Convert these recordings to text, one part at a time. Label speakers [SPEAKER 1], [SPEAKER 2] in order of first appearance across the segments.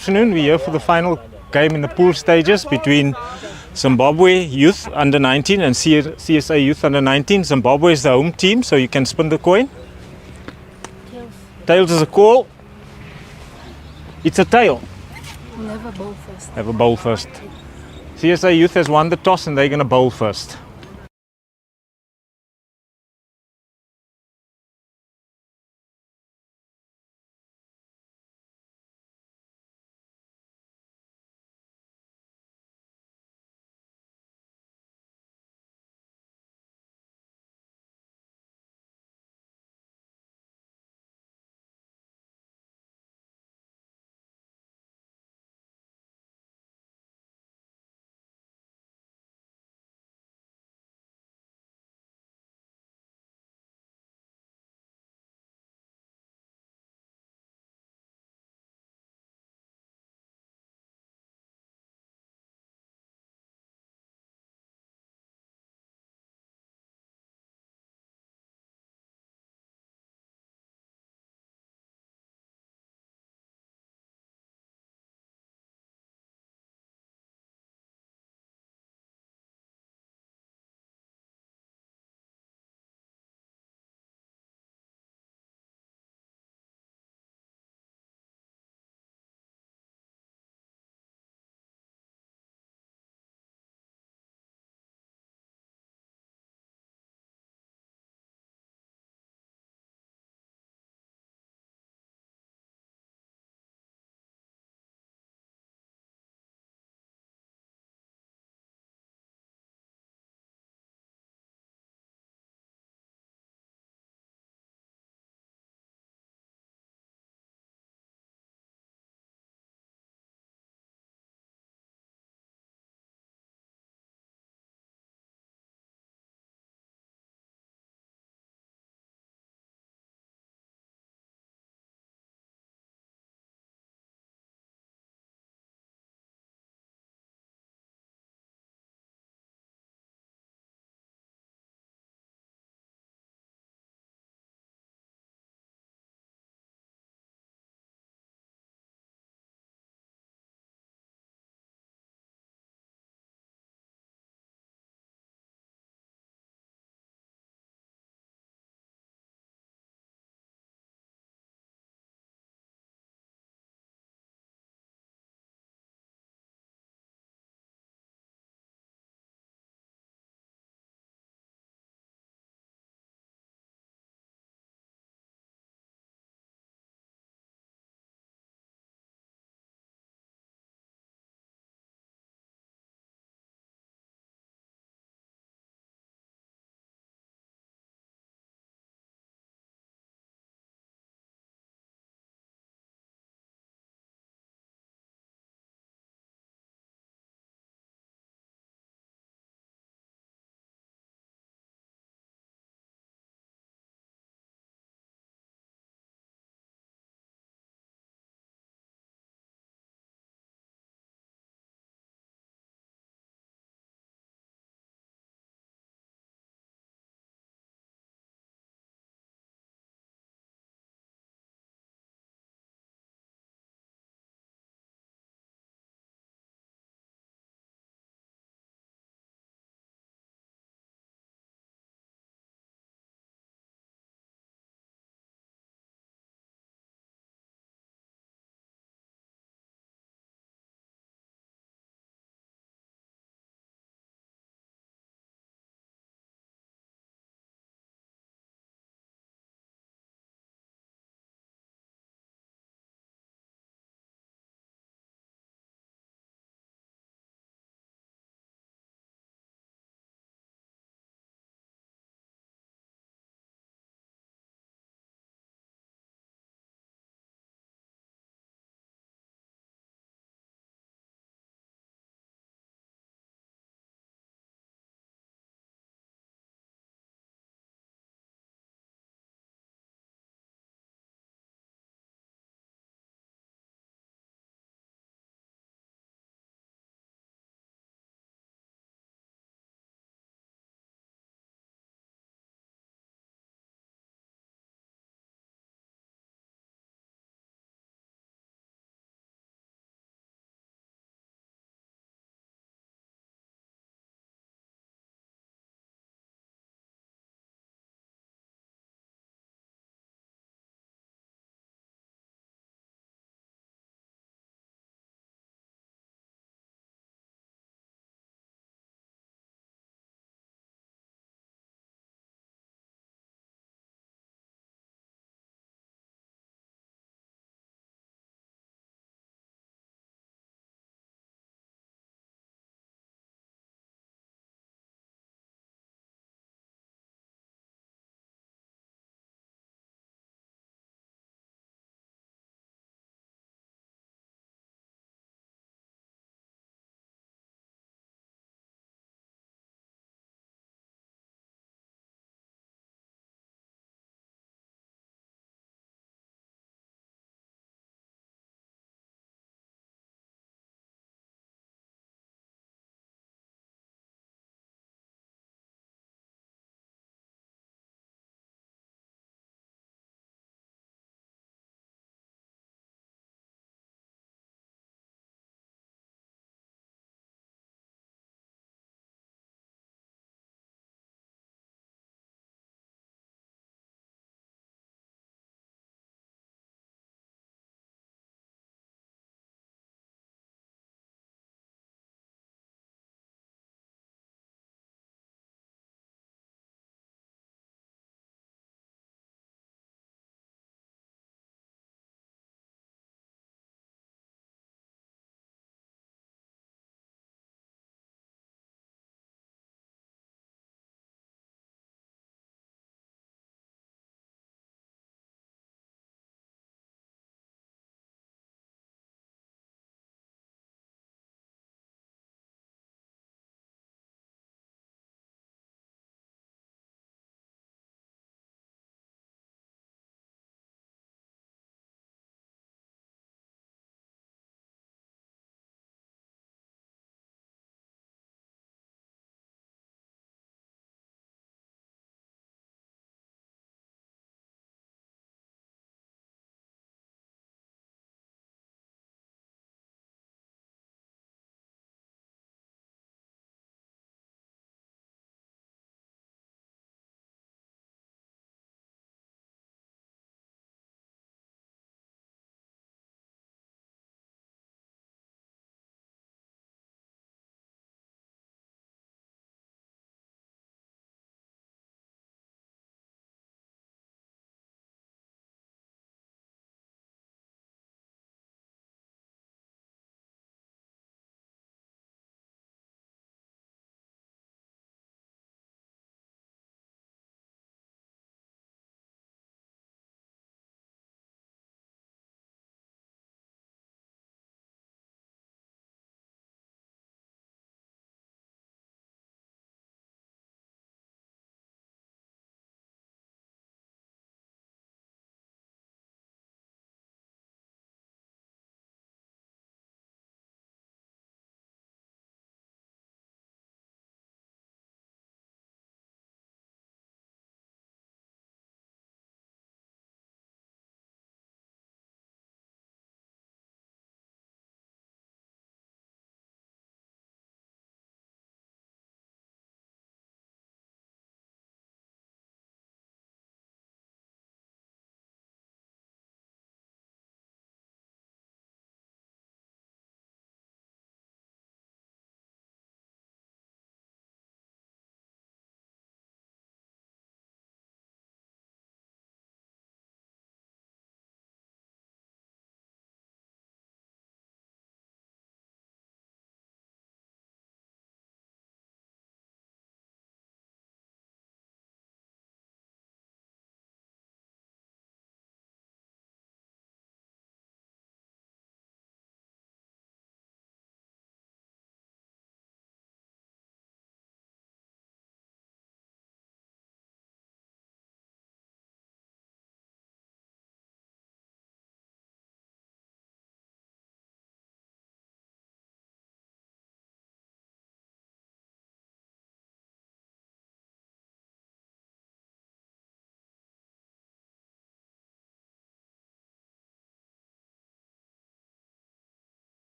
[SPEAKER 1] Afternoon, we're here for the final game in the pool stages between Zimbabwe Youth Under 19 and CSA Youth Under 19. Zimbabwe is the home team, so you can spin the coin.
[SPEAKER 2] Tails.
[SPEAKER 1] Tails is a call. It's a tail.
[SPEAKER 2] We'll have a bowl first.
[SPEAKER 1] Have a bowl first. CSA Youth has won the toss and they're going to bowl first.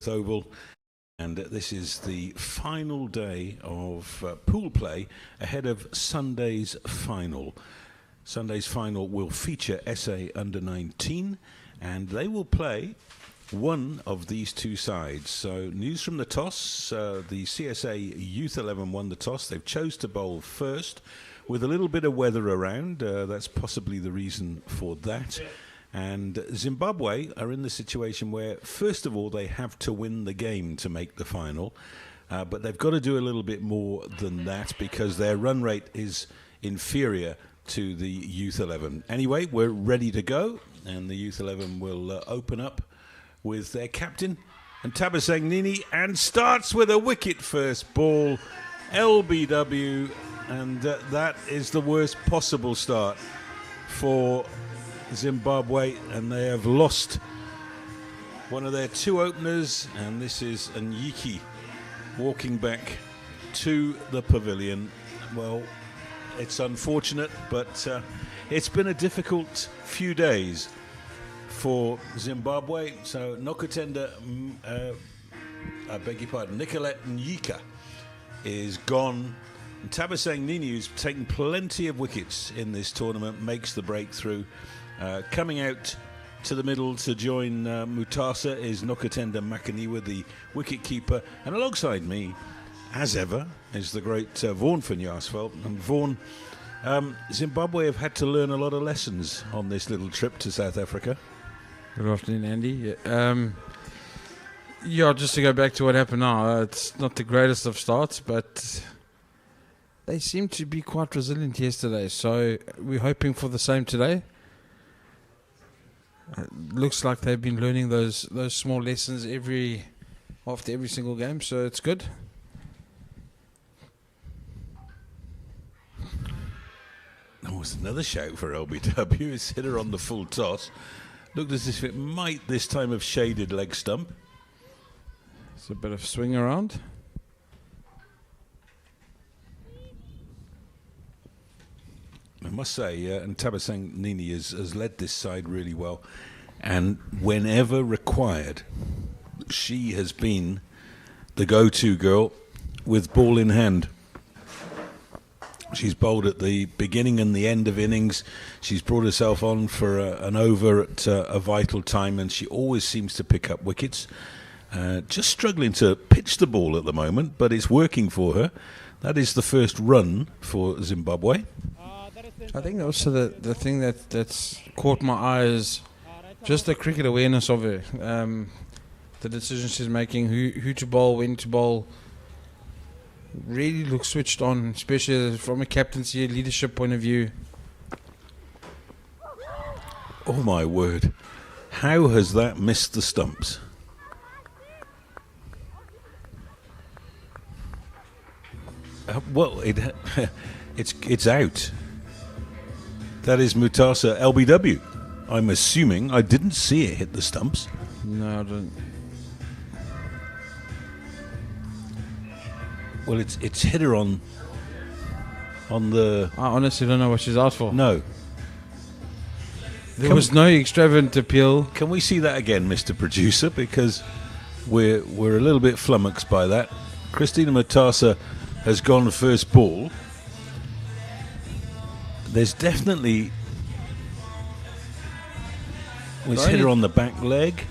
[SPEAKER 3] Oval. And this is the final day of pool play ahead of Sunday's final. Sunday's final will feature SA under-19, and they will play one of these two sides. So news from the toss, the CSA Youth 11 won the toss. They've chose to bowl first with a little bit of weather around. That's possibly the reason for that. And Zimbabwe are in the situation where, first of all, they have to win the game to make the final. But they've got to do a little bit more than that because their run rate is inferior to the Youth 11. Anyway, we're ready to go. And the Youth 11 will open up with their captain, and Tabasang Nini, and starts with a wicket first ball. LBW, and that is the worst possible start for Zimbabwe, and they have lost one of their two openers, and this is Nyiki walking back to the pavilion. Well, it's unfortunate, but it's been a difficult few days for Zimbabwe. So Nokutenda, I beg your pardon, Nicolette Nyika is gone. And Tabasang Nini, who's taken plenty of wickets in this tournament, makes the breakthrough. Coming out to the middle to join Mutasa is Nokutenda Makaniwa, the wicket-keeper. And alongside me, as ever, is the great Vaughan Finyasveld. And Vaughan, Zimbabwe have had to learn a lot of lessons on this little trip to South Africa.
[SPEAKER 4] Good afternoon, Andy. Just to go back to what happened now, it's not the greatest of starts, but they seem to be quite resilient yesterday, so we're hoping for the same today. Looks like they've been learning those small lessons after every single game, so it's good.
[SPEAKER 3] That was another shout for LBW. It's hit her on the full toss. Looked as if it might this time have shaded leg stump.
[SPEAKER 4] It's a bit of swing around.
[SPEAKER 3] I must say, and Tabasang Nini has led this side really well. And whenever required, she has been the go-to girl with ball in hand. She's bowled at the beginning and the end of innings. She's brought herself on for an over at a vital time, and she always seems to pick up wickets. Just struggling to pitch the ball at the moment, but it's working for her. That is the first run for Zimbabwe.
[SPEAKER 4] I think also the thing that's caught my eye is just the cricket awareness of her. The decisions she's making, who to bowl, when to bowl, really looks switched on, especially from a captaincy, leadership point of view.
[SPEAKER 3] Oh my word. How has that missed the stumps? Well, it's out. That is Mutasa LBW. I'm assuming. I didn't see it hit the stumps.
[SPEAKER 4] No, I didn't.
[SPEAKER 3] Well, it's hit her on the...
[SPEAKER 4] I honestly don't know what she's out for.
[SPEAKER 3] No.
[SPEAKER 4] There was no extravagant appeal.
[SPEAKER 3] Can we see that again, Mr. Producer? Because we're a little bit flummoxed by that. Christina Mutasa has gone first ball. There's definitely... It's hit her on the back leg.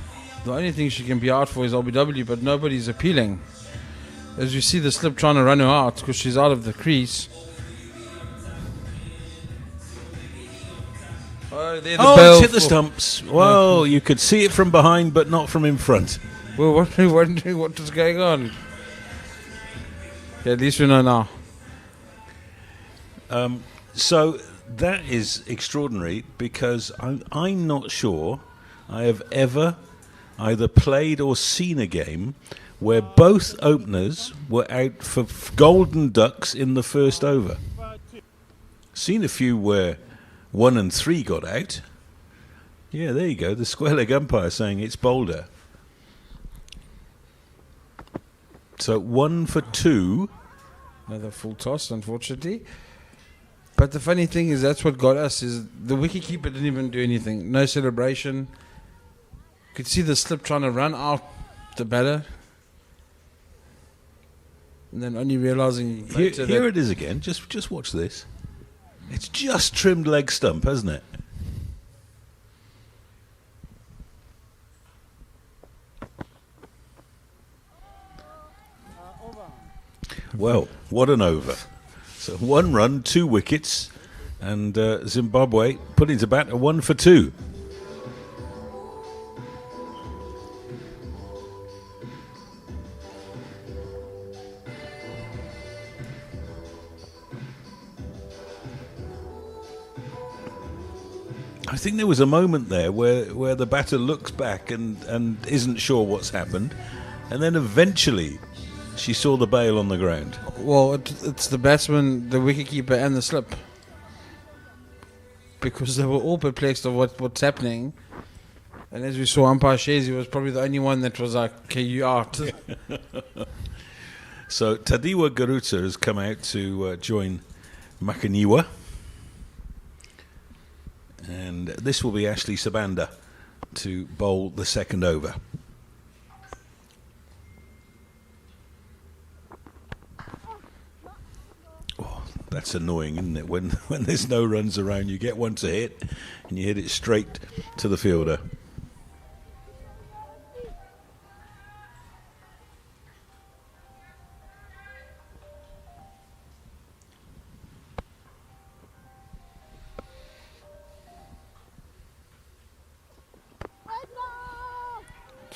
[SPEAKER 4] The only thing she can be out for is LBW, but nobody's appealing. As you see the slip trying to run her out because she's out of the crease. Oh,
[SPEAKER 3] it's hit the stumps. Well, you could see it from behind, but not from in front.
[SPEAKER 4] We're wondering what is going on. Yeah, at least we know now.
[SPEAKER 3] So that is extraordinary because I'm not sure I have ever either played or seen a game where both openers were out for golden ducks in the first over. Seen a few where 1 and 3 got out. Yeah, there you go. The square leg umpire saying it's bolder. So 1 for 2.
[SPEAKER 4] Another full toss, unfortunately. But the funny thing is that's what got us, is the wicketkeeper didn't even do anything. No celebration. Could see the slip trying to run out the batter. And then only realising
[SPEAKER 3] Here it is again. Just watch this. It's just trimmed leg stump, hasn't it? Well, what an over. So 1 run, 2 wickets, and Zimbabwe put into bat a 1 for 2. I think there was a moment there where the batter looks back and isn't sure what's happened, and then eventually she saw the bail on the ground.
[SPEAKER 4] Well, it's the batsman, the wicketkeeper, and the slip, because they were all perplexed of what's happening. And as we saw, umpire Shazi was probably the only one that was like, "Okay, you out."
[SPEAKER 3] So Tadiwa Garuta has come out to join Makaniwa. And this will be Ashley Sabanda to bowl the second over. Oh, that's annoying, isn't it? When there's no runs around, you get one to hit, and you hit it straight to the fielder.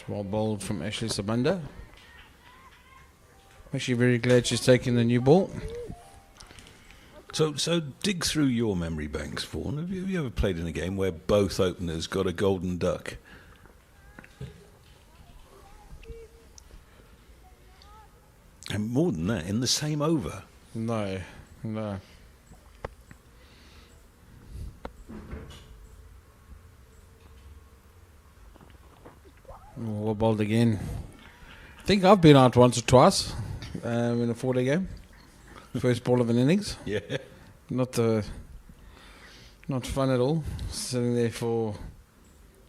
[SPEAKER 4] Well bowled from Ashley Sabanda. I'm actually very glad she's taking the new ball.
[SPEAKER 3] So dig through your memory banks, Vaughan. Have you ever played in a game where both openers got a golden duck? And more than that, in the same over?
[SPEAKER 4] No. Well bowled again. I think I've been out once or twice in a 4-day game. First ball of an innings.
[SPEAKER 3] Yeah.
[SPEAKER 4] Not fun at all. Sitting there for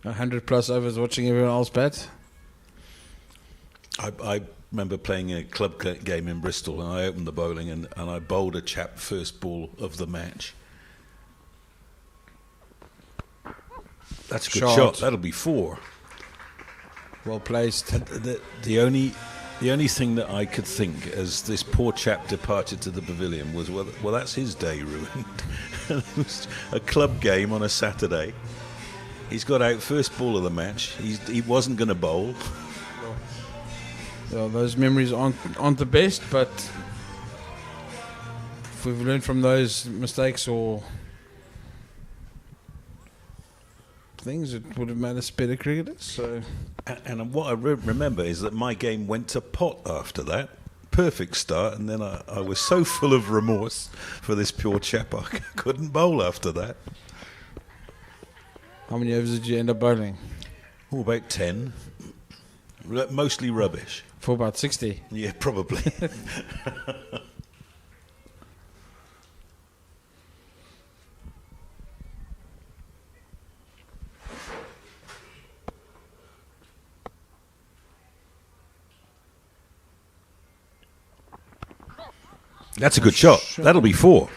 [SPEAKER 4] 100+ overs watching everyone else bat.
[SPEAKER 3] I remember playing a club game in Bristol, and I opened the bowling and I bowled a chap first ball of the match. That's a good shot. That'll be 4.
[SPEAKER 4] Well placed.
[SPEAKER 3] The only thing that I could think as this poor chap departed to the pavilion was, well, that's his day ruined. It was a club game on a Saturday. He's got out first ball of the match. He wasn't going to bowl.
[SPEAKER 4] Well, those memories aren't the best, but if we've learned from those mistakes or things, it would have made us better cricketers. So,
[SPEAKER 3] and what I remember is that my game went to pot after that. Perfect start, and then I was so full of remorse for this poor chap I couldn't bowl after that.
[SPEAKER 4] How many overs did you end up bowling?
[SPEAKER 3] Oh, about 10. Mostly rubbish.
[SPEAKER 4] For about 60.
[SPEAKER 3] Yeah, probably. That's a good shot. That'll be 4.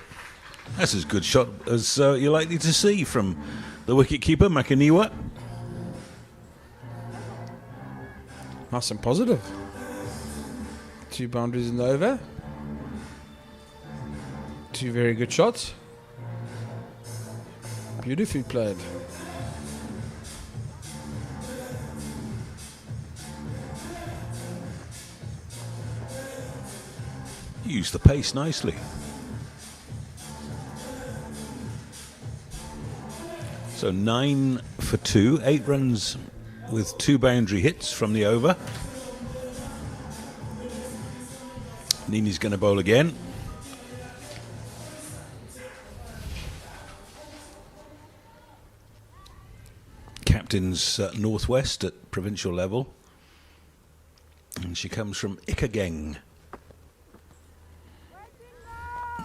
[SPEAKER 3] That's as good shot as you're likely to see from the wicket-keeper, Makaniwa.
[SPEAKER 4] Nice and positive. 2 boundaries in the over. 2 very good shots. Beautifully played.
[SPEAKER 3] You used the pace nicely. So 9 for 2, 8 runs with 2 boundary hits from the over. Nini's going to bowl again. Captain's Northwest at provincial level. And she comes from Ikageng.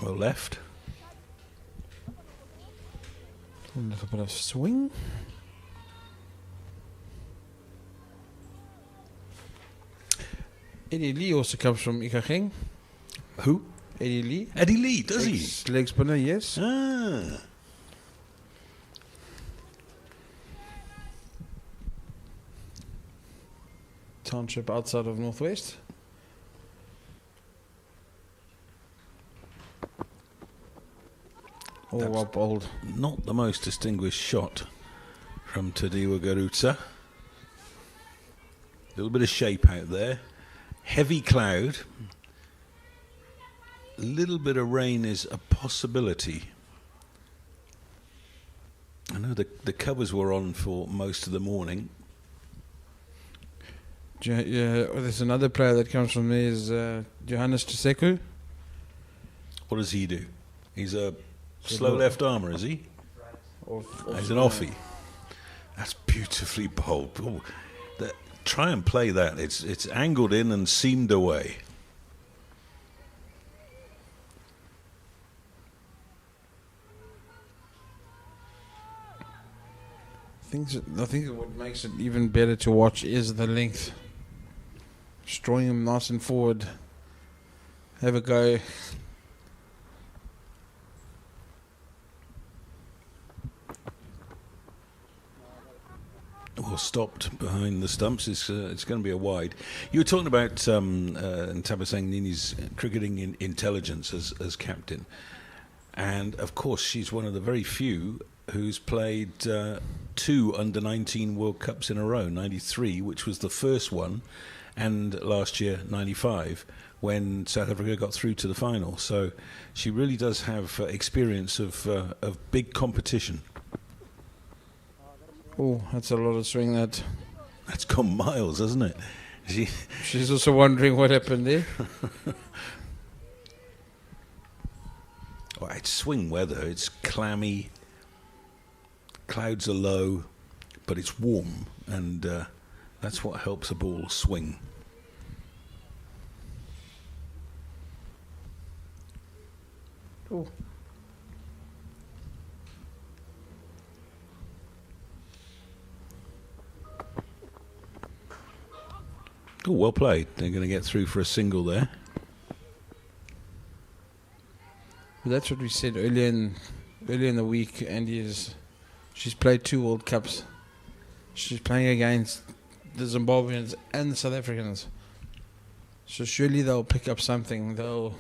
[SPEAKER 3] Well left.
[SPEAKER 4] A little bit of swing. Eddie Lee also comes from Ikageng.
[SPEAKER 3] Who?
[SPEAKER 4] Eddie Lee.
[SPEAKER 3] Eddie Lee, does he?
[SPEAKER 4] Leg spinner, yes.
[SPEAKER 3] Ah.
[SPEAKER 4] Township outside of Northwest. Oh,
[SPEAKER 3] That's
[SPEAKER 4] up old.
[SPEAKER 3] Not the most distinguished shot from Tadiwa Garutsa. A little bit of shape out there. Heavy cloud. A little bit of rain is a possibility. I know the covers were on for most of the morning.
[SPEAKER 4] Yeah, there's another player that comes from there is Johannes Chiseku.
[SPEAKER 3] What does he do? He's a slow left armer, is he? He's an offie. That's beautifully bowled. Oh, try and play that. It's angled in and seamed away.
[SPEAKER 4] I think what makes it even better to watch is the length. Just drawing him nice and forward. Have a go.
[SPEAKER 3] Well, stopped behind the stumps. It's going to be a wide. You were talking about Ntabisang Nini's cricketing intelligence as captain. And, of course, she's one of the very few who's played 2 under-19 World Cups in a row, 93, which was the first one, and last year, 95, when South Africa got through to the final. So she really does have experience of big competition.
[SPEAKER 4] Oh, that's a lot of swing that.
[SPEAKER 3] That's gone miles, hasn't it?
[SPEAKER 4] She's also wondering what happened there.
[SPEAKER 3] Well, it's swing weather. It's clammy. Clouds are low, but it's warm, and that's what helps a ball swing.
[SPEAKER 4] Oh.
[SPEAKER 3] Oh, well played. They're going to get through for a single there.
[SPEAKER 4] Well, that's what we said earlier in the week. Andy she's played 2 World Cups. She's playing against the Zimbabweans and the South Africans. So surely they'll pick up something. They'll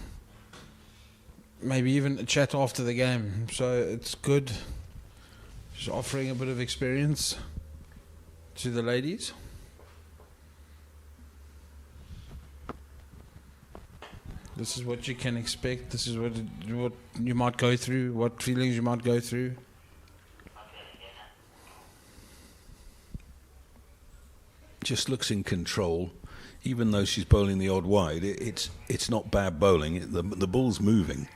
[SPEAKER 4] maybe even chat after the game. So it's good. She's offering a bit of experience to the ladies. This is what you can expect. This is what you might go through, what feelings you might go through.
[SPEAKER 3] Just looks in control, even though she's bowling the odd wide. It's not bad bowling. The ball's moving.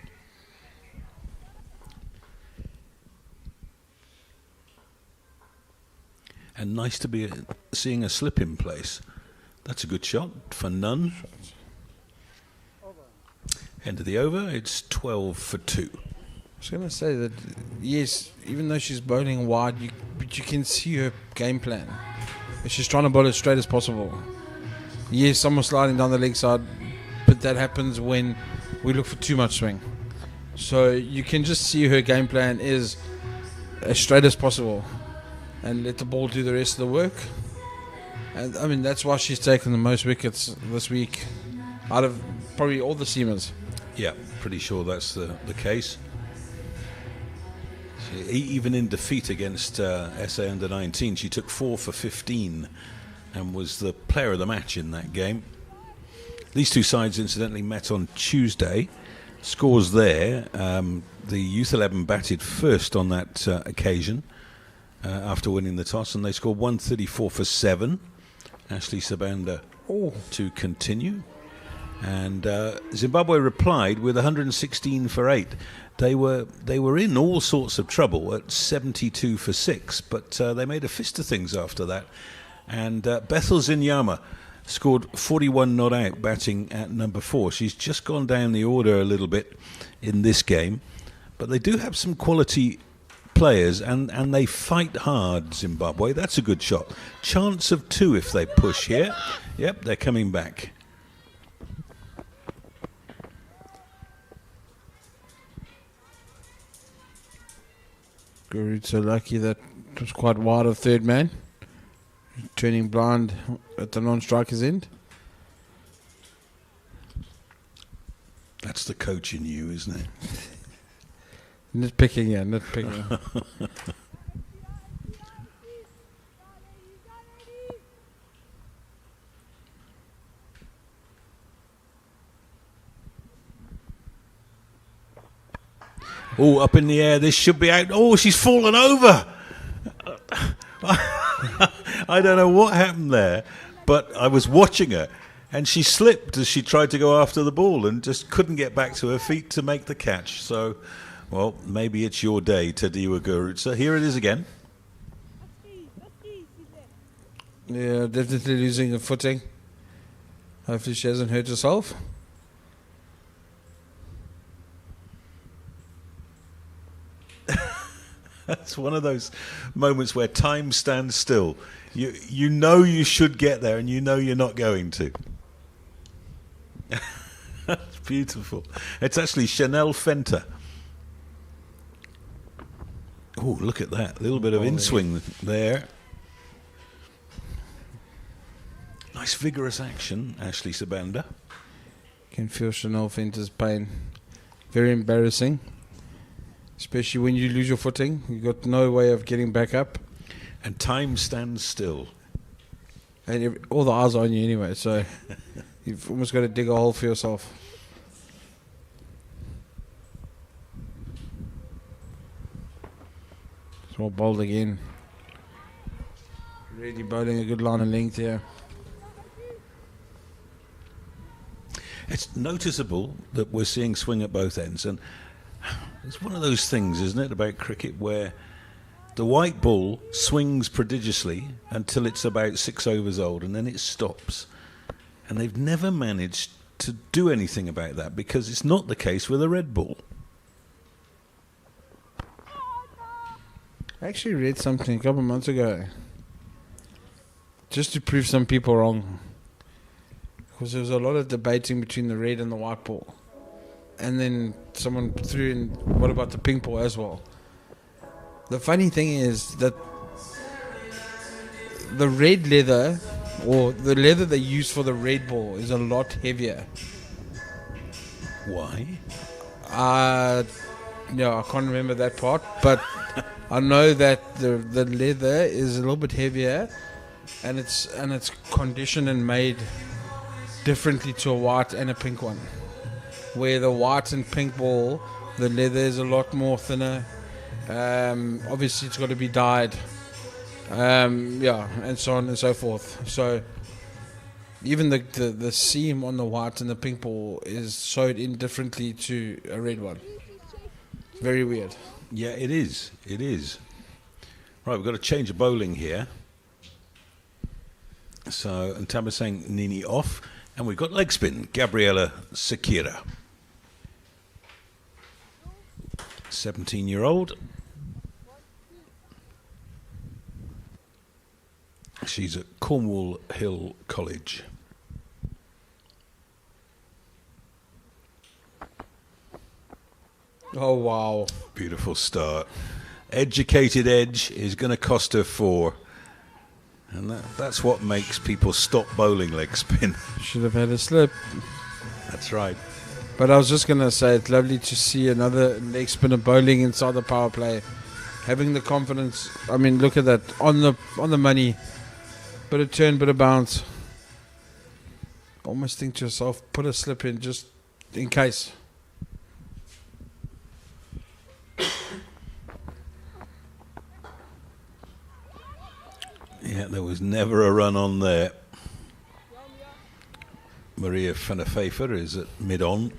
[SPEAKER 3] And nice to be seeing a slip in place. That's a good shot for none. End of the over, it's 12 for 2.
[SPEAKER 4] I was going to say that, yes, even though she's bowling wide, but you can see her game plan. She's trying to bowl as straight as possible. Yes, someone sliding down the leg side, but that happens when we look for too much swing. So you can just see her game plan is as straight as possible and let the ball do the rest of the work. And I mean, that's why she's taken the most wickets this week out of probably all the seamers.
[SPEAKER 3] Yeah, pretty sure that's the case. Even in defeat against SA Under-19, she took 4 for 15 and was the player of the match in that game. These two sides incidentally met on Tuesday. Scores there. The Youth 11 batted first on that occasion after winning the toss, and they scored 134 for 7. Ashley Sabanda to continue. And Zimbabwe replied with 116 for 8. They were in all sorts of trouble at 72 for 6, but they made a fist of things after that. And Bethel Zinyama scored 41 not out, batting at number 4. She's just gone down the order a little bit in this game, but they do have some quality players, and they fight hard, Zimbabwe. That's a good shot. Chance of 2 if they push here. Yep, they're coming back.
[SPEAKER 4] Guru so lucky that it was quite wide of third man. Turning blind at the non-striker's end.
[SPEAKER 3] That's the coach in you, isn't it?
[SPEAKER 4] Nitpicking, yeah, nitpicking.
[SPEAKER 3] Oh, up in the air. This should be out. Oh, she's fallen over. I don't know what happened there, but I was watching her, and she slipped as she tried to go after the ball and just couldn't get back to her feet to make the catch. So, well, maybe it's your day, Tadiwa Guru. So here it is again.
[SPEAKER 4] Yeah, definitely losing her footing. Hopefully she hasn't hurt herself.
[SPEAKER 3] That's one of those moments where time stands still. You know you should get there, and you know you're not going to. That's beautiful. It's actually Chanel Fenter. Oh, look at that. A little bit of in-swing there. Nice vigorous action, Ashley Sabanda.
[SPEAKER 4] Can feel Chanel Fenter's pain. Very embarrassing. Especially when you lose your footing. You've got no way of getting back up.
[SPEAKER 3] And time stands still.
[SPEAKER 4] And all the eyes are on you anyway, so you've almost got to dig a hole for yourself. Small bowled again. Really bowling a good line of length here.
[SPEAKER 3] It's noticeable that we're seeing swing at both ends, and it's one of those things, isn't it, about cricket where the white ball swings prodigiously until it's about 6 overs old, and then it stops. And they've never managed to do anything about that, because it's not the case with a red ball.
[SPEAKER 4] I actually read something a couple of months ago just to prove some people wrong. Because there was a lot of debating between the red and the white ball. And then someone threw in, what about the pink ball as well? The funny thing is that the red leather, or the leather they use for the red ball, is a lot heavier.
[SPEAKER 3] Why?
[SPEAKER 4] No, I can't remember that part, but I know that the leather is a little bit heavier, and it's conditioned and made differently to a white and a pink one. Where the white and pink ball, the leather is a lot more thinner. Obviously, it's got to be dyed. And so on and so forth. So even the seam on the white and the pink ball is sewed in differently to a red one. Very weird.
[SPEAKER 3] Yeah, it is. It is. Right, we've got a change of bowling here. So, and Tamasang Nini off. And we've got leg spin, Gabriela Sakira. 17-year-old. She's at Cornwall Hill College.
[SPEAKER 4] Oh, wow.
[SPEAKER 3] Beautiful start. Educated edge is going to cost her 4. And that's what makes people stop bowling leg spin.
[SPEAKER 4] Should have had a slip.
[SPEAKER 3] That's right.
[SPEAKER 4] But I was just going to say, it's lovely to see another leg spinner bowling inside the power play. Having the confidence. I mean, look at that. On the money. Bit of turn, bit of bounce. Almost think to yourself, put a slip in just in case.
[SPEAKER 3] Yeah, there was never a run on there. Maria van der Pfeiffer is at mid-on.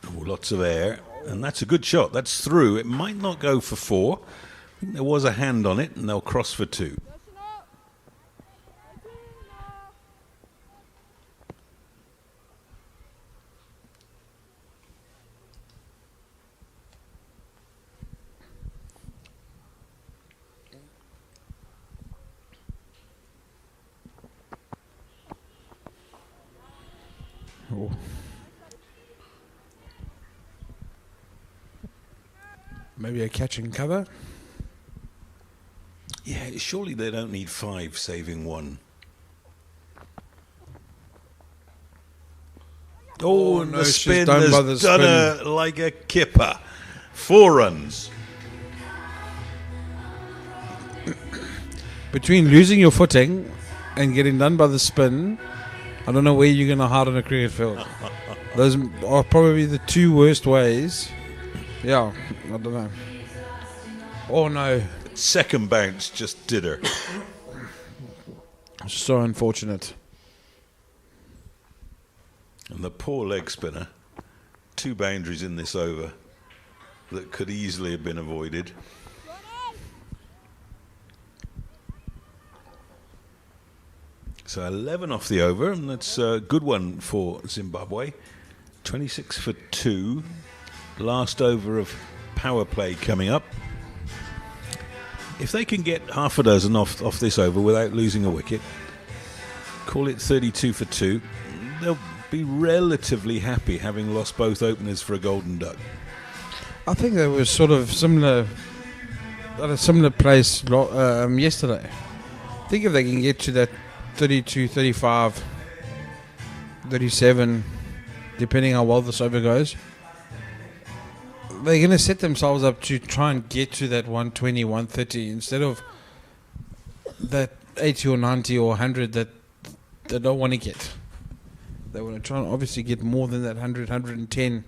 [SPEAKER 3] Oh, lots of air. And that's a good shot. That's through. It might not go for 4. I think there was a hand on it, and they'll cross for 2.
[SPEAKER 4] Oh. Maybe a catch and cover.
[SPEAKER 3] Yeah, surely they don't need 5 saving 1. Oh, and
[SPEAKER 4] no,
[SPEAKER 3] the
[SPEAKER 4] she's
[SPEAKER 3] spin
[SPEAKER 4] done
[SPEAKER 3] has
[SPEAKER 4] by the
[SPEAKER 3] done her like a kipper. 4 runs.
[SPEAKER 4] Between losing your footing and getting done by the spin, I don't know where you're going to hide on a cricket field. Those are probably the 2 worst ways. Yeah, I don't know. Oh no.
[SPEAKER 3] Second bounce just did her.
[SPEAKER 4] So unfortunate.
[SPEAKER 3] And the poor leg spinner. 2 boundaries in this over that could easily have been avoided. So 11 off the over, and that's a good one for Zimbabwe. 26 for 2. Last over of power play coming up. If they can get half a dozen off this over without losing a wicket, call it 32 for 2, they'll be relatively happy having lost both openers for a golden duck.
[SPEAKER 4] I think they were sort of similar at a similar place yesterday. I think if they can get to that 32, 35, 37, depending how well this over goes, they're going to set themselves up to try and get to that 120, 130 instead of that 80 or 90 or 100 that they don't want to get. They want to try and obviously get more than that 100, 110.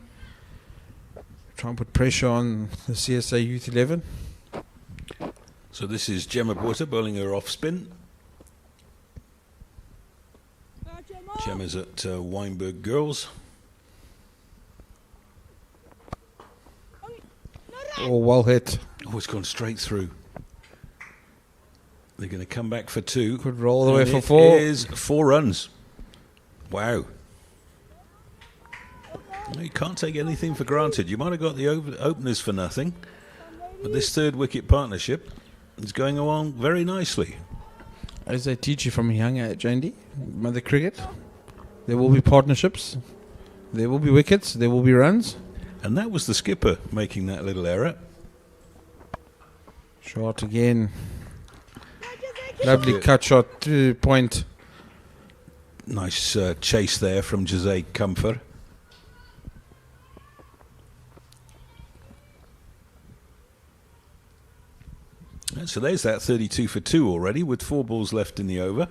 [SPEAKER 4] Try and put pressure on the CSA Youth 11.
[SPEAKER 3] So this is Gemma Porter bowling her off spin. Gemma's at Weinberg Girls.
[SPEAKER 4] Oh, well hit.
[SPEAKER 3] Oh, it's gone straight through. They're going to come back for 2.
[SPEAKER 4] Could roll the way for
[SPEAKER 3] It
[SPEAKER 4] 4.
[SPEAKER 3] is 4 runs. Wow. You can't take anything for granted. You might have got the openers for nothing, but this 3rd wicket partnership is going along very nicely.
[SPEAKER 4] As they teach you from a young age, Andy, Mother Cricket, there will be partnerships, there will be wickets, there will be runs.
[SPEAKER 3] And that was the skipper making that little error.
[SPEAKER 4] Shot again. Lovely cut shot to point.
[SPEAKER 3] Nice chase there from Jose Comfort. And so there's that 32 for 2 already with 4 balls left in the over.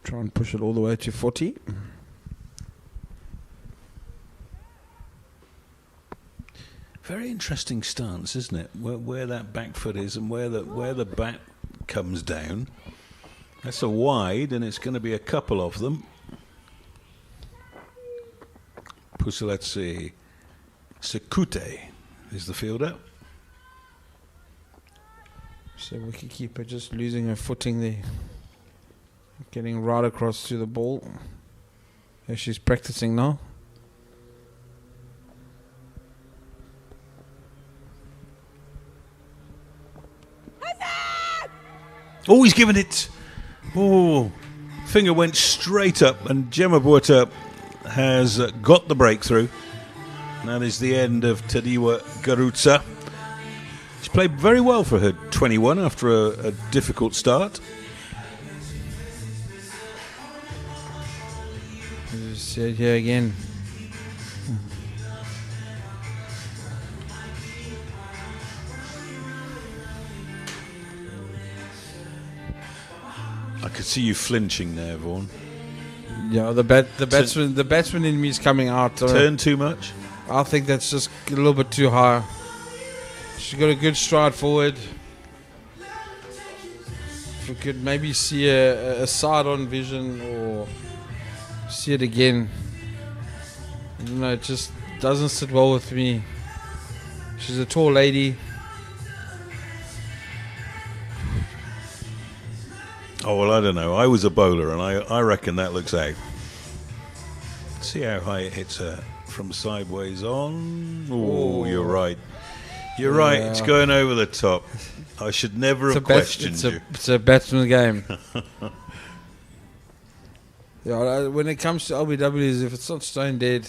[SPEAKER 4] Try and push it all the way to 40.
[SPEAKER 3] Very interesting stance, isn't it? Where that back foot is and where the bat comes down. That's a wide, and it's going to be a couple of them. Pusaletsi Sekute is the fielder.
[SPEAKER 4] So wicketkeeper just losing her footing there. Getting right across to the ball. As she's practicing now.
[SPEAKER 3] Oh, he's given it. Oh, finger went straight up, and Gemma Porter has got the breakthrough. And that is the end of Tadiwa Garutsa. She played very well for her 21 after a difficult start.
[SPEAKER 4] See it here again.
[SPEAKER 3] I could see you flinching there, Vaughan.
[SPEAKER 4] Yeah, the batsman in me is coming out.
[SPEAKER 3] Turn too much?
[SPEAKER 4] I think that's just a little bit too high. She's got a good stride forward. If we could maybe see a side-on vision or see it again. I don't know, it just doesn't sit well with me. She's a tall lady.
[SPEAKER 3] Oh, well, I don't know. I was a bowler, and I reckon that looks out. See how high it hits her from sideways on. Oh, you're right. You're right. It's going over the top. I should never have questioned you.
[SPEAKER 4] It's a batsman's game. Yeah, when it comes to LBWs, if it's not stone dead,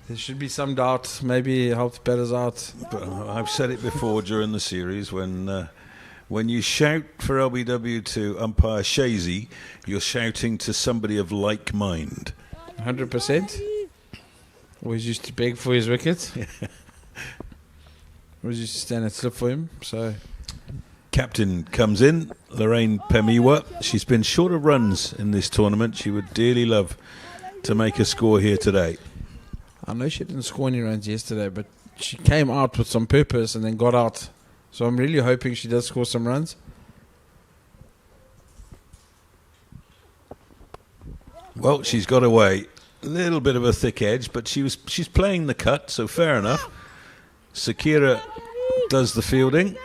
[SPEAKER 4] there should be some doubt. Maybe help the batters out.
[SPEAKER 3] But I've said it before during the series, when you shout for LBW to umpire Shazy, you're shouting to somebody of like mind.
[SPEAKER 4] 100%. Always used to beg for his wicket. Always used to stand and slip for him. So
[SPEAKER 3] Captain comes in, Lorraine Pemiwa. She's been short of runs in this tournament. She would dearly love to make a score here today.
[SPEAKER 4] I know she didn't score any runs yesterday, but she came out with some purpose and then got out. So I'm really hoping she does score some runs.
[SPEAKER 3] Well, she's got away. A little bit of a thick edge, but she's playing the cut, so fair enough. Sakira does the fielding.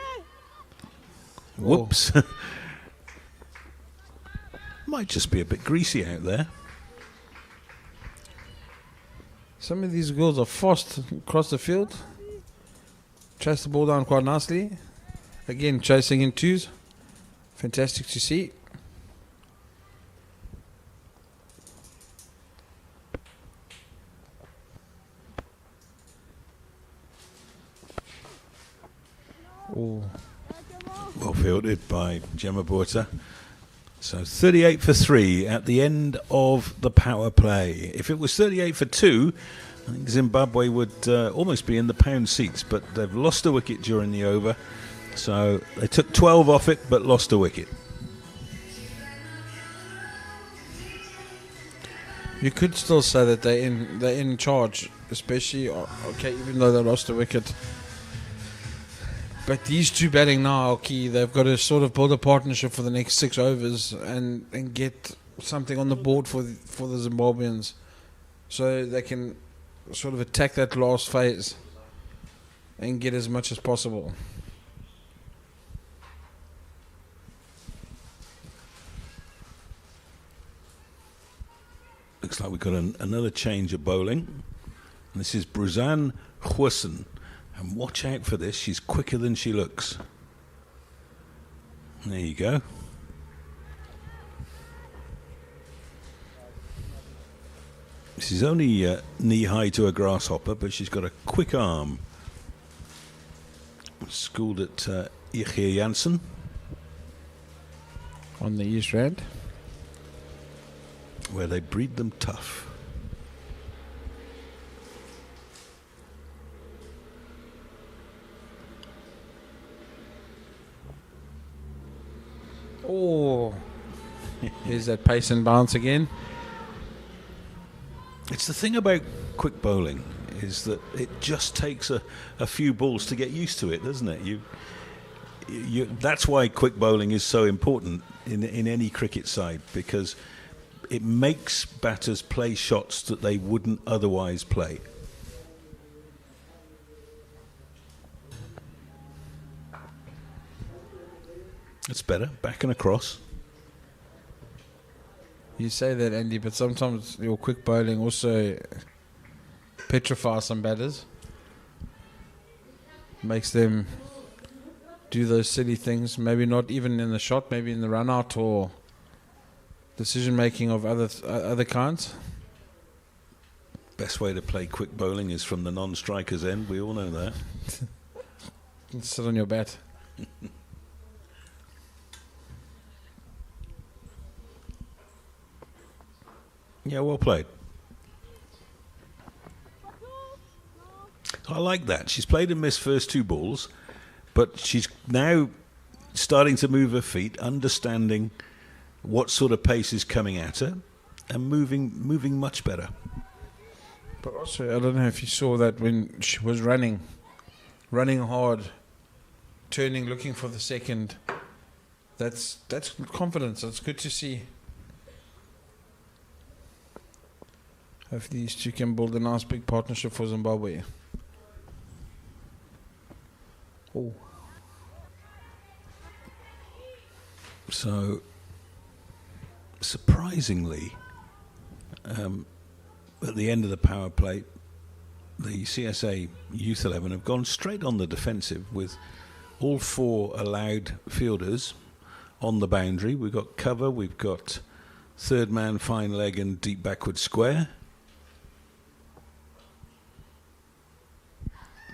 [SPEAKER 3] Whoops. Might just be a bit greasy out there.
[SPEAKER 4] Some of these girls are fast across the field. Chase the ball down quite nicely. Again, chasing in twos. Fantastic to see. Oh.
[SPEAKER 3] Well fielded by Gemma Borta. So 38 for 3 at the end of the power play. If it was 38 for 2, I think Zimbabwe would almost be in the pound seats, but they've lost a wicket during the over. So they took 12 off it, but lost a wicket.
[SPEAKER 4] You could still say that they're in charge, especially okay, even though they lost a wicket. But these two batting now are key. They've got to sort of build a partnership for the next 6 overs and get something on the board for the Zimbabweans, so they can sort of attack that last phase and get as much as possible.
[SPEAKER 3] Looks like we've got another change of bowling. And this is Bruzan Hussen. And watch out for this. She's quicker than she looks. There you go. This is only knee-high to a grasshopper, but she's got a quick arm. Schooled at Ichir Janssen.
[SPEAKER 4] On the East Rand.
[SPEAKER 3] Where they breed them tough.
[SPEAKER 4] Oh, here's that pace and bounce again.
[SPEAKER 3] It's the thing about quick bowling is that it just takes a few balls to get used to it, doesn't it? That's why quick bowling is so important in any cricket side, because it makes batters play shots that they wouldn't otherwise play. It's better, back and across.
[SPEAKER 4] You say that, Andy, but sometimes your quick bowling also petrifies some batters. Makes them do those silly things, maybe not even in the shot, maybe in the run out or decision making of other kinds.
[SPEAKER 3] Best way to play quick bowling is from the non-striker's end, we all know that.
[SPEAKER 4] Sit on your bat.
[SPEAKER 3] Yeah, well played. I like that. She's played and missed first 2 balls, but she's now starting to move her feet, understanding what sort of pace is coming at her, and moving much better.
[SPEAKER 4] But also, I don't know if you saw that when she was running hard, turning, looking for the second. That's confidence. That's good to see. Hopefully these two can build a nice big partnership for Zimbabwe. Oh.
[SPEAKER 3] So, surprisingly, at the end of the power play, the CSA Youth 11 have gone straight on the defensive with all 4 allowed fielders on the boundary. We've got cover, we've got Third man, fine leg and deep backward square.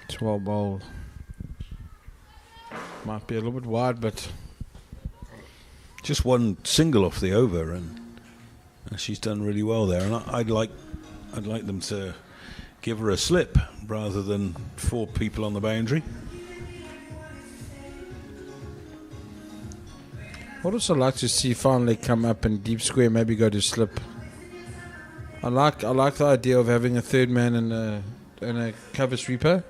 [SPEAKER 4] It's well bowled. Might be a little bit wide, but
[SPEAKER 3] Just one single off the over, and she's done really well there. And I'd like them to give her a slip rather than 4 people on the boundary.
[SPEAKER 4] I'd also like to see finally come up and deep square, maybe go to slip. I like the idea of having a third man and a cover sweeper,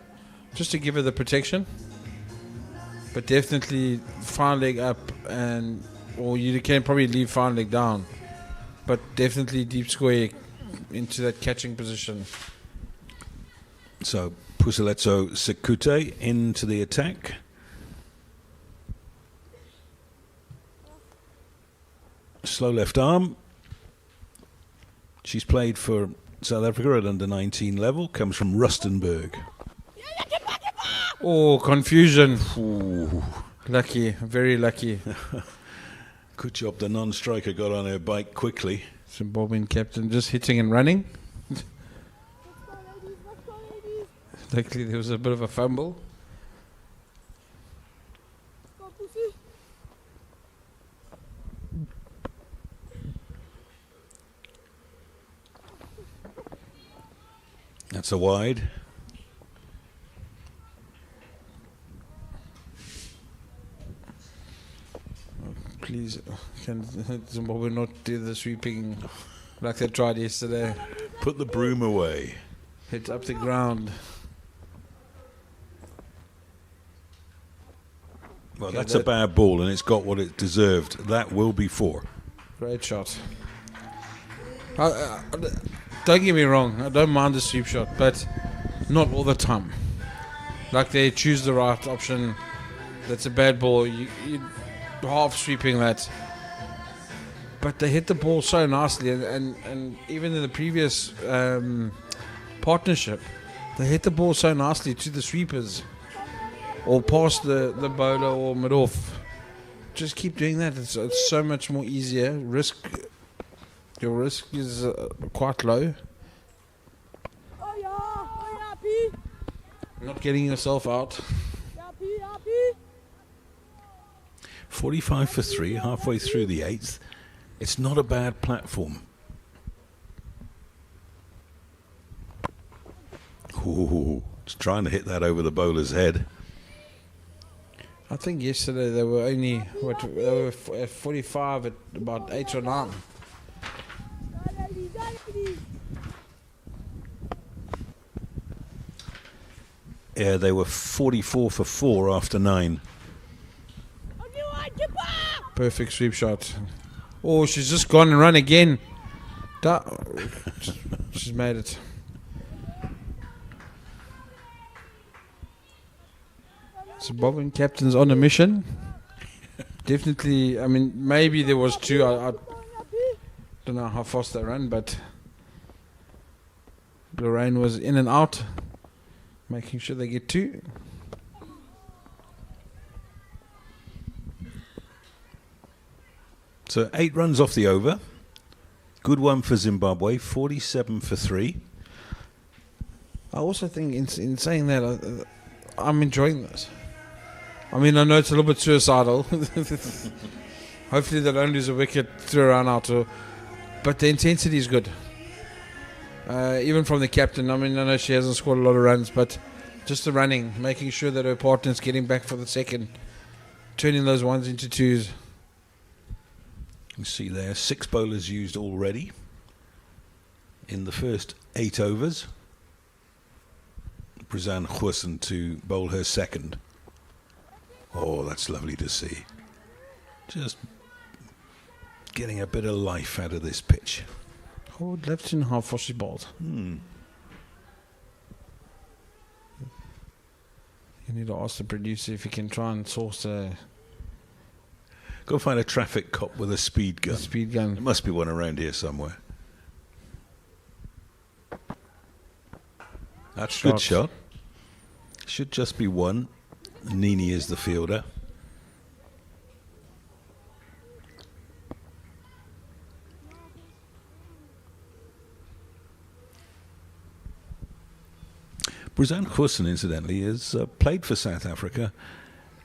[SPEAKER 4] just to give her the protection. But definitely fine leg up, or you can probably leave fine leg down. But definitely deep square into that catching position.
[SPEAKER 3] So Puseletso Sekute into the attack. Slow left arm. She's played for South Africa at under 19 level. Comes from Rustenburg.
[SPEAKER 4] Oh, confusion.
[SPEAKER 3] Ooh.
[SPEAKER 4] Lucky, very lucky.
[SPEAKER 3] Good job the non-striker got on her bike quickly.
[SPEAKER 4] Zimbabwean captain just hitting and running. Luckily there was a bit of a fumble.
[SPEAKER 3] That's a wide.
[SPEAKER 4] Please, can Zimbabwe not do the sweeping like they tried yesterday?
[SPEAKER 3] Put the broom away.
[SPEAKER 4] Hit up the ground.
[SPEAKER 3] Well,
[SPEAKER 4] Okay,
[SPEAKER 3] that's a bad ball, and it's got what it deserved. That will be 4.
[SPEAKER 4] Great shot. Don't get me wrong, I don't mind the sweep shot, but not all the time. Like they choose the right option. That's a bad ball. You half sweeping that. But they hit the ball so nicely, and even in the previous partnership, they hit the ball so nicely to the sweepers, or past the bowler or mid-off. Just keep doing that. It's so much more easier. Your risk is quite low. Not getting yourself out.
[SPEAKER 3] 45 for 3, halfway through the 8th. It's not a bad platform. Ooh, it's trying to hit that over the bowler's head.
[SPEAKER 4] I think yesterday they were only they were at 45 at about 8 or 9.
[SPEAKER 3] Yeah, they were 44 for 4 after 9.
[SPEAKER 4] Perfect sweep shot. Oh, she's just gone and run again. She's made it. Zimbabwean captain's on a mission. Definitely, I mean, maybe there was 2. I don't know how fast they ran, but Lorraine was in and out, making sure they get 2.
[SPEAKER 3] So 8 runs off the over. Good one for Zimbabwe, 47 for 3.
[SPEAKER 4] I also think in saying that, I'm enjoying this. I mean, I know it's a little bit suicidal. Hopefully they don't lose a wicket through a run out, but the intensity is good. Even from the captain. I mean, I know she hasn't scored a lot of runs, but just the running, making sure that her partner's getting back for the second, turning those ones into 2s.
[SPEAKER 3] You see there, 6 bowlers used already in the first 8 overs. Brizan Goosen to bowl her second. Oh, that's lovely to see. Just getting a bit of life out of this pitch.
[SPEAKER 4] I would love to know how far she bowled.
[SPEAKER 3] Hmm.
[SPEAKER 4] You need to ask the producer if he can try and source a
[SPEAKER 3] Go find a traffic cop with a speed gun.
[SPEAKER 4] speed
[SPEAKER 3] There
[SPEAKER 4] gun.
[SPEAKER 3] must be one around here somewhere. That's a good shot. Should just be 1. Nini is the fielder. Brazan Kussen, incidentally, has played for South Africa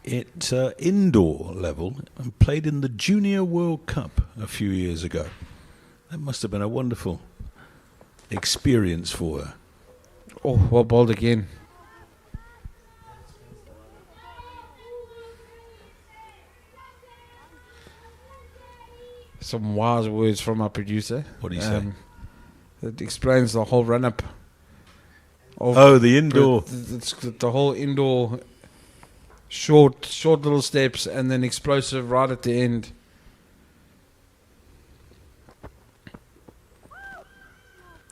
[SPEAKER 3] at indoor level and played in the Junior World Cup a few years ago. That must have been a wonderful experience for her.
[SPEAKER 4] Oh, well bowled again. Some wise words from our producer.
[SPEAKER 3] What do you say?
[SPEAKER 4] It explains the whole run-up.
[SPEAKER 3] The indoor.
[SPEAKER 4] It's the whole indoor short little steps and then explosive right at the end.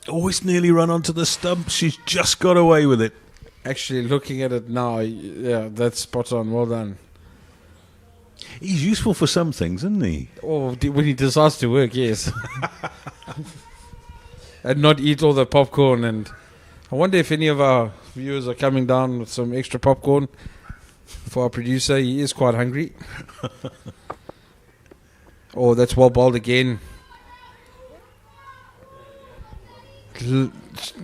[SPEAKER 3] Always nearly run onto the stump. She's just got away with it.
[SPEAKER 4] Actually, looking at it now, yeah, that's spot on. Well done.
[SPEAKER 3] He's useful for some things, isn't he?
[SPEAKER 4] Oh, when he decides to work, yes. And not eat all the popcorn. And I wonder if any of our viewers are coming down with some extra popcorn for our producer. He is quite hungry. Oh, that's well bowled again.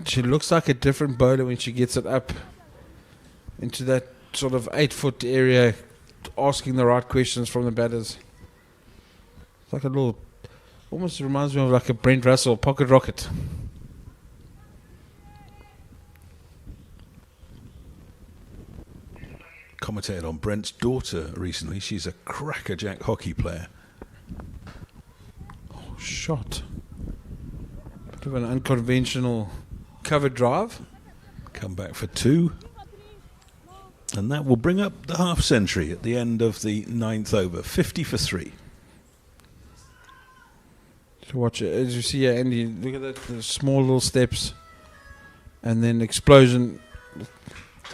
[SPEAKER 4] She looks like a different bowler when she gets it up into that sort of 8-foot area, asking the right questions from the batters. It's like a little, almost reminds me of like a Brent Russell pocket rocket.
[SPEAKER 3] Commentated on Brent's daughter recently. She's a crackerjack hockey player.
[SPEAKER 4] Oh, shot. Bit of an unconventional cover drive.
[SPEAKER 3] Come back for 2. And that will bring up the half century at the end of the 9th over. 50 for 3.
[SPEAKER 4] To watch it, as you see here, Andy, look at that, the small little steps and then explosion.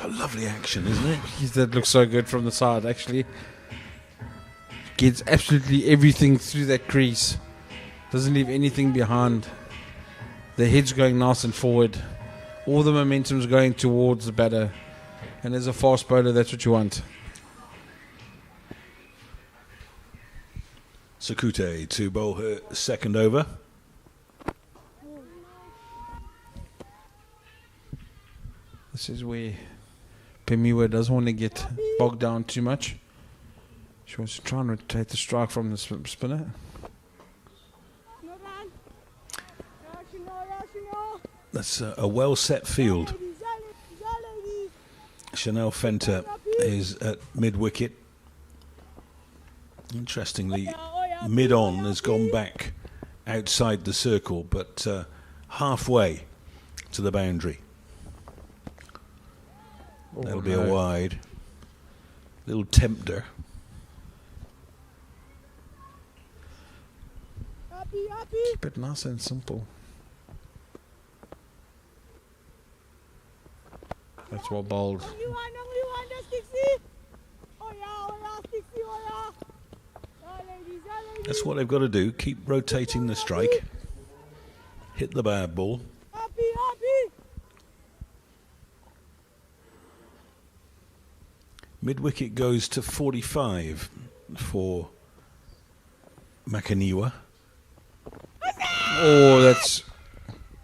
[SPEAKER 3] A lovely action, isn't it?
[SPEAKER 4] That looks so good from the side, actually. Gets absolutely everything through that crease. Doesn't leave anything behind. The head's going nice and forward. All the momentum's going towards the batter. And as a fast bowler, that's what you want.
[SPEAKER 3] Sakute to bowl her second over.
[SPEAKER 4] This is where Pemiwa doesn't want to get bogged down too much. She wants to try and rotate the strike from the spinner.
[SPEAKER 3] That's a well set field. Chanel Fenter is at mid wicket. Interestingly, mid on has gone back outside the circle, but halfway to the boundary. That'll be a wide. Little tempter.
[SPEAKER 4] Keep it nice and simple. That's well bowled.
[SPEAKER 3] That's what they've got to do. Keep rotating the strike. Hit the bad ball. Mid-wicket goes to 45 for Makaniwa.
[SPEAKER 4] Oh, that's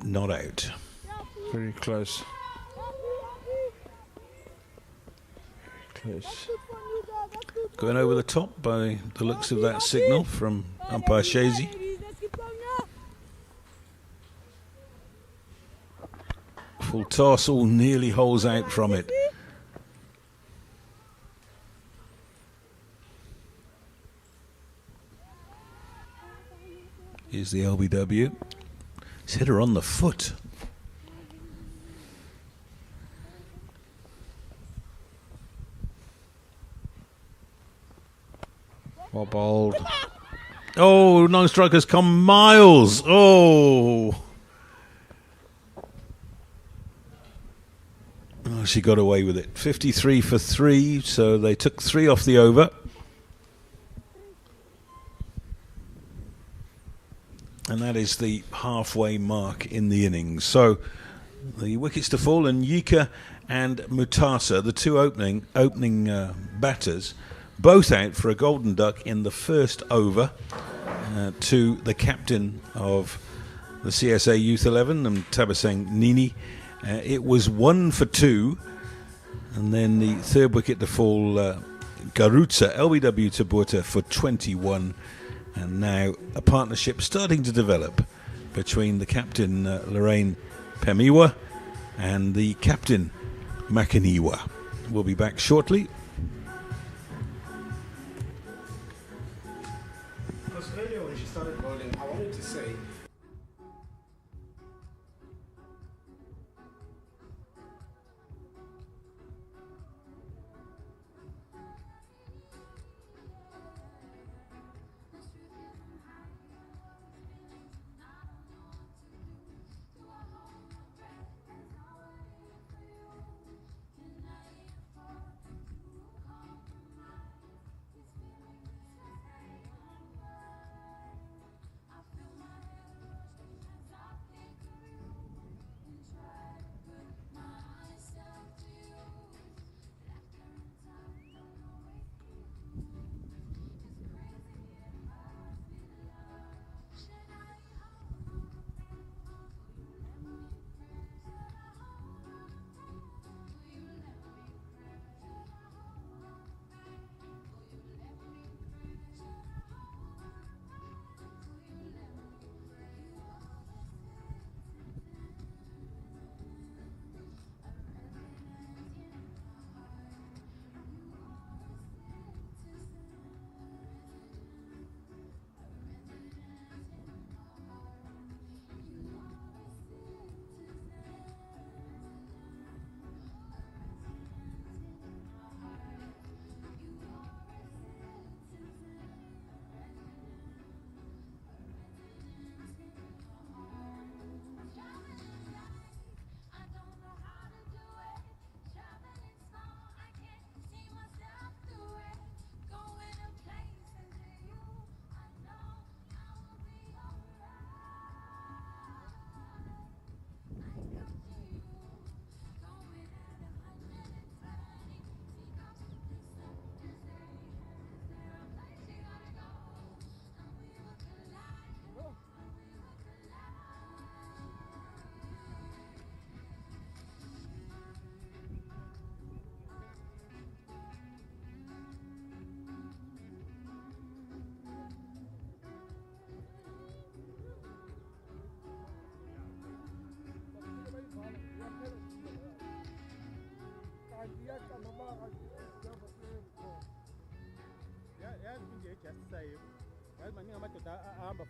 [SPEAKER 3] Not out.
[SPEAKER 4] very close. Close.
[SPEAKER 3] Going over the top by the looks of that signal from umpire Shazy. Full toss, all nearly holes out from it. Here's the LBW. He's hit her on the foot.
[SPEAKER 4] Well bowled.
[SPEAKER 3] Oh, non-strikers come miles. Oh, she got away with it. 53 for 3, so they took 3 off the over. And that is the halfway mark in the innings. So the wickets to fall, and Yika and Mutasa, the two opening batters, both out for a golden duck in the first over to the captain of the CSA Youth 11, Tabaseng Nini, It was 1 for 2, and then the third wicket to fall, Garutsa, LBW Tabota for 21, and now a partnership starting to develop between the captain, Lorraine Pemiwa, and the captain, Makaniwa. We'll be back shortly.
[SPEAKER 4] Because earlier when she started bowling, I wanted to say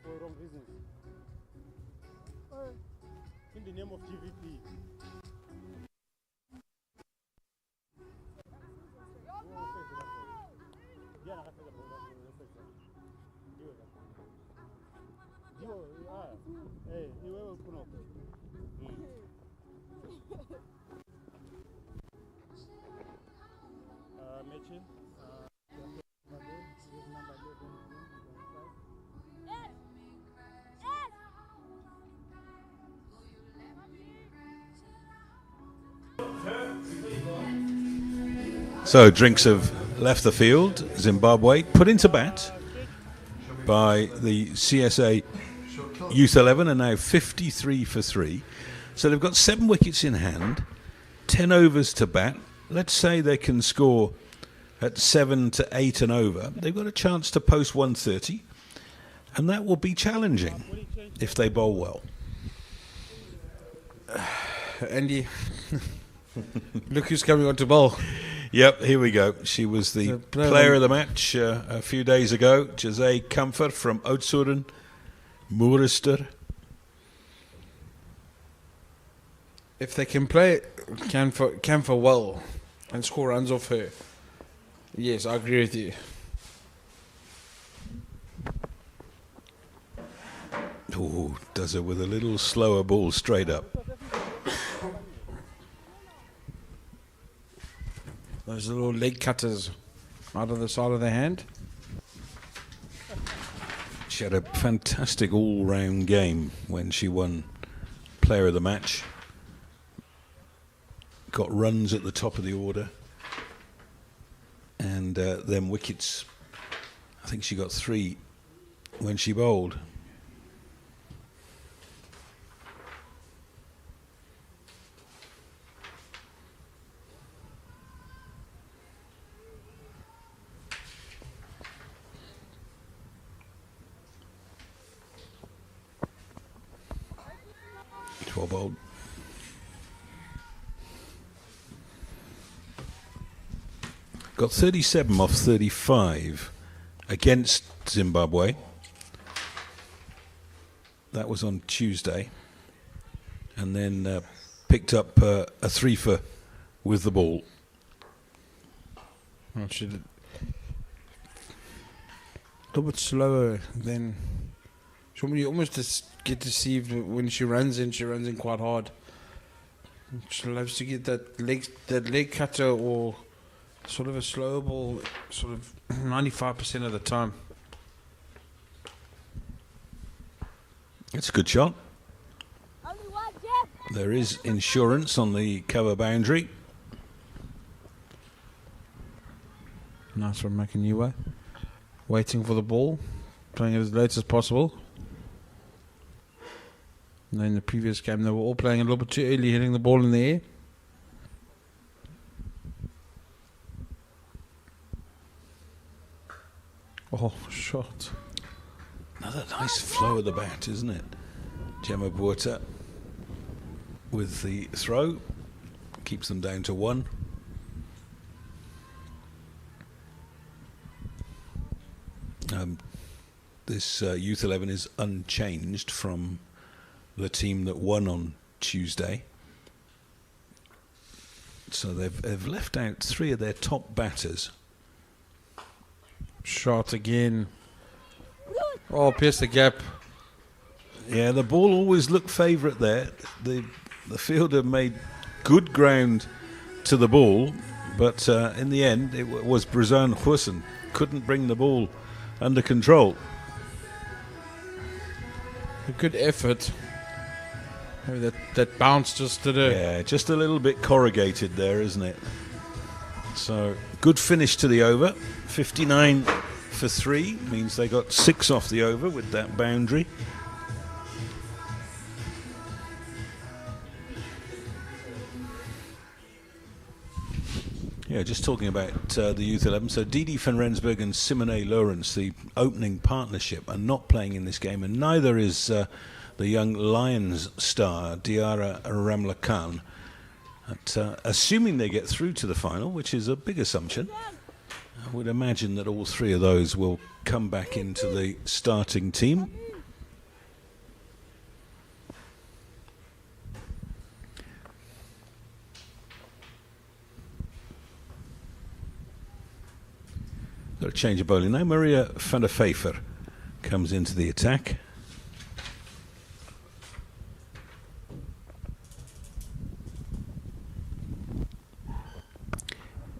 [SPEAKER 5] for wrong reasons. In the name of GVP.
[SPEAKER 3] So drinks have left the field. Zimbabwe put into bat by the CSA Youth 11 are now 53 for 3. So they've got 7 wickets in hand, 10 overs to bat. Let's say they can score at 7 to 8 and over. They've got a chance to post 130, and that will be challenging if they bowl well.
[SPEAKER 4] Andy, look who's coming on to bowl.
[SPEAKER 3] Yep, here we go. She was the player of the match a few days ago. Jose Comfort from Oudtshoorn, Moorister.
[SPEAKER 4] If they can play Camphor well and score runs off her, yes, I agree with you.
[SPEAKER 3] Oh, does it with a little slower ball straight up.
[SPEAKER 4] Those little leg cutters out of the side of the hand.
[SPEAKER 3] She had a fantastic all-round game when she won player of the match. Got runs at the top of the order. And then wickets. I think she got 3 when she bowled. well bowled. Got 37 off 35 against Zimbabwe. That was on Tuesday. And then picked up a 3-for with the ball.
[SPEAKER 4] Oh, she did. A little bit slower than. You almost just get deceived when she runs in. She runs in quite hard. She loves to get that leg cutter or sort of a slow ball, sort of 95% of the time.
[SPEAKER 3] It's a good shot. There is insurance on the cover boundary.
[SPEAKER 4] Nice one, making new way. Waiting for the ball, playing it as late as possible. And in the previous game, they were all playing a little bit too early, hitting the ball in the air. Oh, shot.
[SPEAKER 3] Another nice flow of the bat, isn't it? Gemma Buerta with the throw. Keeps them down to 1. This Youth 11 is unchanged from the team that won on Tuesday. So they've left out 3 of their top batters.
[SPEAKER 4] Shot again. Oh, pierced the gap.
[SPEAKER 3] Yeah, the ball always looked favourite there. The fielder made good ground to the ball, but in the end it was Brazan Hussein. Couldn't bring the ball under control.
[SPEAKER 4] A good effort. Maybe that bounce just did it.
[SPEAKER 3] Yeah, just a little bit corrugated there, isn't it? So, good finish to the over. 59 for 3 means they got 6 off the over with that boundary. Yeah, just talking about the Youth 11. So Didi van Rensburg and Simone Lawrence, the opening partnership, are not playing in this game, and neither is the young Lions star, Diara Ramla Khan. Assuming they get through to the final, which is a big assumption, I would imagine that all 3 of those will come back into the starting team. Got a change of bowling now. Maria van der Pfeiffer comes into the attack.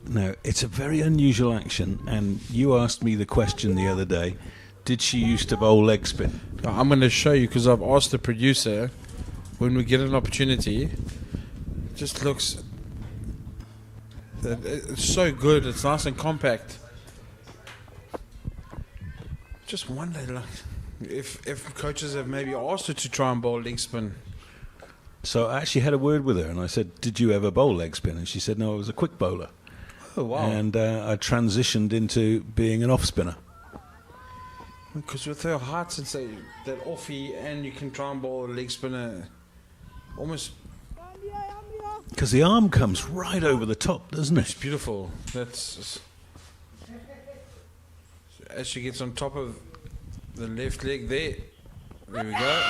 [SPEAKER 3] Now, it's a very unusual action, and you asked me the question the other day, did she used to bowl leg spin?
[SPEAKER 4] I'm going to show you, because I've asked the producer, when we get an opportunity, it just looks, it's so good, it's nice and compact. Just wonder, like, if coaches have maybe asked her to try and bowl leg spin.
[SPEAKER 3] So I actually had a word with her, and I said, did you ever bowl leg spin? And she said, no, I was a quick bowler.
[SPEAKER 4] Oh, wow.
[SPEAKER 3] And I transitioned into being an off spinner.
[SPEAKER 4] Because with her height, since that offie, and you can try and bowl a leg spinner, almost.
[SPEAKER 3] Because the arm comes right over the top, doesn't
[SPEAKER 4] It's
[SPEAKER 3] it?
[SPEAKER 4] beautiful. That's as she gets on top of the left leg there. There we go.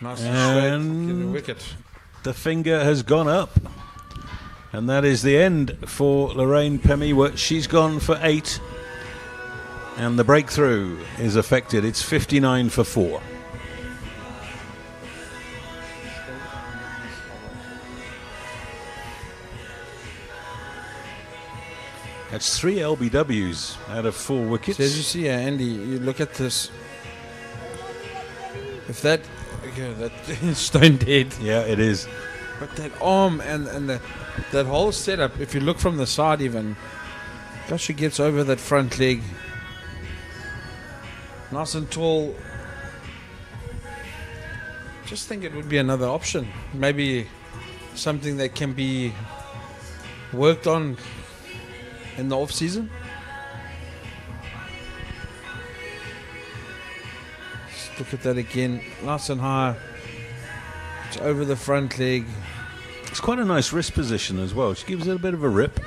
[SPEAKER 4] Nice and straight. Get a wicket.
[SPEAKER 3] The finger has gone up. And that is the end for Lorraine Pemi. She's gone for 8. And the breakthrough is affected. It's 59 for 4. That's 3 LBWs out of 4 wickets.
[SPEAKER 4] So as you see, Andy, you look at this. If that is stone dead.
[SPEAKER 3] Yeah, it is.
[SPEAKER 4] But that arm and that whole setup, if you look from the side even, gosh, she gets over that front leg. Nice and tall. Just think it would be another option. Maybe something that can be worked on in the off season. Just look at that again, nice and high. It's over the front leg.
[SPEAKER 3] It's quite a nice wrist position as well. She gives it a bit of a rip.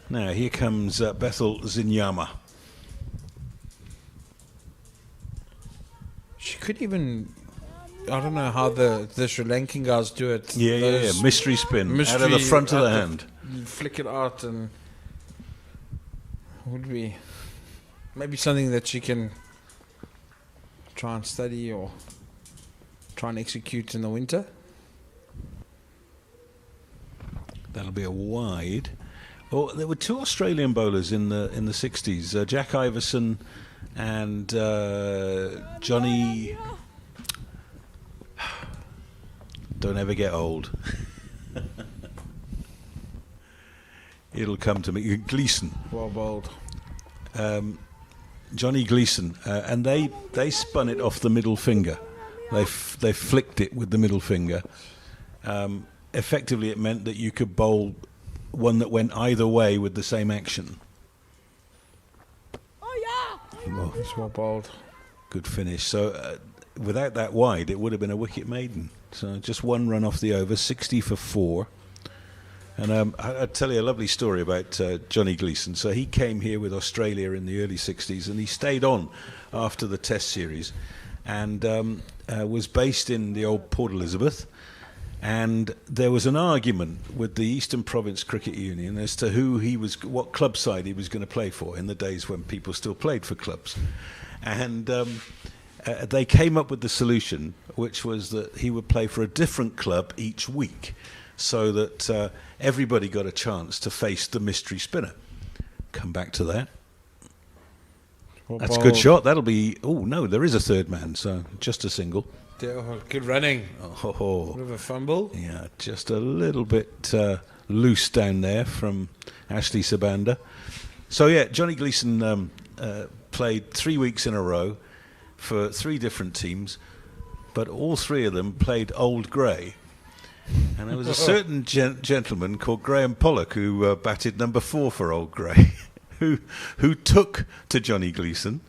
[SPEAKER 3] Now here comes Bethel Zinyama.
[SPEAKER 4] She could even, I don't know how the Sri Lankan guys do it.
[SPEAKER 3] Yeah. Mystery spin out of the front of the hand.
[SPEAKER 4] Flick it out, and would be maybe something that she can try and study or try and execute in the winter.
[SPEAKER 3] That'll be a wide. Oh, there were two Australian bowlers in the 60s, Jack Iverson and Johnny. Don't ever get old. It'll come to me. Gleeson.
[SPEAKER 4] Well bowled.
[SPEAKER 3] Johnny Gleeson, and they spun it off the middle finger. They flicked it with the middle finger. Effectively, it meant that you could bowl one that went either way with the same action. Well,
[SPEAKER 4] It's well bowled.
[SPEAKER 3] good finish. So without that wide, it would have been a wicket maiden. So just one run off the over, 60 for 4. And I'll tell you a lovely story about Johnny Gleeson. So he came here with Australia in the early 60s, and he stayed on after the Test series and was based in the old Port Elizabeth. And there was an argument with the Eastern Province Cricket Union as to what club side he was going to play for in the days when people still played for clubs. And they came up with the solution, which was that he would play for a different club each week, so that everybody got a chance to face the mystery spinner. Come back to that.
[SPEAKER 4] Well
[SPEAKER 3] That's a
[SPEAKER 4] bowled.
[SPEAKER 3] good shot. That'll be... Oh, no, there is a third man, so just a single.
[SPEAKER 4] Good running.
[SPEAKER 3] Oh,
[SPEAKER 4] Bit of a fumble.
[SPEAKER 3] yeah, just a little bit loose down there from Ashley Sabanda. So, yeah, Johnny Gleeson played 3 weeks in a row for 3 different teams, but all 3 of them played Old Grey. And there was a certain gentleman called Graham Pollock who batted number 4 for Old Grey, who took to Johnny Gleeson,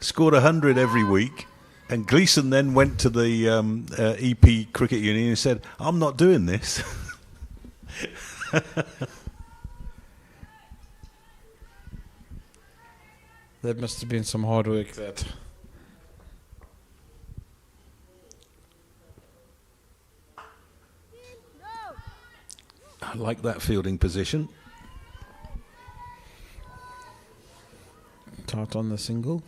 [SPEAKER 3] scored 100 every week, and Gleeson then went to the EP Cricket Union and said, "I'm not doing this."
[SPEAKER 4] That must have been some hard work, that.
[SPEAKER 3] I like that fielding position.
[SPEAKER 4] Tight on the single.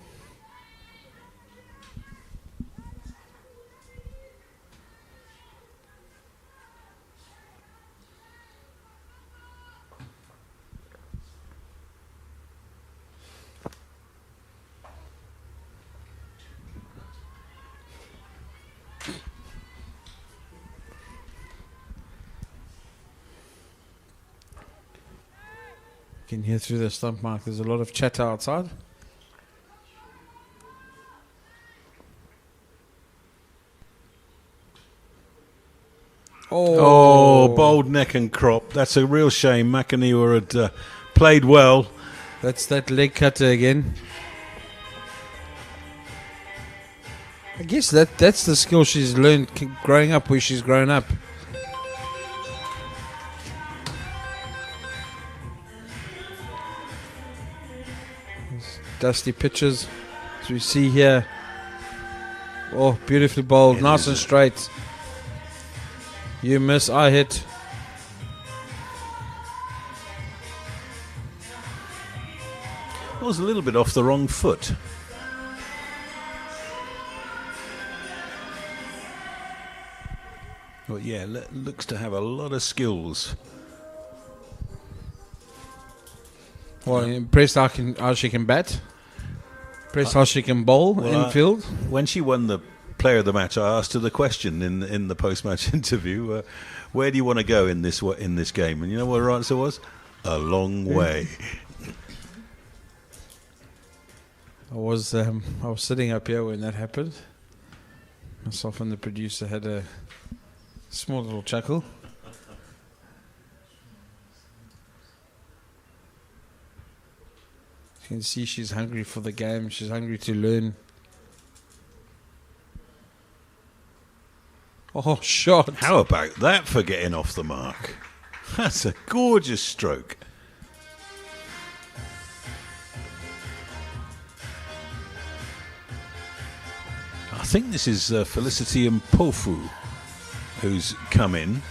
[SPEAKER 4] You can hear through the stump mark. There's a lot of chatter outside.
[SPEAKER 3] Oh, bold neck and crop. That's a real shame. McAnewer had played well.
[SPEAKER 4] That's that leg cutter again. I guess that's the skill she's learned growing up where she's grown up. Dusty pitches, as we see here. Oh, beautifully bowled, nice and straight. You miss, I hit.
[SPEAKER 3] It was a little bit off the wrong foot. Well, yeah, looks to have a lot of skills.
[SPEAKER 4] Well, impressed how she can bat. Impressed how she can bowl infield.
[SPEAKER 3] When she won the Player of the Match, I asked her the question in the post-match interview: "Where do you want to go in this game?" And you know what her answer was? A long way.
[SPEAKER 4] I was sitting up here when that happened. Myself and the producer had a small little chuckle. You can see she's hungry for the game. She's hungry to learn. Oh, shot.
[SPEAKER 3] How about that for getting off the mark? That's a gorgeous stroke. I think this is Felicity Mpofu who's come in.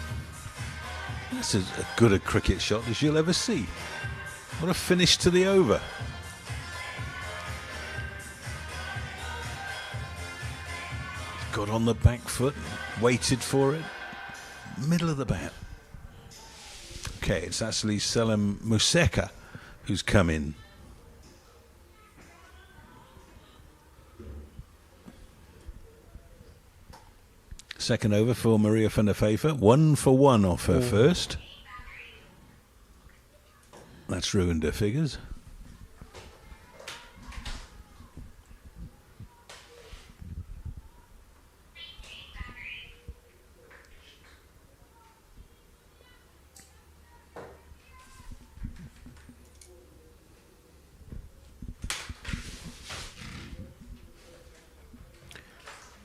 [SPEAKER 3] That's as good a cricket shot as you'll ever see. What a finish to the over. Got on the back foot, waited for it, middle of the bat. Okay, it's actually Selim Museka who's come in. Second over for Maria van der Veever. 1 for 1 off her first. That's ruined her figures.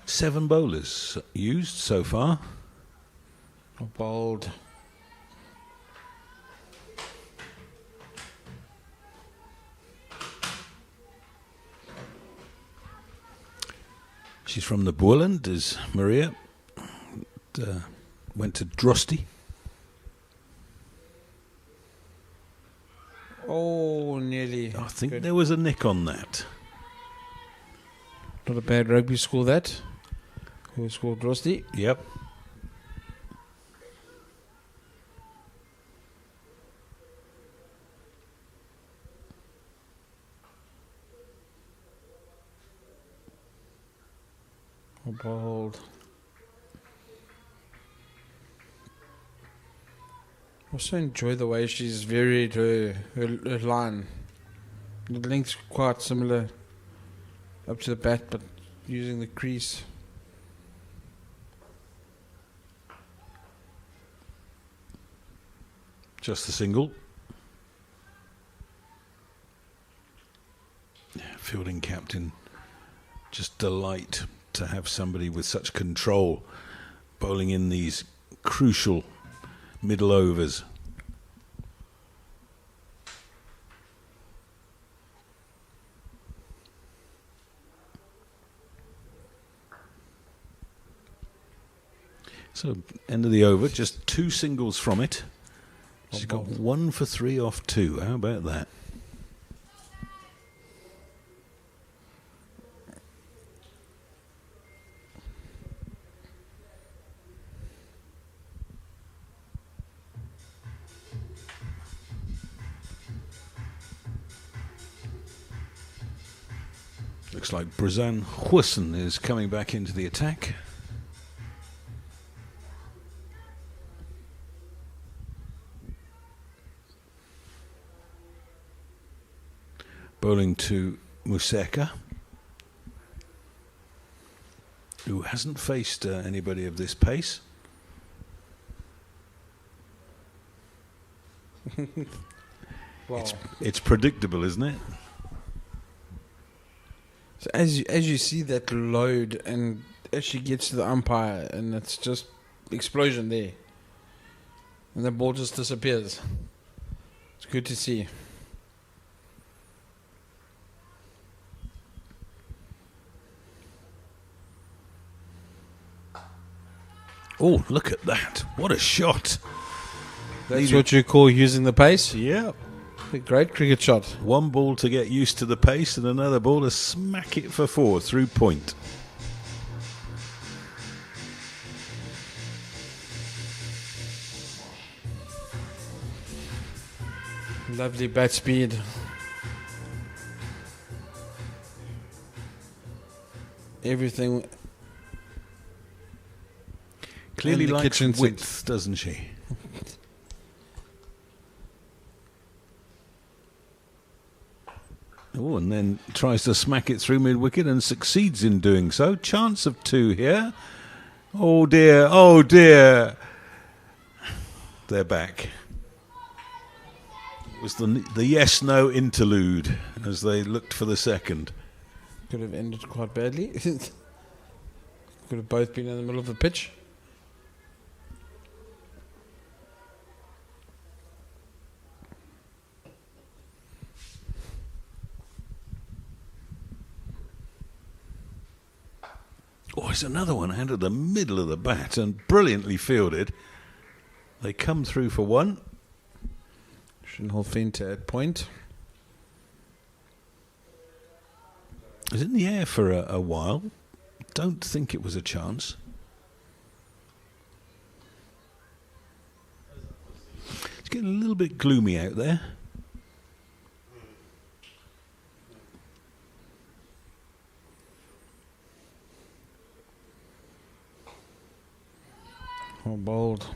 [SPEAKER 3] Seven bowlers used so far.
[SPEAKER 4] Bold.
[SPEAKER 3] She's from the Boerland, is Maria. Went to Drosti.
[SPEAKER 4] Oh, nearly.
[SPEAKER 3] I think
[SPEAKER 4] Good.
[SPEAKER 3] there was a nick on that.
[SPEAKER 4] Not a bad rugby score, that. Who scored Drosti?
[SPEAKER 3] Yep.
[SPEAKER 4] Oh, bold. Also enjoy the way she's varied her line. The length's quite similar up to the bat, but using the crease.
[SPEAKER 3] Just a single. Yeah, fielding captain. Just delight to have somebody with such control bowling in these crucial middle overs. So, end of the over, just 2 singles from it. She's got 1 for 3 off 2. How about that? Looks like Brazan Hussen is coming back into the attack. Bowling to Museka, who hasn't faced anybody of this pace.
[SPEAKER 4] Wow.
[SPEAKER 3] It's predictable, isn't it?
[SPEAKER 4] So as you see that load, and as she gets to the umpire, and it's just explosion there, and the ball just disappears. It's good to see.
[SPEAKER 3] Oh, look at that. What a shot.
[SPEAKER 4] That's what you call using the pace?
[SPEAKER 3] Yeah.
[SPEAKER 4] A great cricket shot.
[SPEAKER 3] One ball to get used to the pace and another ball to smack it for 4 through point.
[SPEAKER 4] Lovely bat speed. Everything.
[SPEAKER 3] Clearly
[SPEAKER 4] And the
[SPEAKER 3] likes
[SPEAKER 4] kitchen sink.
[SPEAKER 3] width, doesn't she? Oh, and then tries to smack it through mid-wicket and succeeds in doing so. Chance of 2 here. Oh dear, oh dear. They're back. It was the yes-no interlude as they looked for the second.
[SPEAKER 4] Could have ended quite badly. Could have both been in the middle of the pitch.
[SPEAKER 3] it's another one out of the middle of the bat and brilliantly fielded. They come through for one.
[SPEAKER 4] Shinholfinter at point.
[SPEAKER 3] It was in the air for a while. Don't think it was a chance. It's getting a little bit gloomy out there.
[SPEAKER 4] Oh, bold.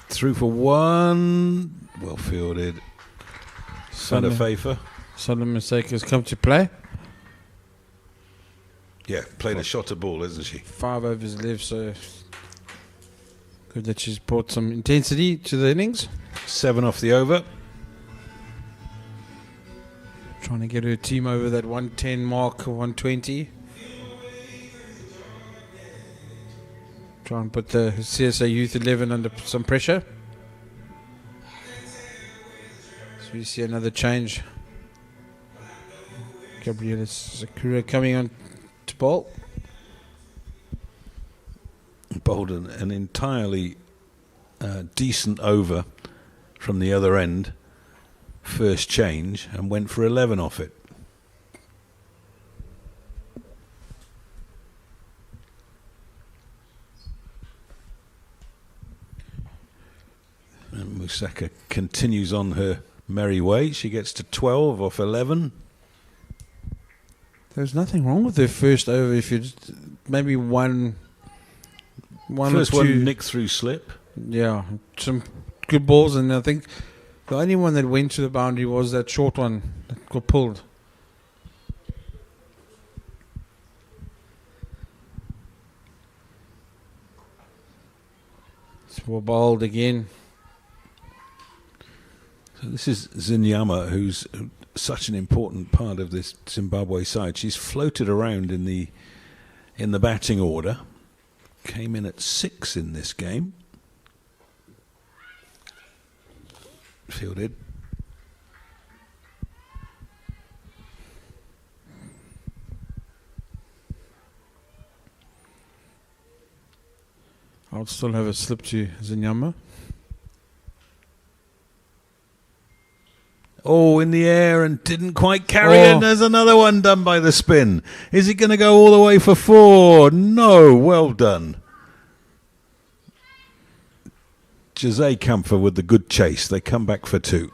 [SPEAKER 3] Through for one. Well fielded. Van der Pfeiffer.
[SPEAKER 4] Sudden mistake has come to play.
[SPEAKER 3] Yeah, played a shot at ball, isn't she?
[SPEAKER 4] 5 overs left, so good that she's brought some intensity to the innings.
[SPEAKER 3] 7 off the over.
[SPEAKER 4] Trying to get her team over that 110 mark, 120. Try and put the CSA Youth 11 under some pressure. So we see another change. Gabriela Sakura coming on to bowl.
[SPEAKER 3] Bowled an entirely decent over from the other end. First change and went for 11 off it. And Musaka continues on her merry way. She gets to 12 off 11.
[SPEAKER 4] There's nothing wrong with her first over if you just maybe one
[SPEAKER 3] First
[SPEAKER 4] or two.
[SPEAKER 3] one nicked through slip.
[SPEAKER 4] Yeah, some good balls, and I think the only one that went to the boundary was that short one that got pulled. It's well bowled again.
[SPEAKER 3] So this is Zinyama, who's such an important part of this Zimbabwe side. She's floated around in the batting order. Came in at 6 in this game. Fielded.
[SPEAKER 4] I'll still have a slip to Zinyama.
[SPEAKER 3] Oh, in the air and didn't quite carry it. And there's another one done by the spin. Is it going to go all the way for 4? No, well done. Jose Camphor with the good chase. They come back for 2.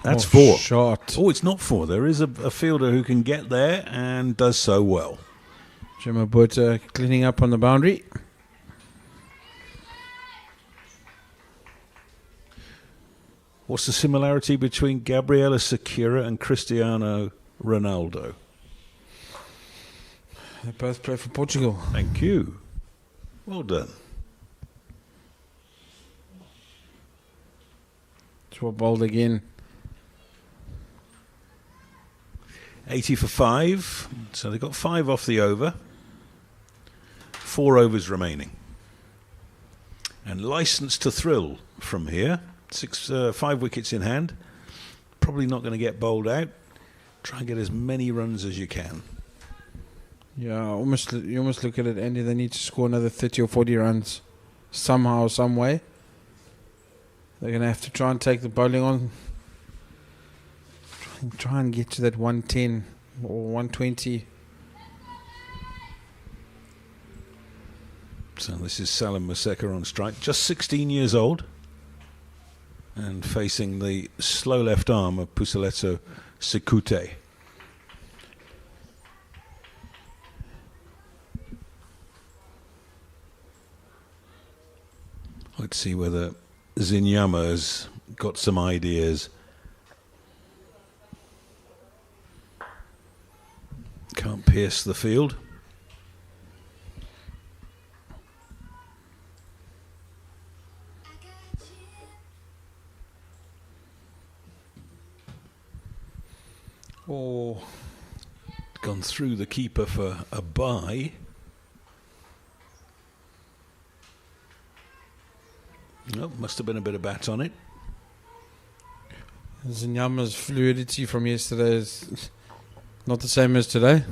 [SPEAKER 3] That's 4.
[SPEAKER 4] Shot.
[SPEAKER 3] Oh, it's not 4. There is a fielder who can get there and does so well.
[SPEAKER 4] Gemma Butter cleaning up on the boundary.
[SPEAKER 3] What's the similarity between Gabriela Sakura and Cristiano Ronaldo?
[SPEAKER 4] They both play for Portugal.
[SPEAKER 3] Thank you. Well done.
[SPEAKER 4] It's well bowled again.
[SPEAKER 3] 80 for 5. So they got 5 off the over. 4 overs remaining. And licensed to thrill from here. 5 wickets in hand. Probably not going to get bowled out. Try and get as many runs as you can.
[SPEAKER 4] Yeah, you almost look at it, Andy. They need to score another 30 or 40 runs somehow, some way. They're going to have to try and take the bowling on. Try and get to that 110 or 120.
[SPEAKER 3] So this is Salim Museka on strike. Just 16 years old. And facing the slow left arm of Puseletso Sekute. Let's see whether Zinyama's got some ideas. Can't pierce the field.
[SPEAKER 4] Oh,
[SPEAKER 3] Gone through the keeper for a bye. Oh, must have been a bit of bat on it.
[SPEAKER 4] Zinyama's fluidity from yesterday is not the same as today.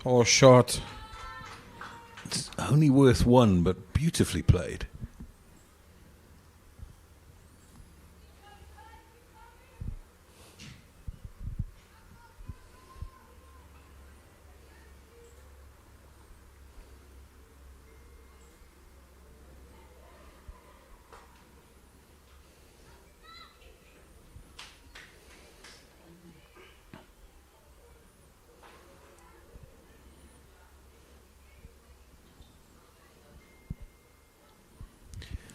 [SPEAKER 4] Oh, shot.
[SPEAKER 3] It's only worth one, but beautifully played.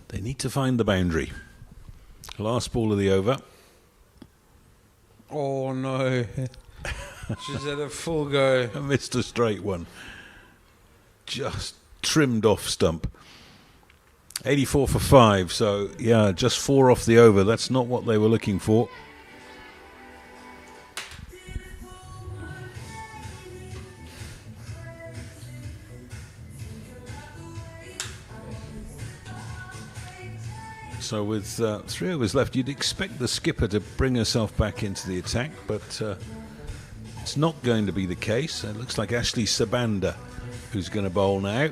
[SPEAKER 3] They need to find the boundary. Last ball of the over.
[SPEAKER 4] Oh, no. She's had a full go.
[SPEAKER 3] I missed a straight one. Just trimmed off stump. 84 for 5, so yeah, just 4 off the over. That's not what they were looking for. So with 3 overs left, you'd expect the skipper to bring herself back into the attack, but it's not going to be the case. It looks like Ashley Sabanda who's going to bowl now.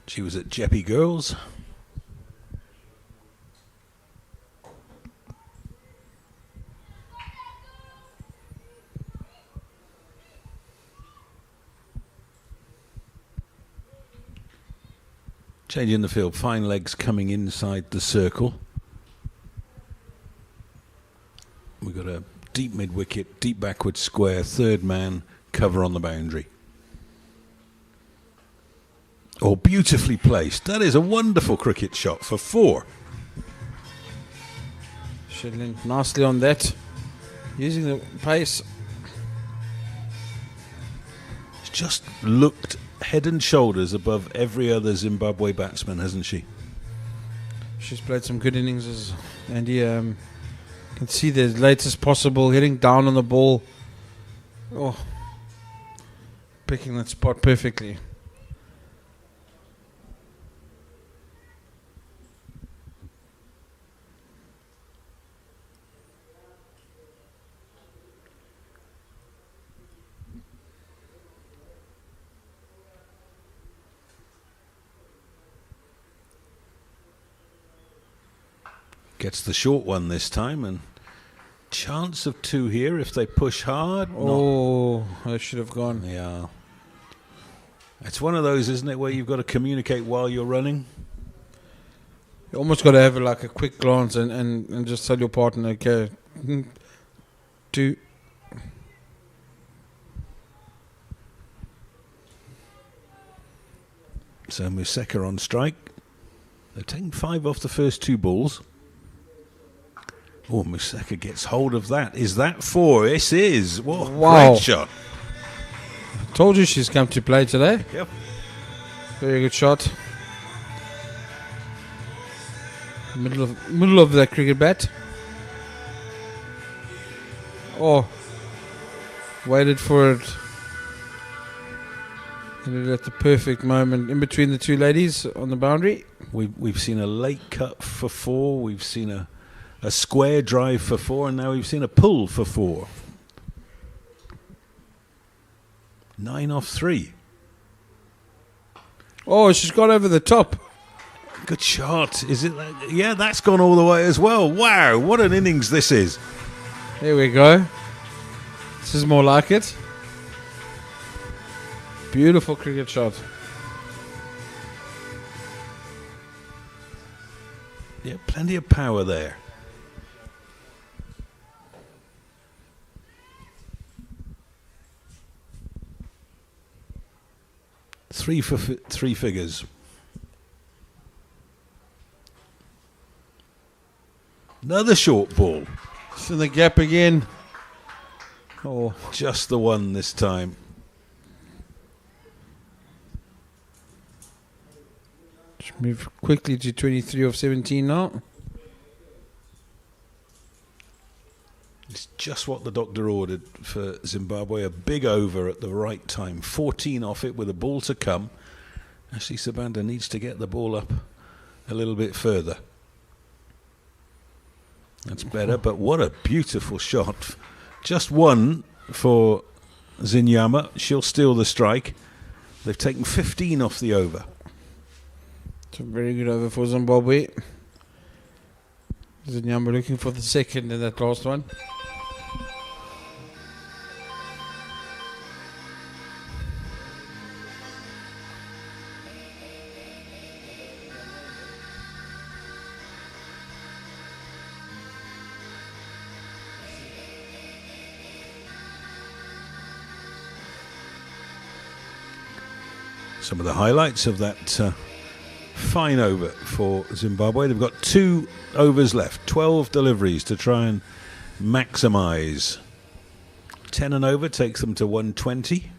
[SPEAKER 3] She was at Jeppy Girls. Changing the field, fine legs coming inside the circle. We've got a deep mid-wicket, deep backward square, third man, cover on the boundary. Oh, beautifully placed. That is a wonderful cricket shot for 4.
[SPEAKER 4] Shedling nicely on that. Using the pace.
[SPEAKER 3] She's just looked head and shoulders above every other Zimbabwe batsman, hasn't she?
[SPEAKER 4] She's played some good innings, and you can see the latest possible, hitting down on the ball. Oh, picking that spot perfectly.
[SPEAKER 3] Gets the short one this time, and chance of 2 here if they push hard.
[SPEAKER 4] Oh, I should have gone.
[SPEAKER 3] Yeah. It's one of those, isn't it, where you've got to communicate while you're running?
[SPEAKER 4] You almost got to have like a quick glance and just tell your partner, okay, 2.
[SPEAKER 3] So Museka on strike. They've taken 5 off the first 2 balls. Oh, Museka gets hold of that. Is that 4? This is. Whoa,
[SPEAKER 4] wow.
[SPEAKER 3] Great shot.
[SPEAKER 4] Told you she's come to play today.
[SPEAKER 3] Yep.
[SPEAKER 4] Very good shot. Middle of the cricket bat. Oh, waited for it. Hit it at the perfect moment in between the 2 ladies on the boundary.
[SPEAKER 3] We've seen a late cut for 4. We've seen a square drive for 4, and now we've seen a pull for 4. 9 off 3.
[SPEAKER 4] Oh, she's got over the top.
[SPEAKER 3] Good shot. Is it? Yeah, that's gone all the way as well. Wow, what an innings this is.
[SPEAKER 4] There we go. This is more like it. Beautiful cricket shot.
[SPEAKER 3] Yeah, plenty of power there. Three for three figures. Another short ball.
[SPEAKER 4] It's in the gap again. Oh,
[SPEAKER 3] Just the one this time.
[SPEAKER 4] just move quickly to 23 of 17 now.
[SPEAKER 3] It's just what the doctor ordered for Zimbabwe. A big over at the right time. 14 off it with a ball to come. Actually, Sabanda needs to get the ball up a little bit further. That's better, but what a beautiful shot. Just one for Zinyama. She'll steal the strike. They've taken 15 off the over.
[SPEAKER 4] It's a very good over for Zimbabwe. Zinyama looking for the second in that last one.
[SPEAKER 3] Some of the highlights of that fine over for Zimbabwe. They've got 2 overs left, 12 deliveries to try and maximise. 10 and over takes them to 120.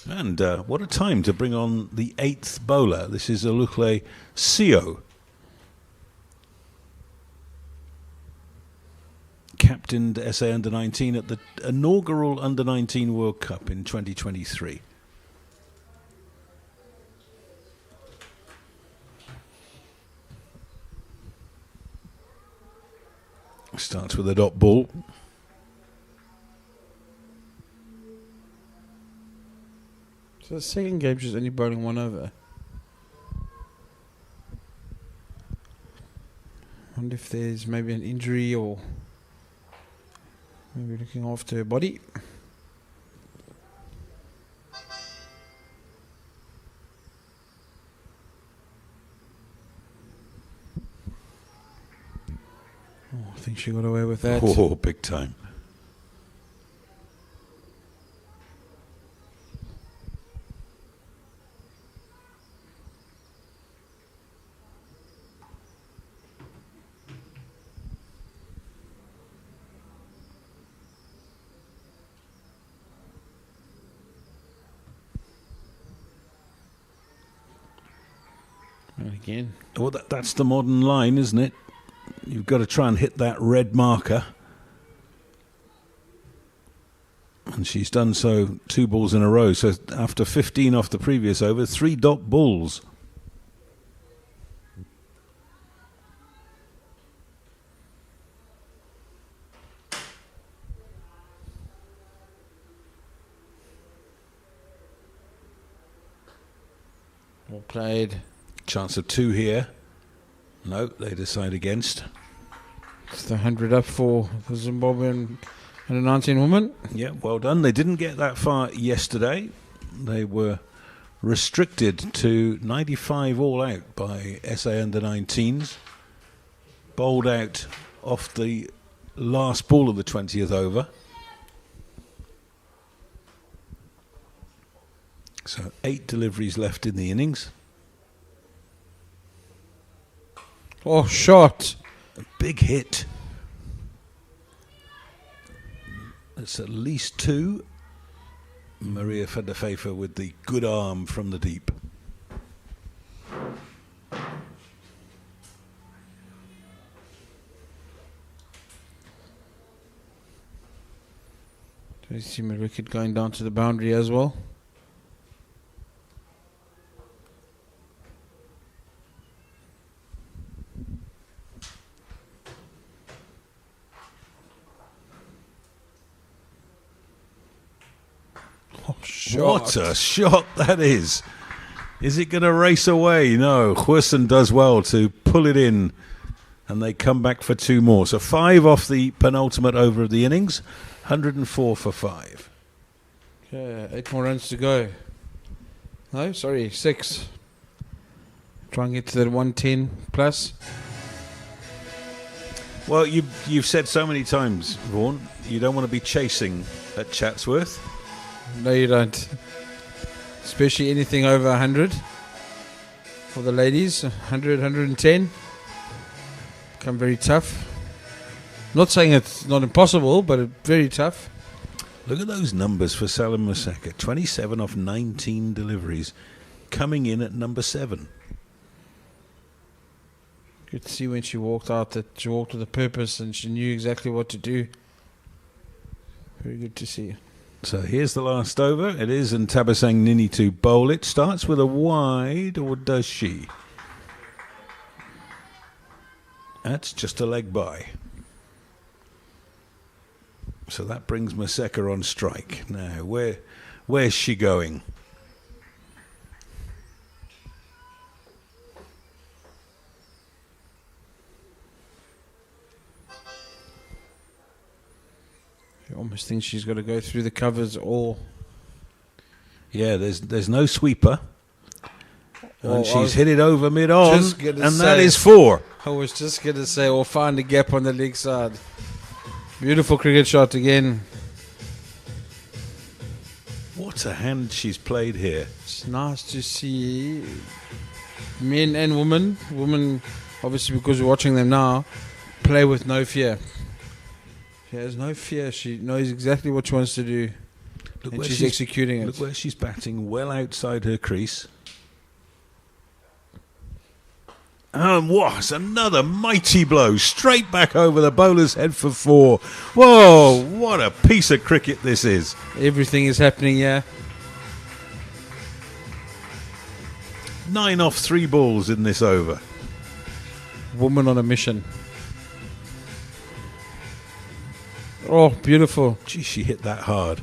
[SPEAKER 3] And what a time to bring on the 8th bowler. This is Olukle Sio. Captained SA Under-19 at the inaugural Under-19 World Cup in 2023. Starts with a dot ball.
[SPEAKER 4] So the second game she's only bowling 1 over. Wonder if there's maybe an injury or maybe looking after her body. I think she got away with that.
[SPEAKER 3] Oh, big time.
[SPEAKER 4] And again.
[SPEAKER 3] Well, that's the modern line, isn't it? You've got to try and hit that red marker. And she's done so 2 balls in a row. So after 15 off the previous over, 3 dot balls.
[SPEAKER 4] Well played.
[SPEAKER 3] Chance of 2 here. No, they decide against.
[SPEAKER 4] It's the 100 up for the Zimbabwean Under-19 woman.
[SPEAKER 3] Yeah, well done. They didn't get that far yesterday. They were restricted to 95 all out by SA Under-19s. Bowled out off the last ball of the 20th over. So 8 deliveries left in the innings.
[SPEAKER 4] Oh, shot.
[SPEAKER 3] A big hit. That's at least 2. Maria van der Veever with the good arm from the deep.
[SPEAKER 4] Do you see my wicket going down to the boundary as well?
[SPEAKER 3] What a shot that is. Is it going to race away? No. Huisson does well to pull it in, and they come back for 2 more. So 5 off the penultimate over of the innings, 104 for 5.
[SPEAKER 4] Okay, 8 more runs to go. No, sorry, 6. Try and get to that 110 plus.
[SPEAKER 3] Well, you've said so many times, Vaughan, you don't want to be chasing at Chatsworth.
[SPEAKER 4] No, you don't. Especially anything over 100 for the ladies. 100, 110. Become very tough. Not saying it's not impossible, but very tough.
[SPEAKER 3] Look at those numbers for Salim Museka. 27 off 19 deliveries. Coming in at number 7.
[SPEAKER 4] Good to see when she walked out that she walked with a purpose and she knew exactly what to do. Very good to see.
[SPEAKER 3] So here's the last over. It is Ntabisang Nini to bowl it. Starts with a wide, or does she? That's just a leg by. So that brings Museka on strike. Now, where's she going?
[SPEAKER 4] You almost think she's got to go through the covers or...
[SPEAKER 3] Yeah, there's no sweeper.
[SPEAKER 4] Well,
[SPEAKER 3] And she's hit it over mid-on,
[SPEAKER 4] just gonna
[SPEAKER 3] and
[SPEAKER 4] say-
[SPEAKER 3] that is 4.
[SPEAKER 4] I was just going to say, or find a gap on the leg side. Beautiful cricket shot again.
[SPEAKER 3] What a hand she's played here.
[SPEAKER 4] It's nice to see men and women. Women, obviously, because we're watching them now, play with no fear. She has no fear. She knows exactly what she wants to do.
[SPEAKER 3] Look
[SPEAKER 4] And
[SPEAKER 3] where
[SPEAKER 4] she's executing it.
[SPEAKER 3] Look where she's batting, well outside her crease. And what? Another mighty blow straight back over the bowler's head for 4. Whoa, what a piece of cricket this is.
[SPEAKER 4] Everything is happening here.
[SPEAKER 3] 9 off 3 balls in this over.
[SPEAKER 4] Woman on a mission. Oh, beautiful.
[SPEAKER 3] Gee, she hit that hard.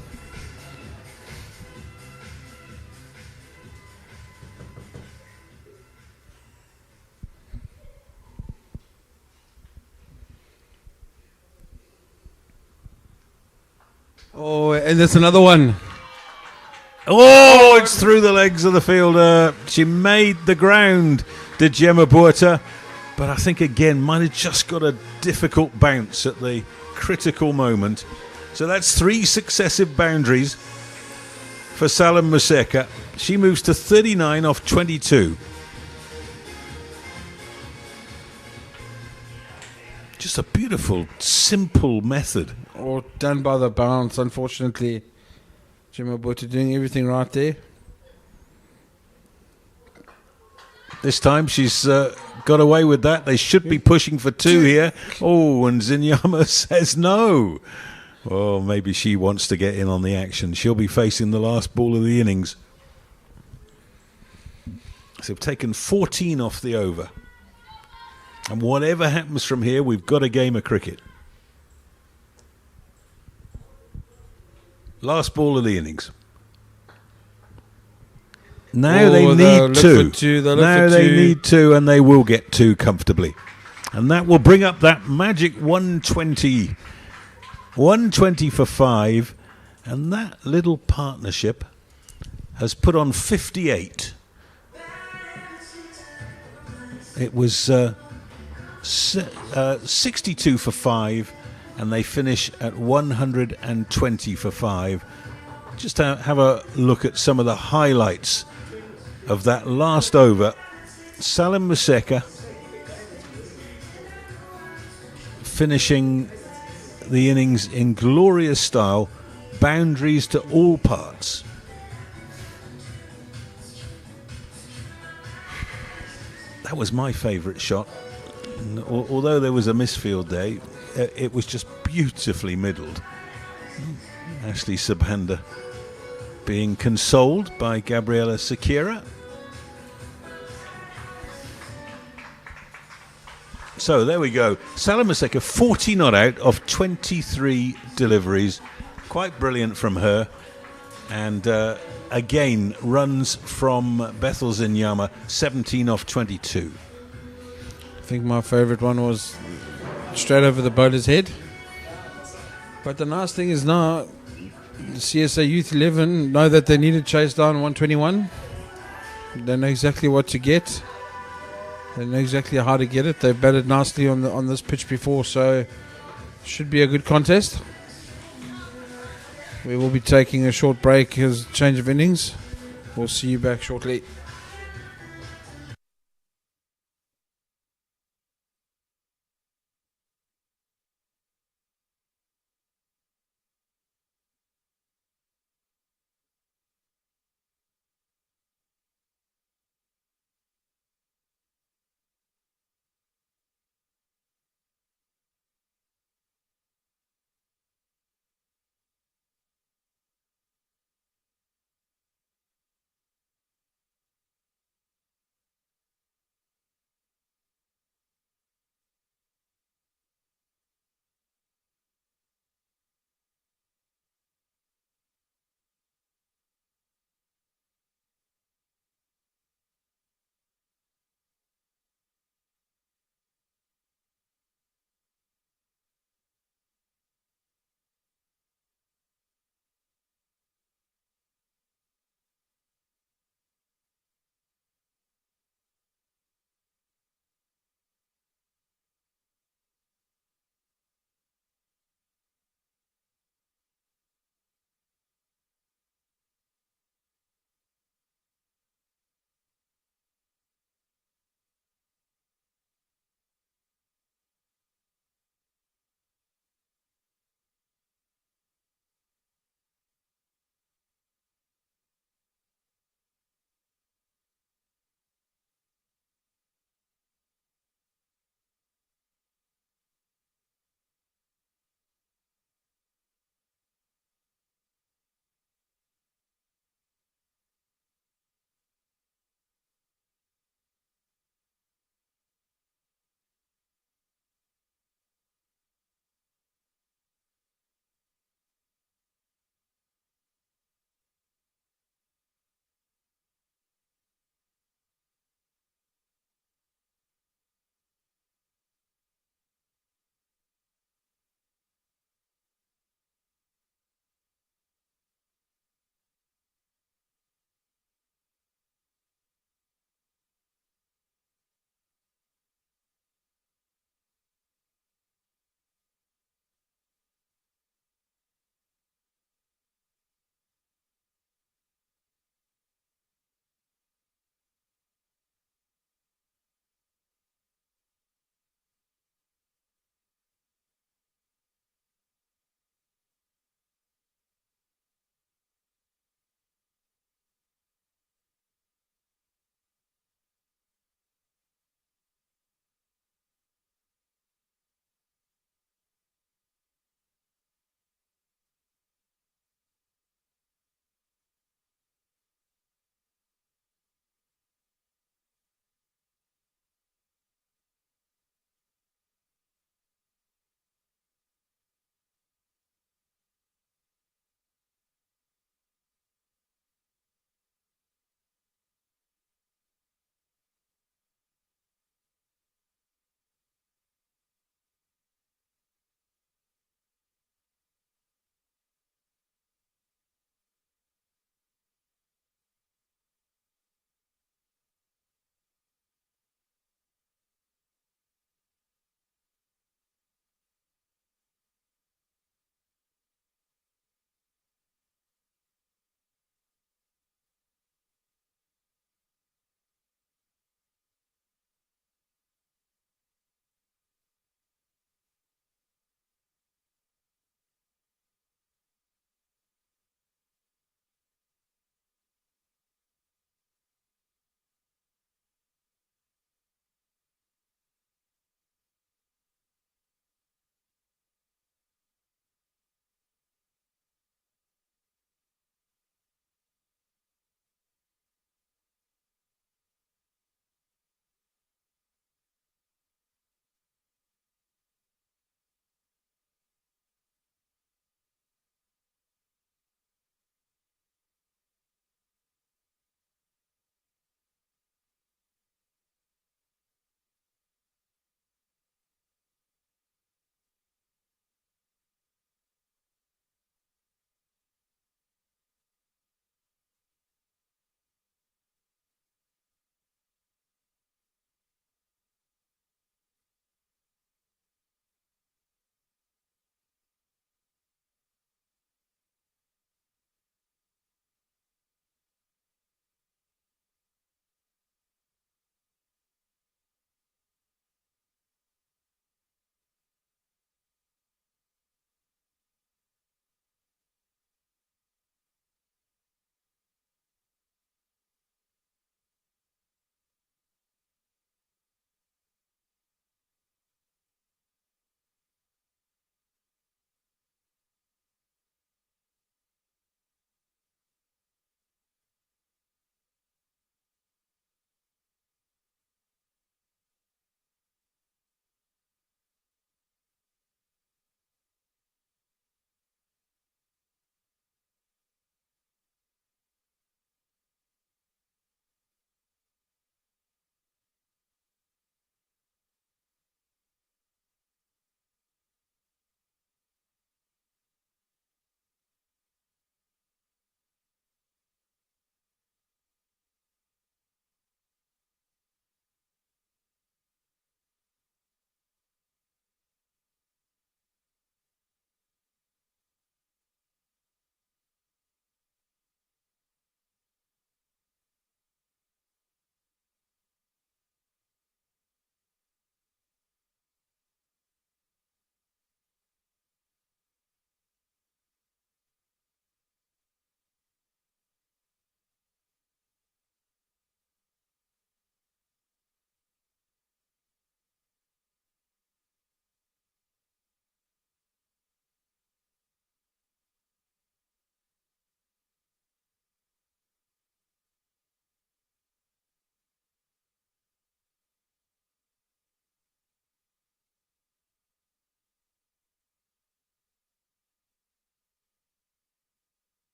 [SPEAKER 4] Oh, and there's another one.
[SPEAKER 3] Oh, it's through the legs of the fielder. She made the ground, did Gemma Buerta. But I think, again, might have just got a difficult bounce at the critical moment. So that's 3 successive boundaries for Salim Museka. She moves to 39 off 22. Just a beautiful, simple method.
[SPEAKER 4] Or done by the bounce, unfortunately. Gemma Buerta doing everything right there.
[SPEAKER 3] This time she's got away with that. They should be pushing for 2 here. Oh, and Zinyama says no. Oh, maybe she wants to get in on the action. She'll be facing the last ball of the innings. So they've taken 14 off the over. And whatever happens from here, we've got a game of cricket. Last ball of the innings. Now they need 2. Now they need 2, and they will get 2 comfortably. And that will bring up that magic 120. 120 for 5. And that little partnership has put on 58. It was 62 for 5, and they finish at 120 for 5. Just to have a look at some of the highlights of that last over. Salim Museka finishing the innings in glorious style, boundaries to all parts. That was my favourite shot. Although there was a misfield there, it was just beautifully middled. Ashley Subhanda being consoled by Gabriela Sekira. So there we go. Salim Museka, 40 not out of 23 deliveries. Quite brilliant from her. And again, runs from Bethel Zinyama, 17 off 22.
[SPEAKER 4] I think my favourite one was straight over the bowler's head. But the nice thing is now, the CSA Youth 11 know that they need to chase down 121. They know exactly what to get. They know exactly how to get it. They've batted nicely on this pitch before, so should be a good contest. We will be taking a short break as change of innings. We'll see you back shortly.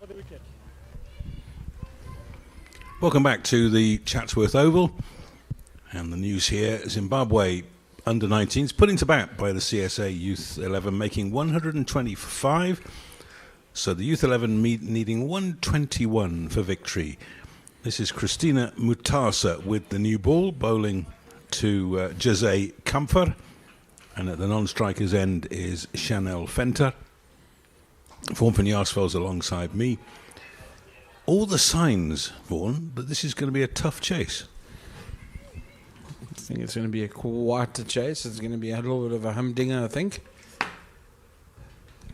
[SPEAKER 5] For the wicket.
[SPEAKER 3] Welcome back to the Chatsworth Oval. And the news here, Zimbabwe under-19s put into bat by the CSA Youth 11, making 120 for 5. So the Youth 11 needing 121 for victory. This is Christina Mutasa with the new ball, bowling to Jose Kamfer. And at the non-striker's end is Chanel Fenter. Vaughan van Jaarsveld's alongside me. All the signs, Vaughan, that this is going to be a tough chase.
[SPEAKER 4] I think it's going to be quite a chase. It's going to be a little bit of a humdinger, I think.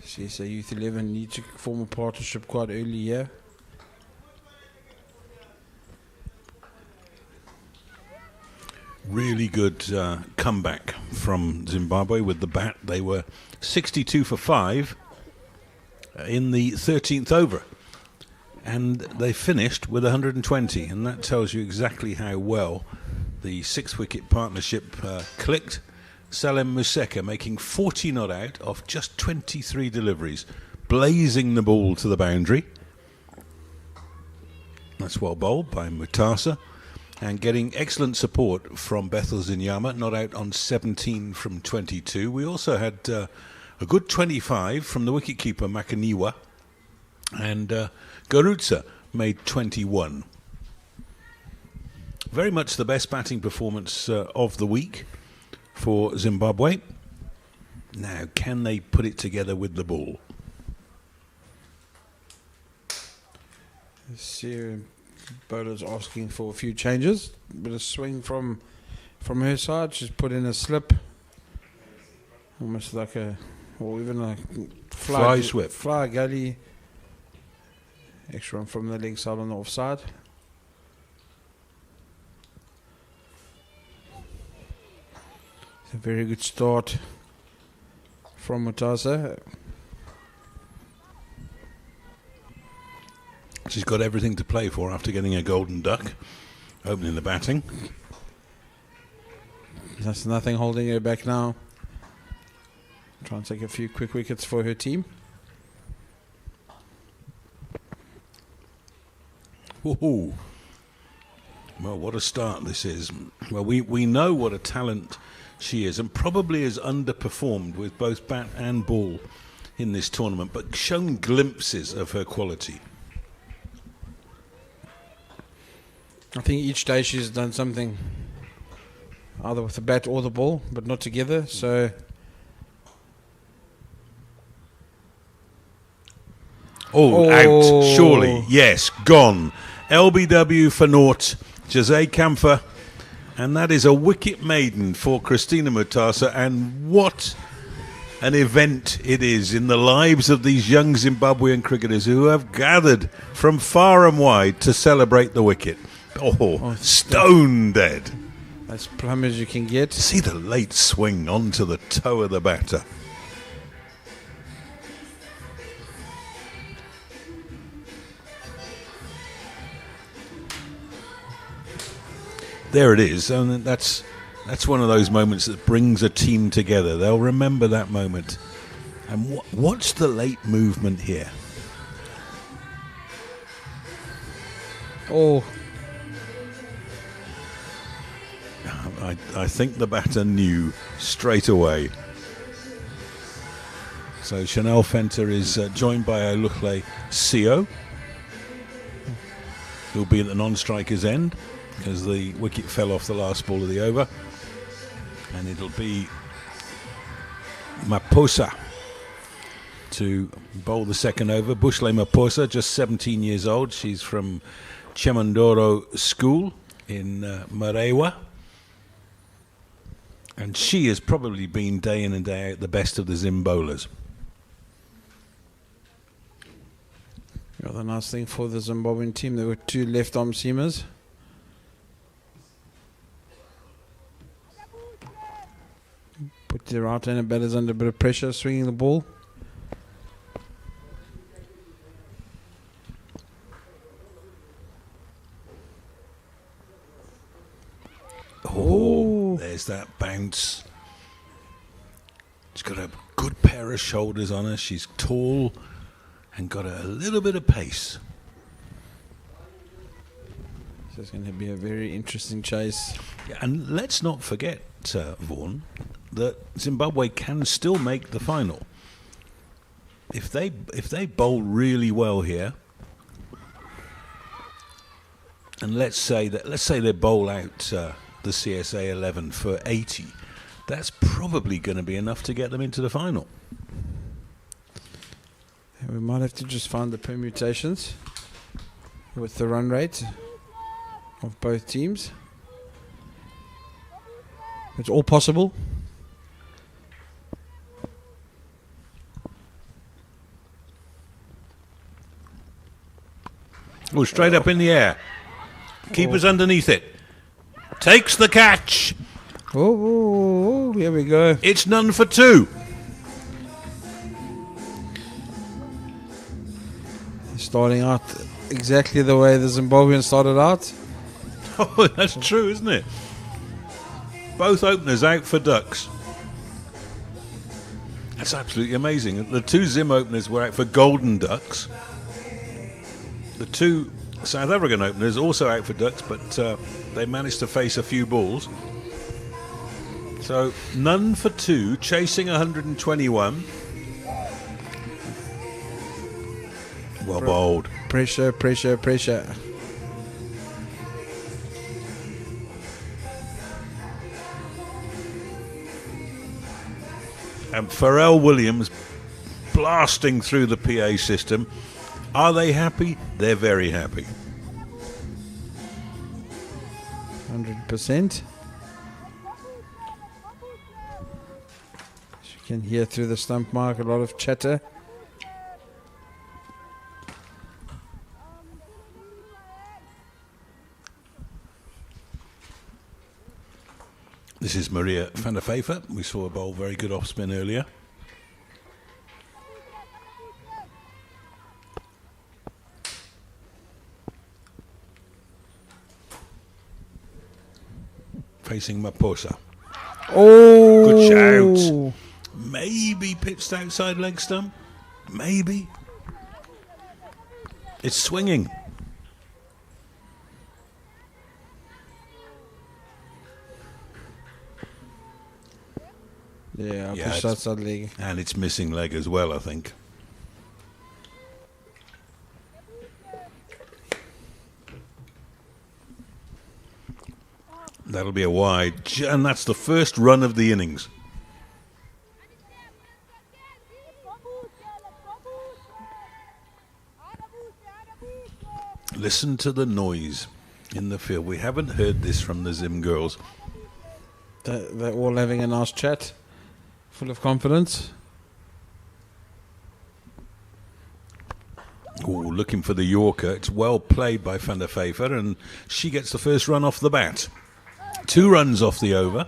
[SPEAKER 4] CSA Youth 11 need to form a partnership quite early here.
[SPEAKER 3] Really good comeback from Zimbabwe with the bat. They were 62 for 5 in the 13th over. And they finished with 120. And that tells you exactly how well the 6-wicket partnership clicked. Salem Museka making 40 not out off just 23 deliveries, blazing the ball to the boundary. That's well bowled by Mutasa. And getting excellent support from Bethel Zinyama, not out on 17 from 22. We also had a good 25 from the wicketkeeper Makaniwa. And Garutsa made 21. Very much the best batting performance of the week for Zimbabwe. Now, can they put it together with the ball?
[SPEAKER 4] Sarah Bowler's asking for a few changes. Bit of swing from her side. She's put in a slip. Almost like or even a
[SPEAKER 3] Fly sweep.
[SPEAKER 4] Fly gully. Extra one from the leg side on the offside. It's a very good start from Mutasa.
[SPEAKER 3] She's got everything to play for after getting a golden duck, opening the batting.
[SPEAKER 4] There's nothing holding her back now. Try and take a few quick wickets for her team.
[SPEAKER 3] Ooh. Well, what a start this is. Well, we know what a talent she is, and probably has underperformed with both bat and ball in this tournament, but shown glimpses of her quality.
[SPEAKER 4] I think each day she's done something, either with the bat or the ball, but not together. So,
[SPEAKER 3] out, surely. Yes, gone. LBW for naught. Jose Kamfer. And that is a wicket maiden for Christina Mutasa. And what an event it is in the lives of these young Zimbabwean cricketers who have gathered from far and wide to celebrate the wicket. Stone dead.
[SPEAKER 4] As plumb as you can get.
[SPEAKER 3] See the late swing onto the toe of the batter. There it is, and that's one of those moments that brings a team together. They'll remember that moment. And watch the late movement here. I think the batter knew straight away. So Chanel Fenter is joined by Olukle Sio, who'll be at the non-striker's end because the wicket fell off the last ball of the over. And it'll be Maposa to bowl the second over. Bushle Maposa, just 17 years old. She's from Chemandoro School in Marewa. And she has probably been day in and day out the best of the Zim bowlers.
[SPEAKER 4] The nice thing for the Zimbabwean team, there were 2 left-arm seamers. Put the right-hander batters under a bit of pressure, swinging the ball.
[SPEAKER 3] There's that bounce. She's got a good pair of shoulders on her. She's tall. and got a little bit of pace.
[SPEAKER 4] So it's going to be a very interesting chase.
[SPEAKER 3] Yeah, and let's not forget, Vaughan, that Zimbabwe can still make the final. If they bowl really well here, and let's say they bowl out the CSA 11 for 80, that's probably going to be enough to get them into the final.
[SPEAKER 4] We might have to just find the permutations with the run rate of both teams. It's all possible.
[SPEAKER 3] Oh, straight up in the air. Keeper's underneath it. Takes the catch.
[SPEAKER 4] Oh, here we go.
[SPEAKER 3] It's none for two.
[SPEAKER 4] Starting out exactly the way the Zimbabweans started out.
[SPEAKER 3] Oh, that's true, isn't it? Both openers out for ducks. That's absolutely amazing. The two Zim openers were out for golden ducks. The two South African openers also out for ducks, but they managed to face a few balls. So none for two, chasing 121. Well bowled.
[SPEAKER 4] Pressure, pressure, pressure.
[SPEAKER 3] And Pharrell Williams blasting through the PA system. Are they happy? They're very happy.
[SPEAKER 4] 100%. As you can hear through the stump mark, a lot of chatter.
[SPEAKER 3] This is Maria van der Vever. We saw a bowl very good off spin earlier. Facing Maposa.
[SPEAKER 4] Oh!
[SPEAKER 3] Good shout. Maybe pitched outside leg stump. Maybe. It's swinging.
[SPEAKER 4] Yeah,
[SPEAKER 3] Yeah,
[SPEAKER 4] pushed outside leg.
[SPEAKER 3] And it's missing leg as well, I think. That'll be a wide. And that's the first run of the innings. Listen to the noise in the field. We haven't heard this from the Zim girls.
[SPEAKER 4] They're all having a nice chat, full of confidence.
[SPEAKER 3] Oh, looking for the Yorker. It's well played by Van der Vever, and she gets the first run off the bat. 2 runs off the over.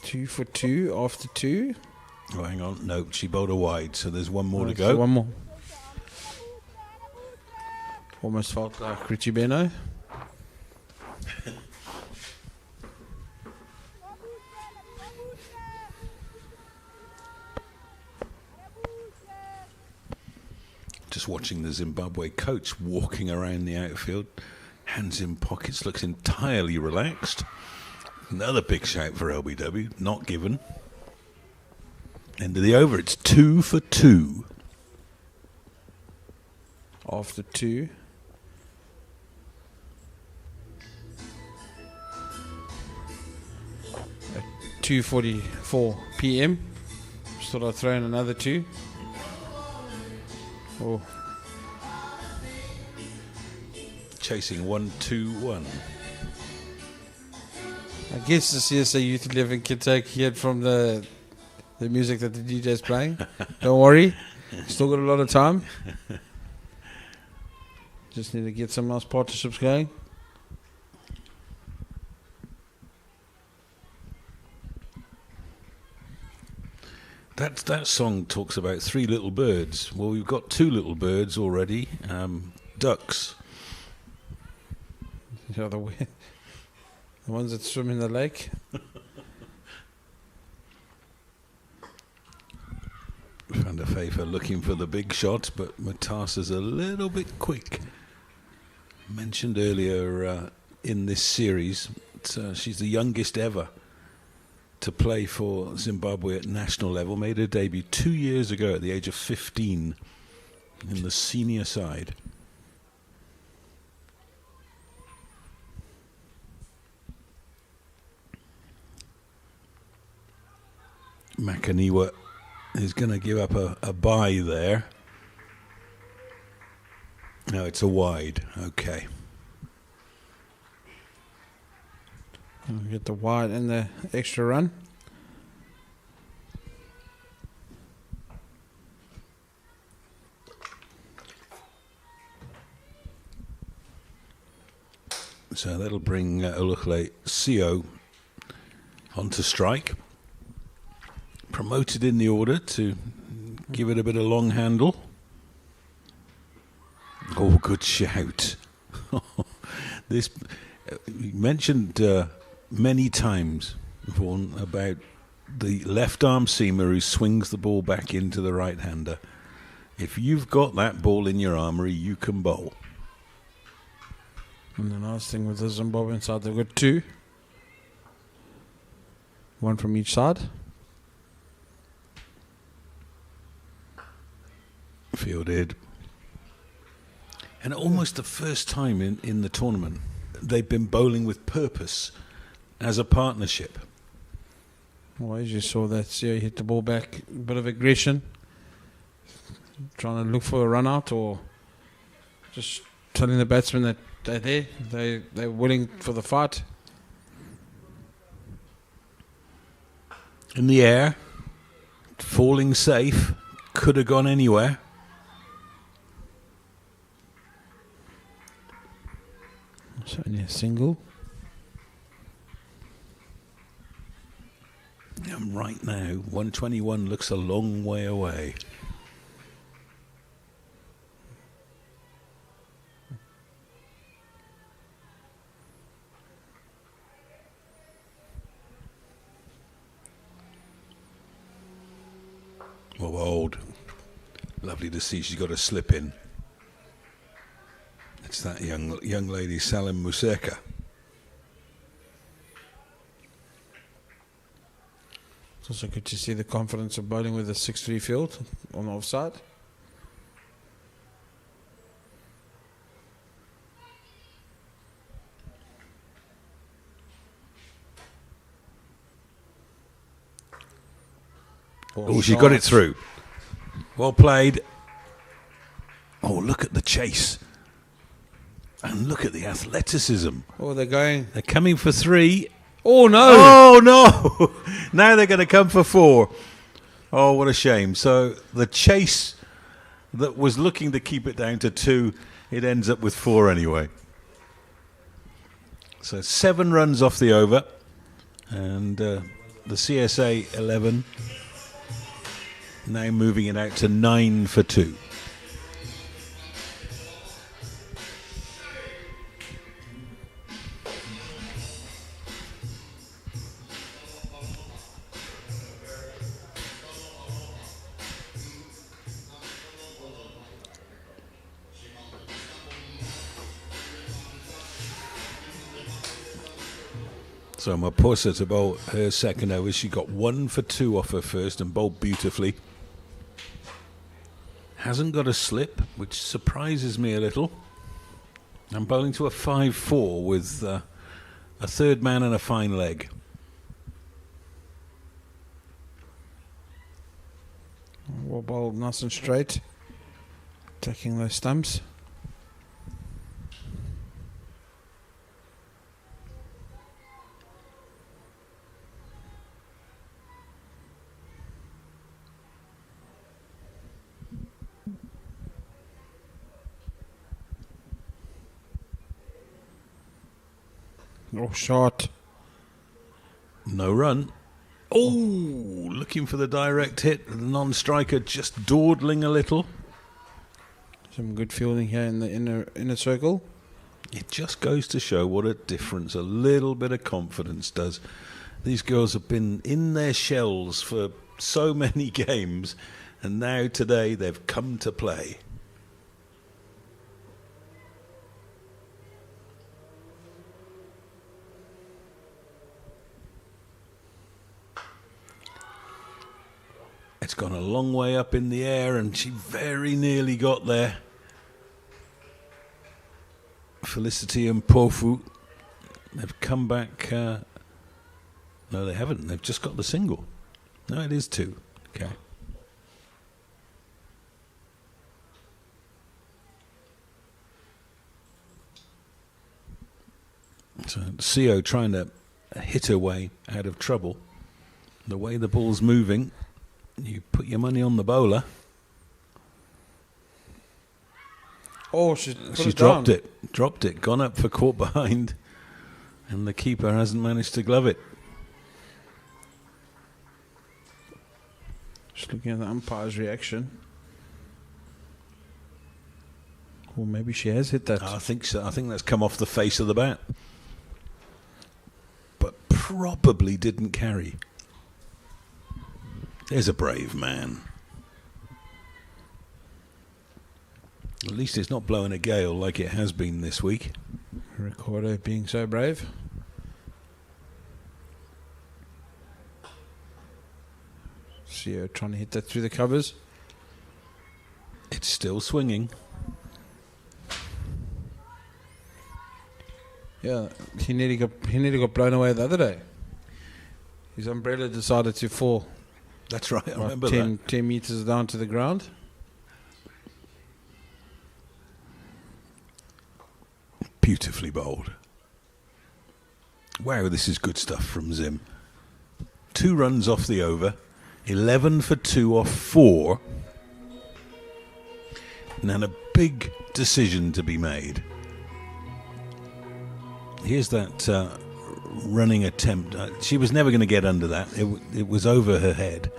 [SPEAKER 4] 2 for 2 after 2.
[SPEAKER 3] Oh, hang on. No, she bowled a wide, so there's one more to
[SPEAKER 4] So
[SPEAKER 3] go.
[SPEAKER 4] one more. Almost felt like Richie Beno.
[SPEAKER 3] Just watching the Zimbabwe coach walking around the outfield, hands in pockets, looks entirely relaxed. Another big shout for LBW, not given. End of the over, it's 2 for 2.
[SPEAKER 4] After 2. At 2:44 p.m. Just thought I'd throw in another 2. Oh,
[SPEAKER 3] Chasing 1-2-1.
[SPEAKER 4] I guess the CSA Youth 11 can take here from the music that the DJ's playing. Don't worry, still got a lot of time. Just need to get some nice partnerships going.
[SPEAKER 3] That song talks about 3 little birds. Well, we've got 2 little birds already. Ducks.
[SPEAKER 4] You know, the ones that swim in the lake.
[SPEAKER 3] Van Van der Fever looking for the big shot, but Matasa's a little bit quick. Mentioned earlier in this series, she's the youngest ever to play for Zimbabwe at national level. Made her debut 2 years ago at the age of 15 in the senior side. Makaniwa is going to give up a bye there. No, it's a wide. Okay.
[SPEAKER 4] We get the wide and the extra run.
[SPEAKER 3] So that'll bring Olukle CO onto strike. Promoted in the order to give it a bit of long handle. Oh, good shout. This you mentioned many times, Vaughan, about the left arm seamer who swings the ball back into the right hander. If you've got that ball in your armoury, you can bowl.
[SPEAKER 4] And the nice thing with the Zimbabwean side, they've got two. One from each side.
[SPEAKER 3] Fielded. And almost the first time in the tournament, they've been bowling with purpose as a partnership.
[SPEAKER 4] Well, as you saw that, he hit the ball back, a bit of aggression, trying to look for a run out, or just telling the batsman that they're there, they're willing for the fight.
[SPEAKER 3] In the air, falling safe, could have gone anywhere.
[SPEAKER 4] So only a single.
[SPEAKER 3] And right now, 121 looks a long way away. Well, old. Lovely to see she's got a slip in. It's that young lady, Salim Museka.
[SPEAKER 4] It's also good to see the confidence of bowling with a 6-3 field on the offside.
[SPEAKER 3] Oh, she got it through. Well played. Oh, look at the chase. And look at the athleticism.
[SPEAKER 4] Oh, they're going.
[SPEAKER 3] They're coming for 3.
[SPEAKER 4] Oh, no.
[SPEAKER 3] Oh, no. Now they're going to come for 4. Oh, what a shame. So the chase that was looking to keep it down to 2, it ends up with 4 anyway. So 7 runs off the over. And the CSA 11 now moving it out to 9 for 2. So Maposa to bowl her second over. She got 1 for 2 off her first and bowled beautifully. Hasn't got a slip, which surprises me a little. I'm bowling to a 5-4 with a third man and a fine leg.
[SPEAKER 4] Well bowled nice and straight. Taking those stumps. Oh, shot.
[SPEAKER 3] No run. Oh, looking for the direct hit. The non-striker just dawdling a little.
[SPEAKER 4] Some good fielding here in the inner circle.
[SPEAKER 3] It just goes to show what a difference a little bit of confidence does. These girls have been in their shells for so many games, And now today they've come to play. It's gone a long way up in the air and she very nearly got there. Felicity and Pofu, they've come back. No, they haven't. They've just got the single. No, it is 2. Okay. So CO trying to hit her way out of trouble. The way the ball's moving, you put your money on the bowler.
[SPEAKER 4] Oh, she
[SPEAKER 3] dropped it, gone up for caught behind, and the keeper hasn't managed to glove it.
[SPEAKER 4] Just looking at the umpire's reaction. Or maybe she has hit that.
[SPEAKER 3] I think so. I think that's come off the face of the bat. But probably didn't carry. There's a brave man. At least it's not blowing a gale like it has been this week.
[SPEAKER 4] Recorder being so brave. CO trying to hit that through the covers.
[SPEAKER 3] It's still swinging.
[SPEAKER 4] Yeah, he nearly got blown away the other day. His umbrella decided to fall.
[SPEAKER 3] That's right, I
[SPEAKER 4] About
[SPEAKER 3] remember
[SPEAKER 4] 10 meters down to the ground.
[SPEAKER 3] Beautifully bowled. Wow, this is good stuff from Zim. 2 runs off the over, 11 for 2 off 4. And a big decision to be made. Here's that running attempt. She was never going to get under that. It was over her head.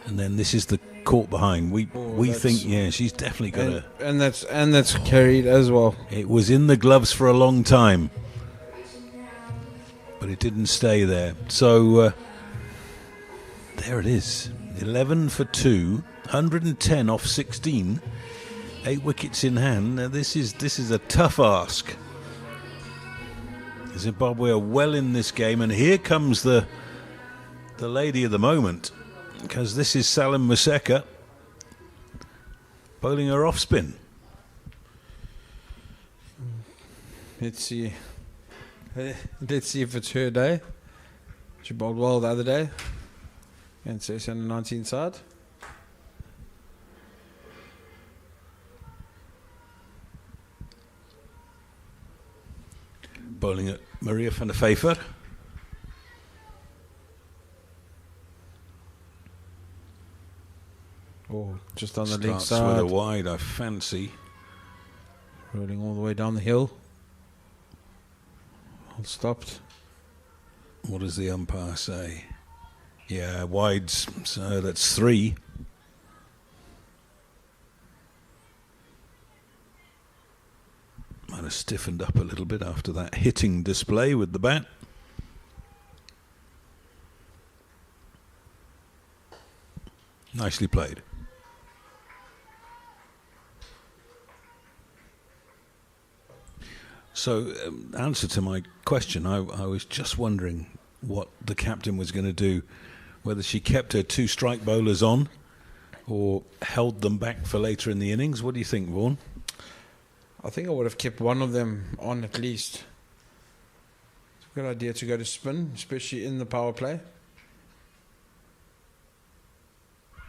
[SPEAKER 3] And then this is the caught behind. We think, yeah, she's definitely got
[SPEAKER 4] and that's carried as well.
[SPEAKER 3] It was in the gloves for a long time, but it didn't stay there. So there it is. 11 for 2, 110 off 16, 8 wickets in hand. Now this is a tough ask. Zimbabwe are well in this game, and here comes the lady of the moment, because this is Salim Museka bowling her off spin.
[SPEAKER 4] Let's see if it's her day. She bowled well the other day against CSA on the 19 side.
[SPEAKER 3] Bowling at Maria van der Vever.
[SPEAKER 4] Oh, just on the leg
[SPEAKER 3] Starts
[SPEAKER 4] side.
[SPEAKER 3] with a wide, I fancy.
[SPEAKER 4] Rolling all the way down the hill. All stopped.
[SPEAKER 3] What does the umpire say? Yeah, wides, so that's 3. Might have stiffened up a little bit after that hitting display with the bat. Nicely played. So, answer to my question, I was just wondering what the captain was going to do, whether she kept her 2 strike bowlers on or held them back for later in the innings. What do you think, Vaughan?
[SPEAKER 4] I think I would have kept one of them on at least. It's a good idea to go to spin, especially in the power play.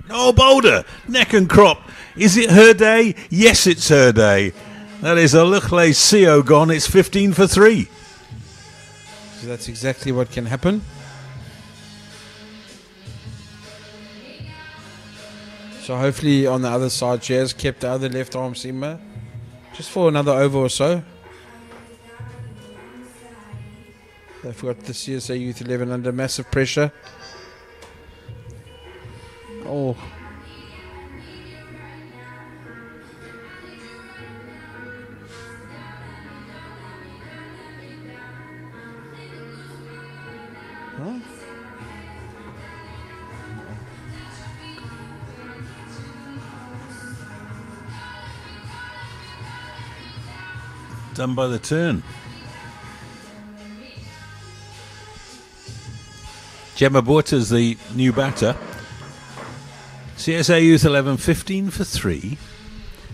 [SPEAKER 3] No, Boulder, neck and crop. Is it her day? Yes, it's her day. That is Aluchle CO gone. It's 15 for 3.
[SPEAKER 4] So that's exactly what can happen. So hopefully on the other side she has kept the other left arm seamer just for another over or so. They've got the CSA Youth 11 under massive pressure. Oh. Huh?
[SPEAKER 3] Done by the turn. Gemma Borta's the new batter. CSA Youth 11, 15 for 3.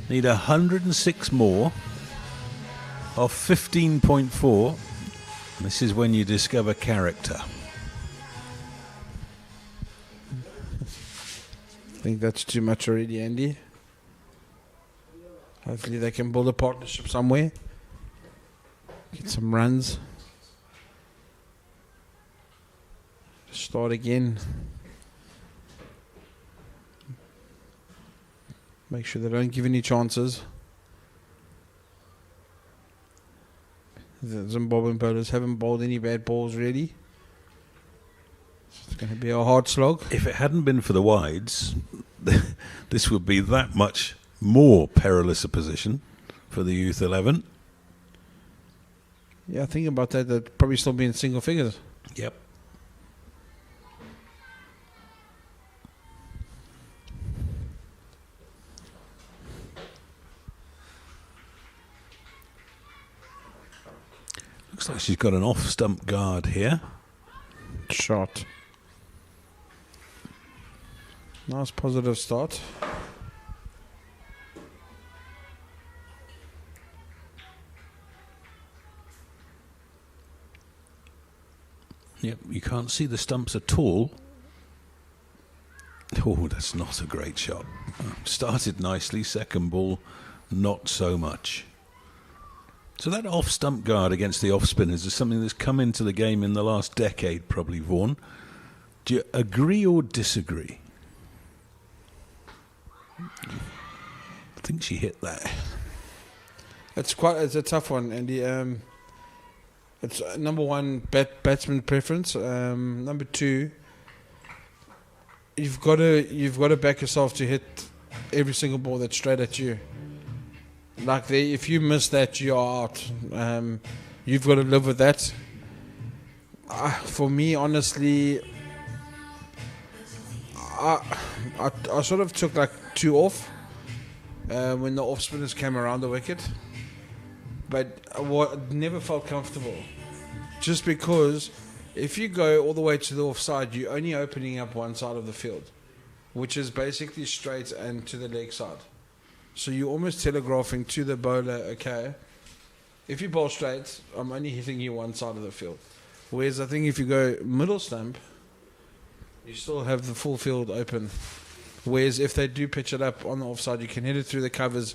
[SPEAKER 3] Need 106 more of 15.4. This is when you discover character.
[SPEAKER 4] I think that's too much already, Andy. Hopefully they can build a partnership somewhere. Get some runs. Start again. Make sure they don't give any chances. The Zimbabwean bowlers haven't bowled any bad balls really. It's going to be a hard slog.
[SPEAKER 3] If it hadn't been for the wides, this would be that much more perilous a position for the Youth 11.
[SPEAKER 4] Yeah, think about that. They'd probably still be in single figures.
[SPEAKER 3] Yep. Looks like she's got an off-stump guard here.
[SPEAKER 4] Shot. Nice positive start.
[SPEAKER 3] Yep, you can't see the stumps at all. Oh, that's not a great shot. Started nicely, second ball, not so much. So that off-stump guard against the off-spinners is something that's come into the game in the last decade, probably, Vaughan. Do you agree or disagree? I think she hit that.
[SPEAKER 4] It's a tough one, Andy. It's number one, batsman preference. Number two, you've got to back yourself to hit every single ball that's straight at you. Like if you miss that, you're out. You've got to live with that. For me, honestly, I sort of took like 2 off when the off spinners came around the wicket, but I never felt comfortable. Just because if you go all the way to the offside, you're only opening up one side of the field, which is basically straight and to the leg side. So you're almost telegraphing to the bowler, okay, if you bowl straight, I'm only hitting you one side of the field. Whereas I think if you go middle stump, you still have the full field open. Whereas if they do pitch it up on the offside, you can hit it through the covers.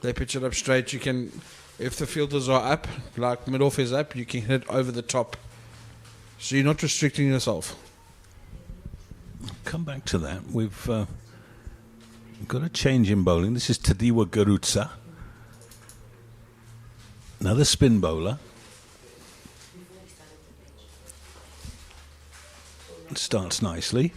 [SPEAKER 4] They pitch it up straight. You can, if the fielders are up, like mid-off is up, you can hit it over the top. So you're not restricting yourself.
[SPEAKER 3] Come back to that. We've got a change in bowling. This is Tadiwa Garutsa. Another spin bowler. Starts nicely.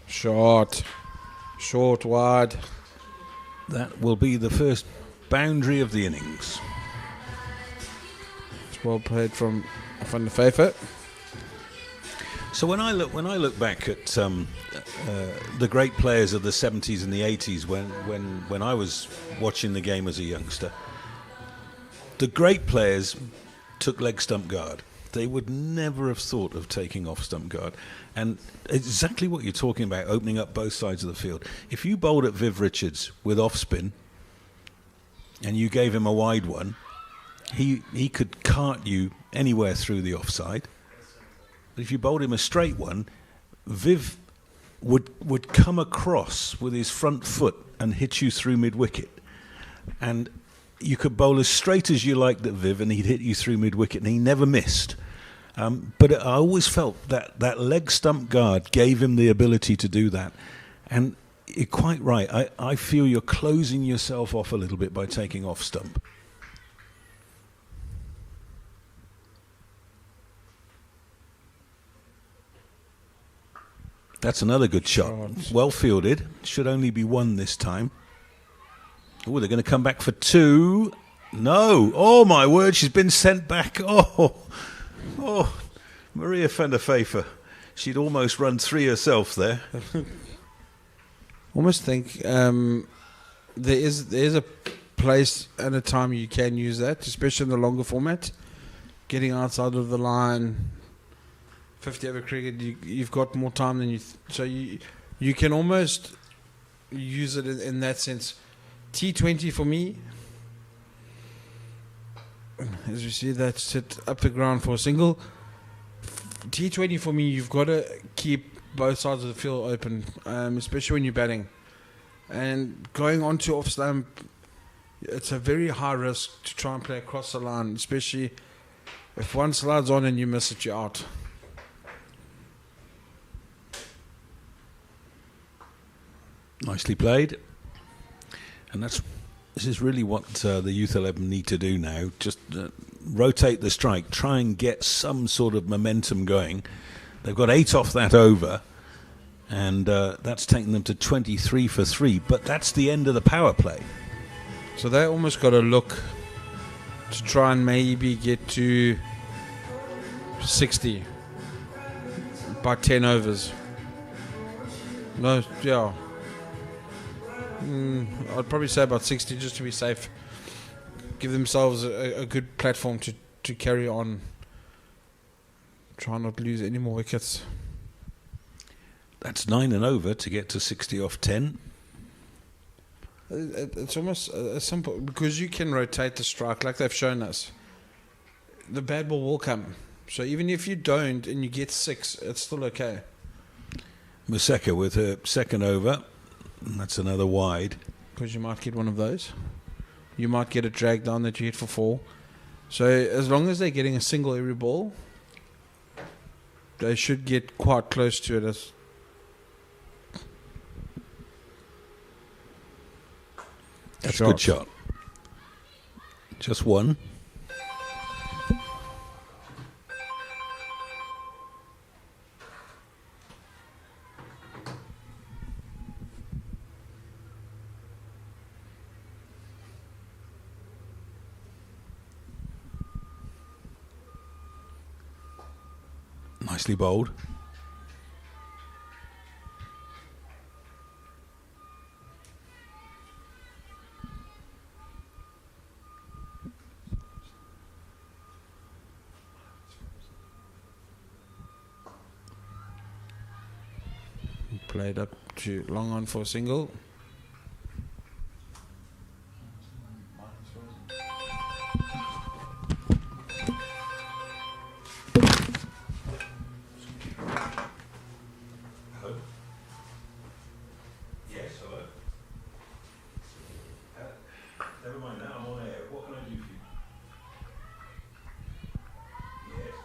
[SPEAKER 4] Short, wide.
[SPEAKER 3] That will be the first boundary of the innings.
[SPEAKER 4] It's well played from Van der Vyver.
[SPEAKER 3] So when I look back at the great players of the 70s and the 80s, when I was watching the game as a youngster, the great players took leg stump guard. They would never have thought of taking off stump guard. And exactly what you're talking about, opening up both sides of the field. If you bowled at Viv Richards with off spin and you gave him a wide one, he could cart you anywhere through the offside. But if you bowled him a straight one, Viv would come across with his front foot and hit you through mid-wicket. And you could bowl as straight as you liked at Viv and he'd hit you through mid-wicket, and he never missed. But I always felt that leg stump guard gave him the ability to do that. And you're quite right. I feel you're closing yourself off a little bit by taking off stump. That's another good shot. Well fielded. Should only be 1 this time. Oh, they're going to come back for 2. No. Oh, my word. She's been sent back. Oh. Maria van der Pfeiffer, she'd almost run 3 herself there.
[SPEAKER 4] Almost think there's a place and a time you can use that, especially in the longer format. Getting outside of the line, 50 over cricket, you've got more time than so you can almost use it in that sense. T20 for me, as you see that sit up the ground for a single. T20 for me, you've got to keep both sides of the field open, especially when you're batting. And going on to off stump, it's a very high risk to try and play across the line, especially if one slides on and you miss it, you're out.
[SPEAKER 3] Nicely played. And this is really what the Youth 11 need to do now. Just rotate the strike, try and get some sort of momentum going. They've got 8 off that over, and that's taken them to 23 for 3. But that's the end of the power play.
[SPEAKER 4] So they almost got to look to try and maybe get to 60 by 10 overs. No, yeah. I'd probably say about 60 just to be safe. Give themselves a good platform to carry on. Try not to lose any more wickets.
[SPEAKER 3] That's 9 and over to get to 60 off 10.
[SPEAKER 4] It's almost simple because you can rotate the strike like they've shown us. The bad ball will come. So even if you don't and you get 6, it's still okay.
[SPEAKER 3] Museka with her second over. And that's another wide.
[SPEAKER 4] Because you might get one of those. You might get a drag down that you hit for 4. So as long as they're getting a single every ball, they should get quite close to it.
[SPEAKER 3] That's a good shot. Just one. Nicely bowled.
[SPEAKER 4] Played up to long on for a single.
[SPEAKER 3] Yes, hello. Never mind now, I'm on air. What can I do for you? Yes.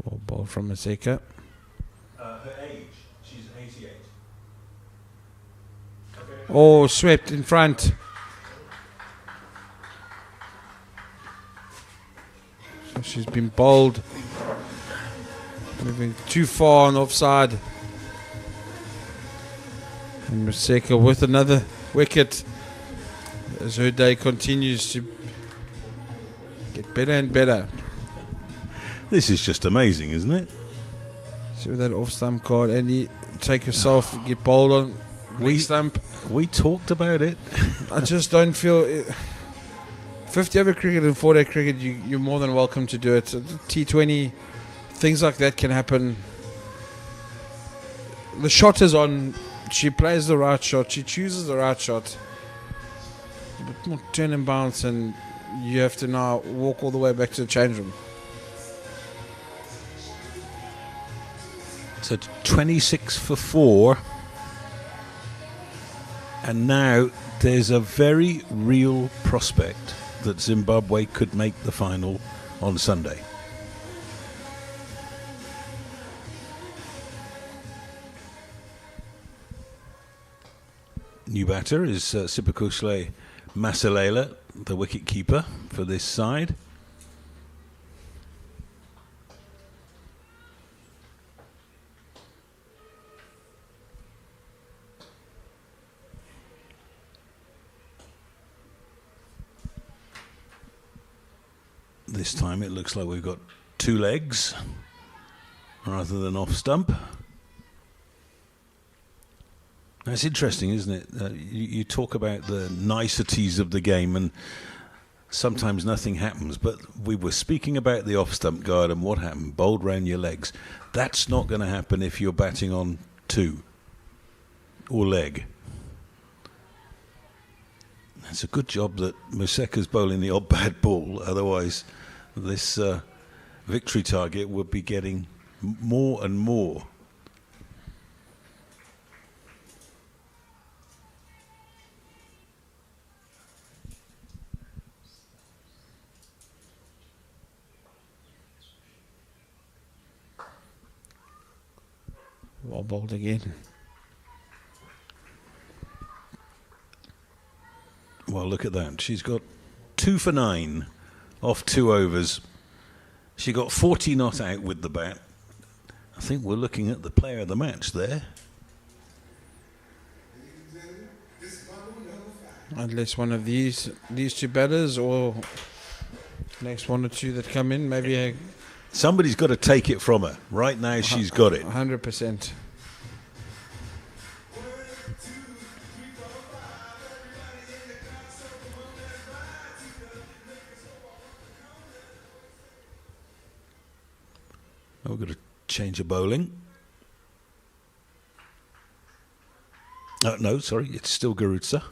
[SPEAKER 4] Well, ball from Museka.
[SPEAKER 3] Her age, she's 88. Okay.
[SPEAKER 4] Oh, swept in front. So she's been bowled. Moving too far on the offside. And Museka with another wicket as her day continues to get better and better.
[SPEAKER 3] This is just amazing, isn't it?
[SPEAKER 4] See with that off stump card, and you take yourself, get bowled on leg stump.
[SPEAKER 3] We talked about it.
[SPEAKER 4] I just don't feel 50 over cricket and 4-day cricket, you're more than welcome to do it. T20, things like that can happen. The shot is on. She plays the right shot. She chooses the right shot. A bit more turn and bounce, and you have to now walk all the way back to the change room.
[SPEAKER 3] So 26 for 4. And now there's a very real prospect that Zimbabwe could make the final on Sunday. New batter is Sipakushle Masilela, the wicket keeper for this side. This time it looks like we've got 2 legs rather than off stump. That's interesting, isn't it? You talk about the niceties of the game, and sometimes nothing happens. But we were speaking about the off stump guard and what happened, bowled round your legs. That's not going to happen if you're batting on 2 or leg. It's a good job that Museka's bowling the odd bad ball. Otherwise, this victory target would be getting more and more.
[SPEAKER 4] Well bowled again.
[SPEAKER 3] Well, look at that. She's got 2 for 9 off 2 overs. She got 40 not out with the bat. I think we're looking at the player of the match there.
[SPEAKER 4] Unless one of these 2 batters or next 1 or 2 that come in, maybe
[SPEAKER 3] Somebody's got to take it from her. Right now, she's got it.
[SPEAKER 4] 100%.
[SPEAKER 3] We've got to change of bowling. No, sorry, it's still Garutsa.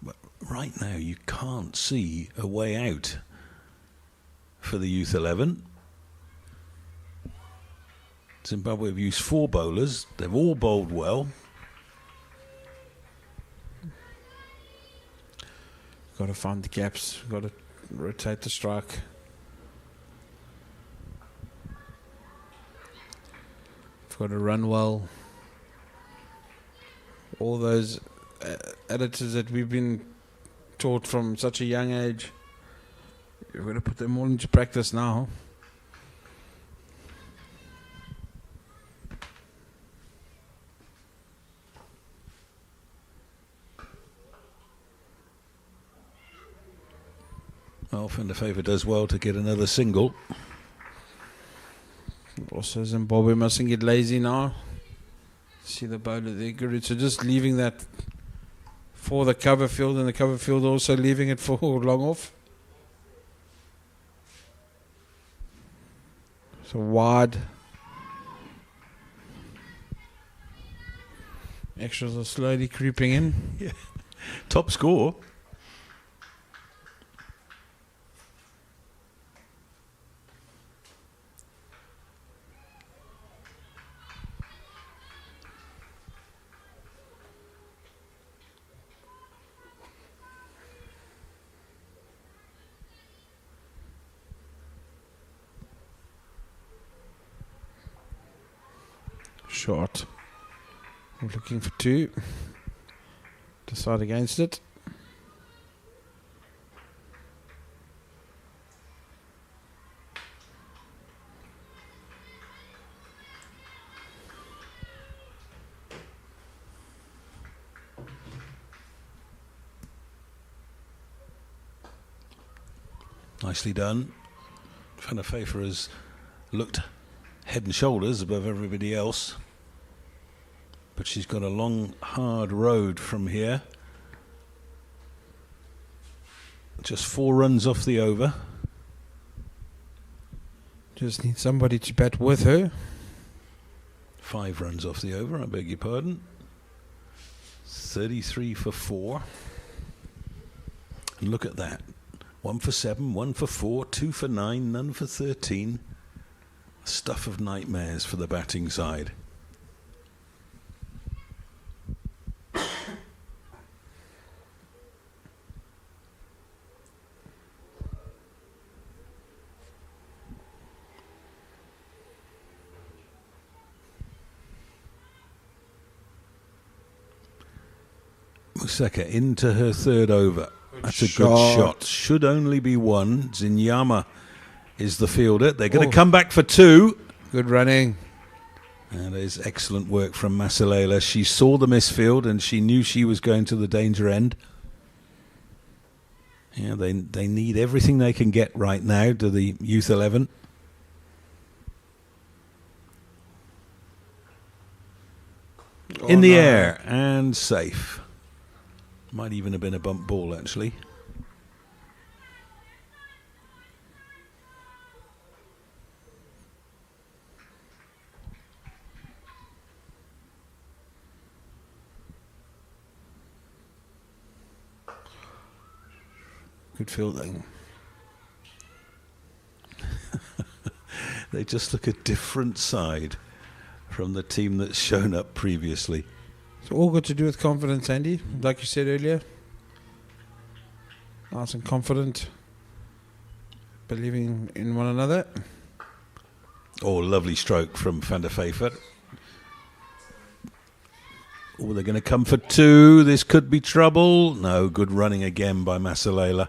[SPEAKER 3] But right now, you can't see a way out for the Youth 11. Zimbabwe have used 4 bowlers. They've all bowled well.
[SPEAKER 4] Got to find the gaps. Got to rotate the strike. Got to run well. All those attitudes that we've been taught from such a young age, you've got to put them all into practice now.
[SPEAKER 3] Well, Van der Favour does well to get another single.
[SPEAKER 4] Also, Zimbabwe mustn't get lazy now. See the bowler there, Garutsa, just leaving that for the cover field, and the cover field also leaving it for long off. So wide. Extras are slowly creeping in.
[SPEAKER 3] Yeah. Top score.
[SPEAKER 4] Short. I'm looking for 2. Decide against it.
[SPEAKER 3] Nicely done. Van der Favour has looked head and shoulders above everybody else. But she's got a long, hard road from here. Just 4 runs off the over.
[SPEAKER 4] Just need somebody to bat with her.
[SPEAKER 3] 5 runs off the over, I beg your pardon. 33 for 4. And look at that. 1 for 7, 1 for 4, 2 for 9, none for 13. Stuff of nightmares for the batting side. Museka into her 3rd over. That's a good shot. Should only be 1. Zinyama is the fielder. They're going to come back for 2.
[SPEAKER 4] Good running.
[SPEAKER 3] And there's excellent work from Masilela. She saw the misfield and she knew she was going to the danger end. Yeah, they need everything they can get right now to the Youth 11. In the air and safe. Might even have been a bump ball, actually.
[SPEAKER 4] Good fielding.
[SPEAKER 3] They just look a different side from the team that's shown up previously.
[SPEAKER 4] It's all got to do with confidence, Andy. Like you said earlier. Nice and confident. Believing in one another.
[SPEAKER 3] Oh, lovely stroke from Van der Pfeiffer. Oh, they're going to come for two. This could be trouble. No, good running again by Masilela.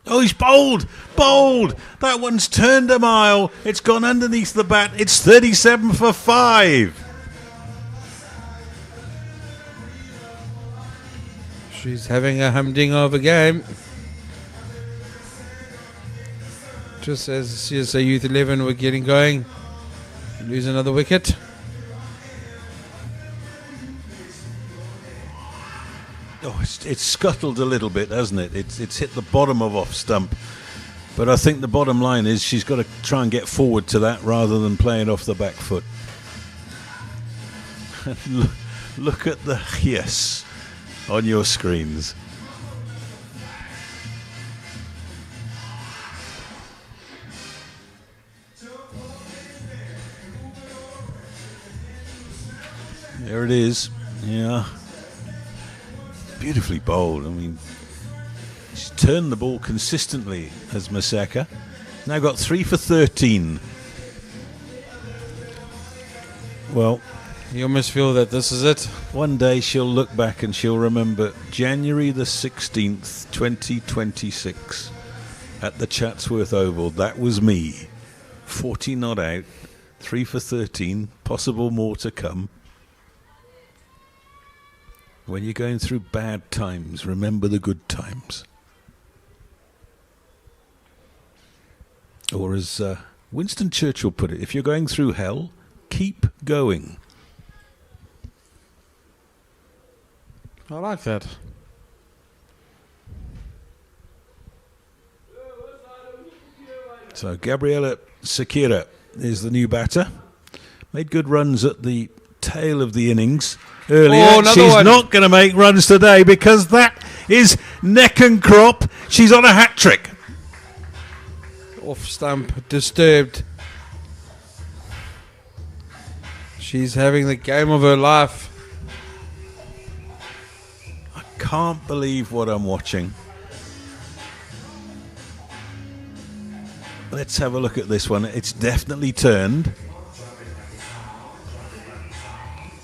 [SPEAKER 3] Oh, he's bowled! Bowled! That one's turned a mile. It's gone underneath the bat. It's 37 for 5.
[SPEAKER 4] She's having a humdinger of a game. Just as CSA Youth 11 were getting going. Lose another wicket.
[SPEAKER 3] Oh, it's scuttled a little bit, hasn't it? It's hit the bottom of off stump. But I think the bottom line is she's got to try and get forward to that rather than playing off the back foot. Look at the yes on your screens. There it is. Yeah. Beautifully bowled. I mean, she's turned the ball consistently as Maseka. Now got 3 for 13. Well,
[SPEAKER 4] you almost feel that this is it.
[SPEAKER 3] One day she'll look back and she'll remember January the 16th, 2026 at the Chatsworth Oval. That was me. 40 not out, 3 for 13, possible more to come. When you're going through bad times, remember the good times. Or as Winston Churchill put it, if you're going through hell, keep going.
[SPEAKER 4] I like that.
[SPEAKER 3] So Gabriela Sakira is the new batter. Made good runs at the tail of the innings earlier.
[SPEAKER 4] Oh,
[SPEAKER 3] she's
[SPEAKER 4] one.
[SPEAKER 3] not going to make runs today because that is neck and crop. She's on a hat trick.
[SPEAKER 4] Off stump, disturbed. She's having the game of her life.
[SPEAKER 3] I can't believe what I'm watching. Let's have a look at this one. It's definitely turned.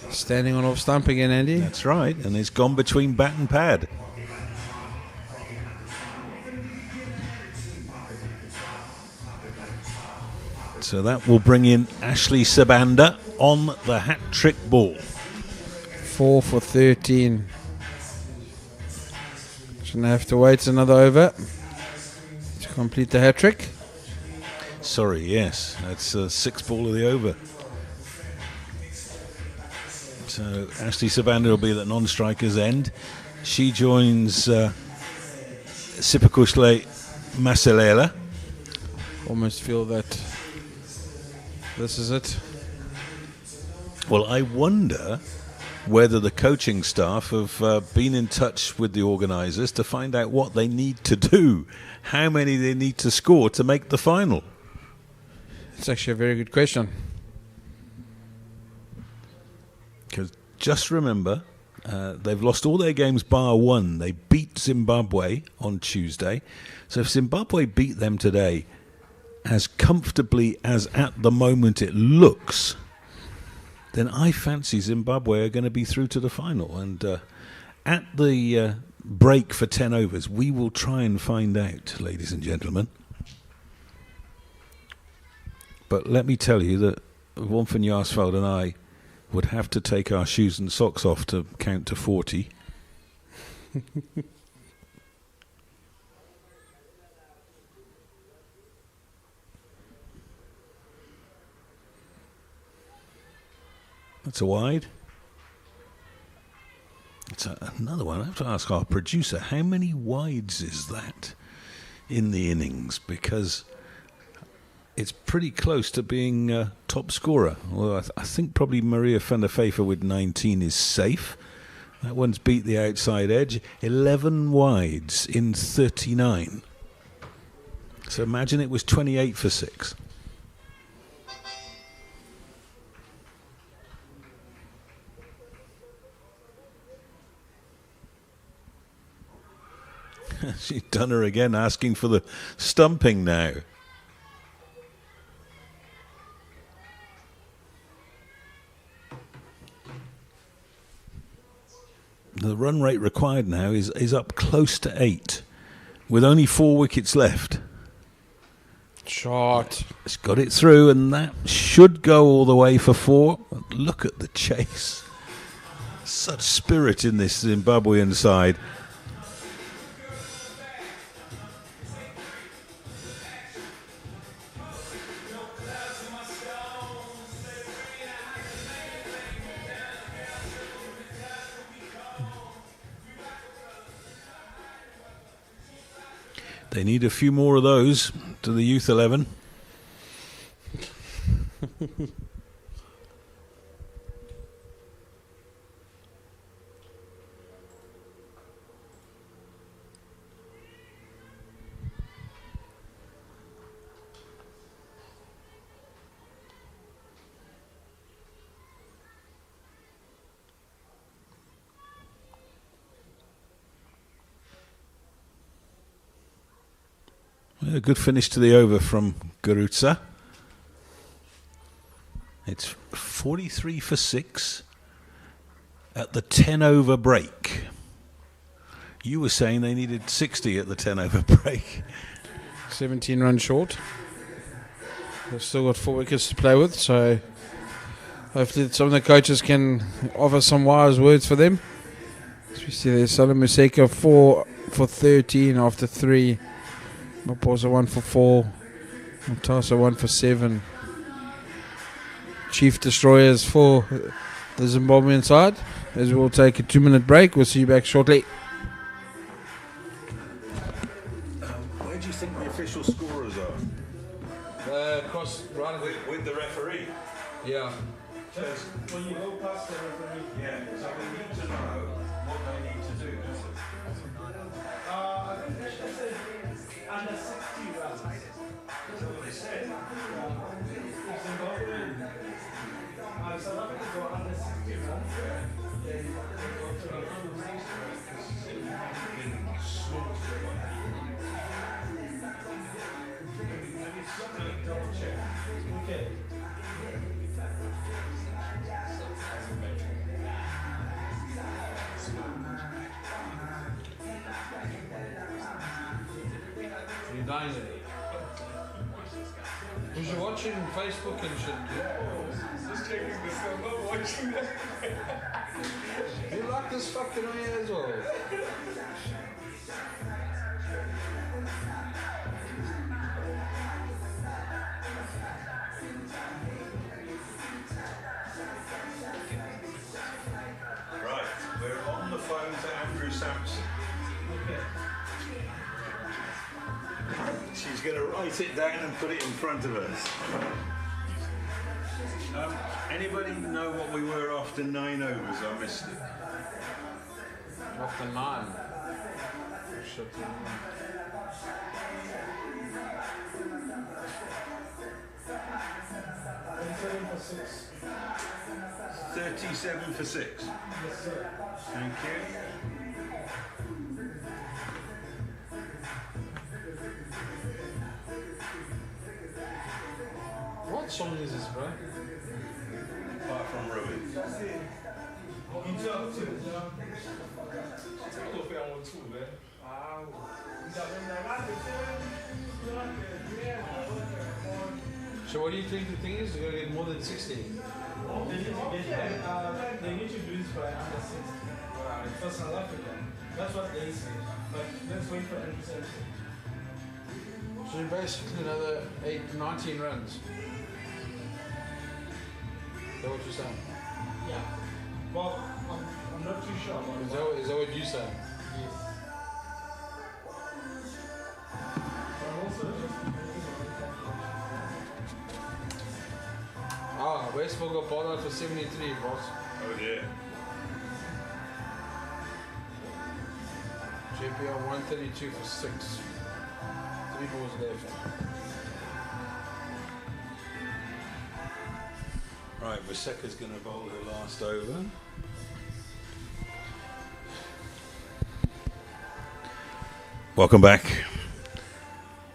[SPEAKER 4] Standing on off stump again, Andy.
[SPEAKER 3] That's right, and it's gone between bat and pad. So that will bring in Ashley Sabanda on the hat-trick ball.
[SPEAKER 4] 4 for 13. Shouldn't have to wait another over to complete the hat-trick.
[SPEAKER 3] Sorry, yes, that's a 6th ball of the over. So Ashley Sabanda will be at non-striker's end. She joins Sipakushle Masilela.
[SPEAKER 4] Almost feel that this is it.
[SPEAKER 3] Well, I wonder whether the coaching staff have been in touch with the organisers to find out what they need to do, how many they need to score to make the final.
[SPEAKER 4] It's actually a very good question.
[SPEAKER 3] Because just remember, They've lost all their games bar one. They beat Zimbabwe on Tuesday. So if Zimbabwe beat them today, as comfortably as at the moment it looks, then I fancy Zimbabwe are going to be through to the final. And at the break for 10 overs, we will try and find out, ladies and gentlemen. But let me tell you that Von van Jaarsveld and I would have to take our shoes and socks off to count to 40. That's a wide. It's another one. I have to ask our producer, how many wides is that in the innings? Because it's pretty close to being top scorer. Well, I think probably Maria van der Veever with 19 is safe. That one's beat the outside edge. 11 wides in 39. So imagine it was 28 for 6. She's done her again, asking for the stumping now. The run rate required now is up close to 8, with only 4 wickets left.
[SPEAKER 4] Shot.
[SPEAKER 3] It's got it through, and that should go all the way for 4. Look at the chase. Such spirit in this Zimbabwean side. They need a few more of those to the Youth 11. A good finish to the over from Gurutsa. It's 43 for 6 at the 10 over break. You were saying they needed 60 at the 10 over break.
[SPEAKER 4] 17 runs short. They've still got 4 wickets to play with, so hopefully some of the coaches can offer some wise words for them. As we see there, Salam Museka 4 for 13 after 3. Maposa 1 for 4. Mutasa 1 for 7. Chief Destroyers for the Zimbabwean side. As we'll take a 2-minute break. We'll see you back shortly.
[SPEAKER 3] Where do you think the official scorers are?
[SPEAKER 4] Across right
[SPEAKER 3] With the referee?
[SPEAKER 4] Yeah.
[SPEAKER 3] Because when you go past the referee, so they need to know what they need to do.
[SPEAKER 5] I think they should say under 60 runs.
[SPEAKER 3] That's what they said.
[SPEAKER 5] Zimbabwe, South Africa go under 60 runs. They go to the under 60 double check. Okay.
[SPEAKER 4] You're dying it. Was you watching Facebook and shit?
[SPEAKER 5] Just checking this. I'm not watching that.
[SPEAKER 4] You like this fucking way as well?
[SPEAKER 3] Right, we're on the phone to Andrew Sampson. She's going to write it down and put it in front of us. Anybody know what we were after 9 overs? I missed it.
[SPEAKER 4] Off the 9. Shit.
[SPEAKER 5] 7 for 6.
[SPEAKER 3] 37 for 6.
[SPEAKER 5] Yes, sir.
[SPEAKER 3] Thank you.
[SPEAKER 4] What song is this, bro?
[SPEAKER 3] Apart from Ruin.
[SPEAKER 5] That's it. You jump too.
[SPEAKER 4] So what do you think the thing is? You're going to get more than 60?
[SPEAKER 5] They need to do this by under 60 for South Africa. That's what they say. But let's wait for the reception.
[SPEAKER 4] So you're basically another 19 runs. Is that what you're saying?
[SPEAKER 5] Yeah. Well, I'm not too sure about
[SPEAKER 4] Is
[SPEAKER 5] it.
[SPEAKER 4] that what you say?
[SPEAKER 5] Yes. I'm also just making
[SPEAKER 4] Ah, Westphal got bought out for 73, boss.
[SPEAKER 3] Oh dear.
[SPEAKER 4] JPR 132 for 6. 3 balls left.
[SPEAKER 3] Right, Vaseka's going to bowl her last over. Welcome back.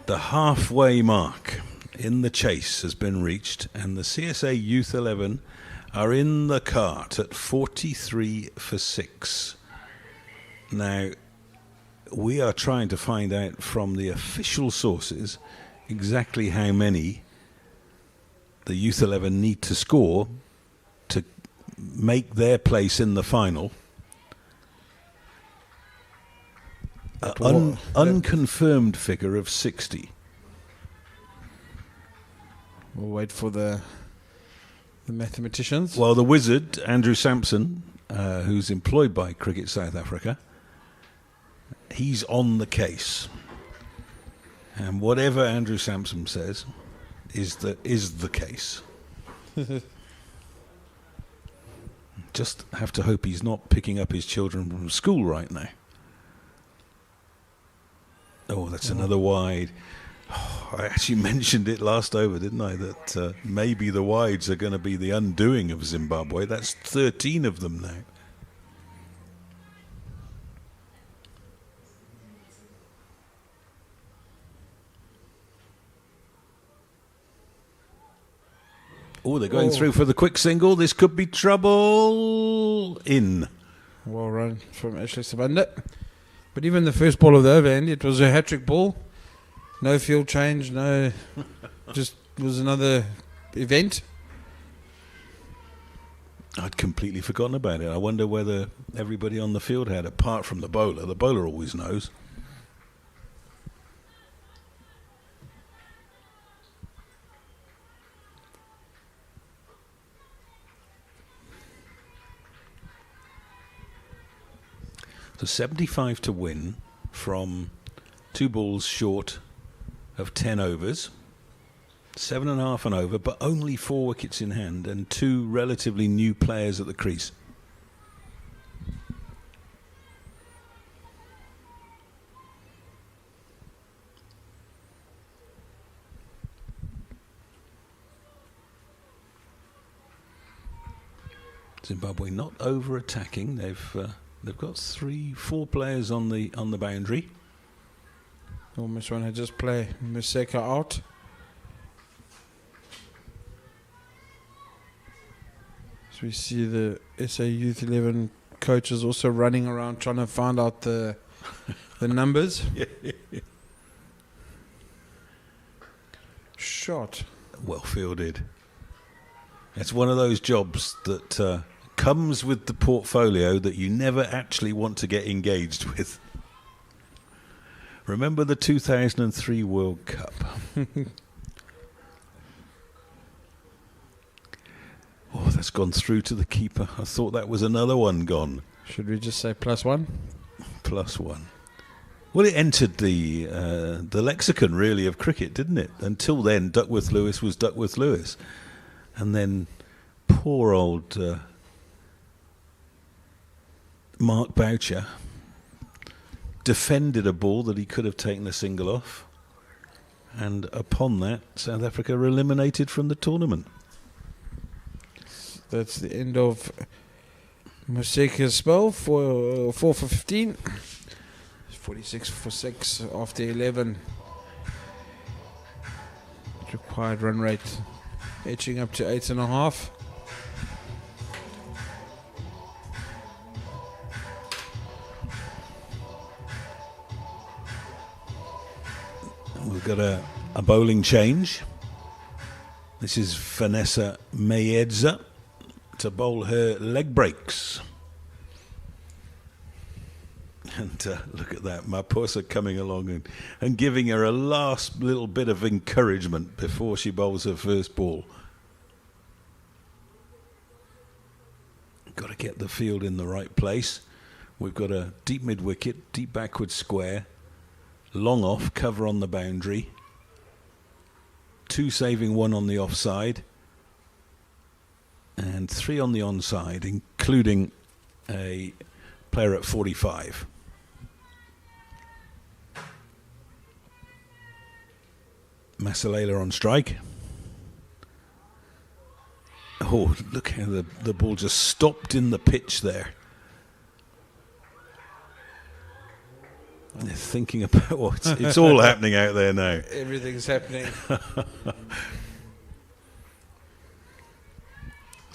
[SPEAKER 3] The halfway mark in the chase has been reached, and the CSA Youth 11 are in the cart at 43 for 6. Now, we are trying to find out from the official sources exactly how many the Youth 11 need to score to make their place in the final. Unconfirmed figure of 60.
[SPEAKER 4] We'll wait for the mathematicians.
[SPEAKER 3] Well, the wizard, Andrew Sampson, who's employed by Cricket South Africa, he's on the case. And whatever Andrew Sampson says is the case. Just have to hope he's not picking up his children from school right now. Oh, that's another wide. Oh, I actually mentioned it last over, didn't I? That maybe the wides are going to be the undoing of Zimbabwe. That's 13 of them now. Oh, they're going through for the quick single. This could be trouble. In.
[SPEAKER 4] Well run from Ashley Sabanda. But even the first ball of the over end, it was a hat-trick ball. No field change, no... just was another event.
[SPEAKER 3] I'd completely forgotten about it. I wonder whether everybody on the field had, apart from the bowler. The bowler always knows. So 75 to win from 2 balls short of 10 overs. 7.5 and over, but only 4 wickets in hand and 2 relatively new players at the crease. Zimbabwe not over-attacking. They've got 3-4 players on the boundary.
[SPEAKER 4] Almost want to just play Museka out. So we see the SA Youth 11 coaches also running around trying to find out the numbers. Shot.
[SPEAKER 3] Well fielded. It's one of those jobs that comes with the portfolio that you never actually want to get engaged with. Remember the 2003 World Cup? Oh, that's gone through to the keeper. I thought that was another one gone.
[SPEAKER 4] Should we just say +1?
[SPEAKER 3] +1. Well, it entered the lexicon, really, of cricket, didn't it? Until then, Duckworth Lewis was Duckworth Lewis. And then poor old Mark Boucher defended a ball that he could have taken a single off. And upon that, South Africa were eliminated from the tournament.
[SPEAKER 4] That's the end of Maseka's spell. 4 for 15. 46 for 6 after 11. Required run rate edging up to 8.5.
[SPEAKER 3] We've got a bowling change. This is Vanessa Mayedza to bowl her leg breaks. And look at that, Maposa coming along and giving her a last little bit of encouragement before she bowls her first ball. Got to get the field in the right place. We've got a deep mid-wicket, deep backward square, long off, cover on the boundary, 2 saving, 1 on the offside, and 3 on the onside, including a player at 45. Masalela on strike. Oh, look how the ball just stopped in the pitch there. They're thinking about it's all happening out there now.
[SPEAKER 4] Everything's happening.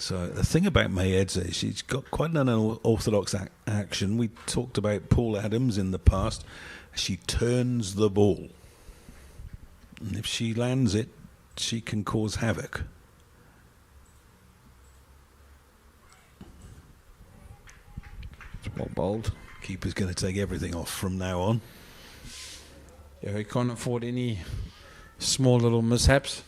[SPEAKER 3] So the thing about Mayedza is she's got quite an unorthodox action. We talked about Paul Adams in the past. She turns the ball. And if she lands it, she can cause havoc.
[SPEAKER 4] It's well bowled.
[SPEAKER 3] Keeper's going to take everything off from now on.
[SPEAKER 4] Yeah, he can't afford any small little mishaps.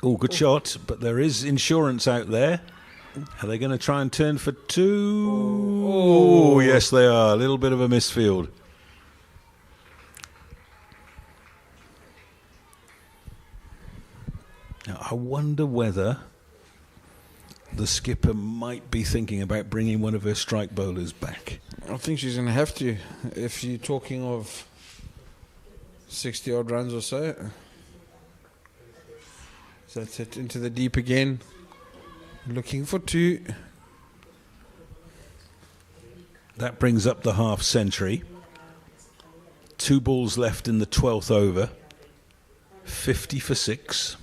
[SPEAKER 3] Oh, good shot, but there is insurance out there. Are they going to try and turn for 2? Oh, yes, they are. A little bit of a misfield. Now, I wonder whether the skipper might be thinking about bringing one of her strike bowlers back.
[SPEAKER 4] I think she's going to have to, if you're talking of 60-odd runs or so. So that's it into the deep again. Looking for 2.
[SPEAKER 3] That brings up the half century. 2 balls left in the 12th over. 50 for 6.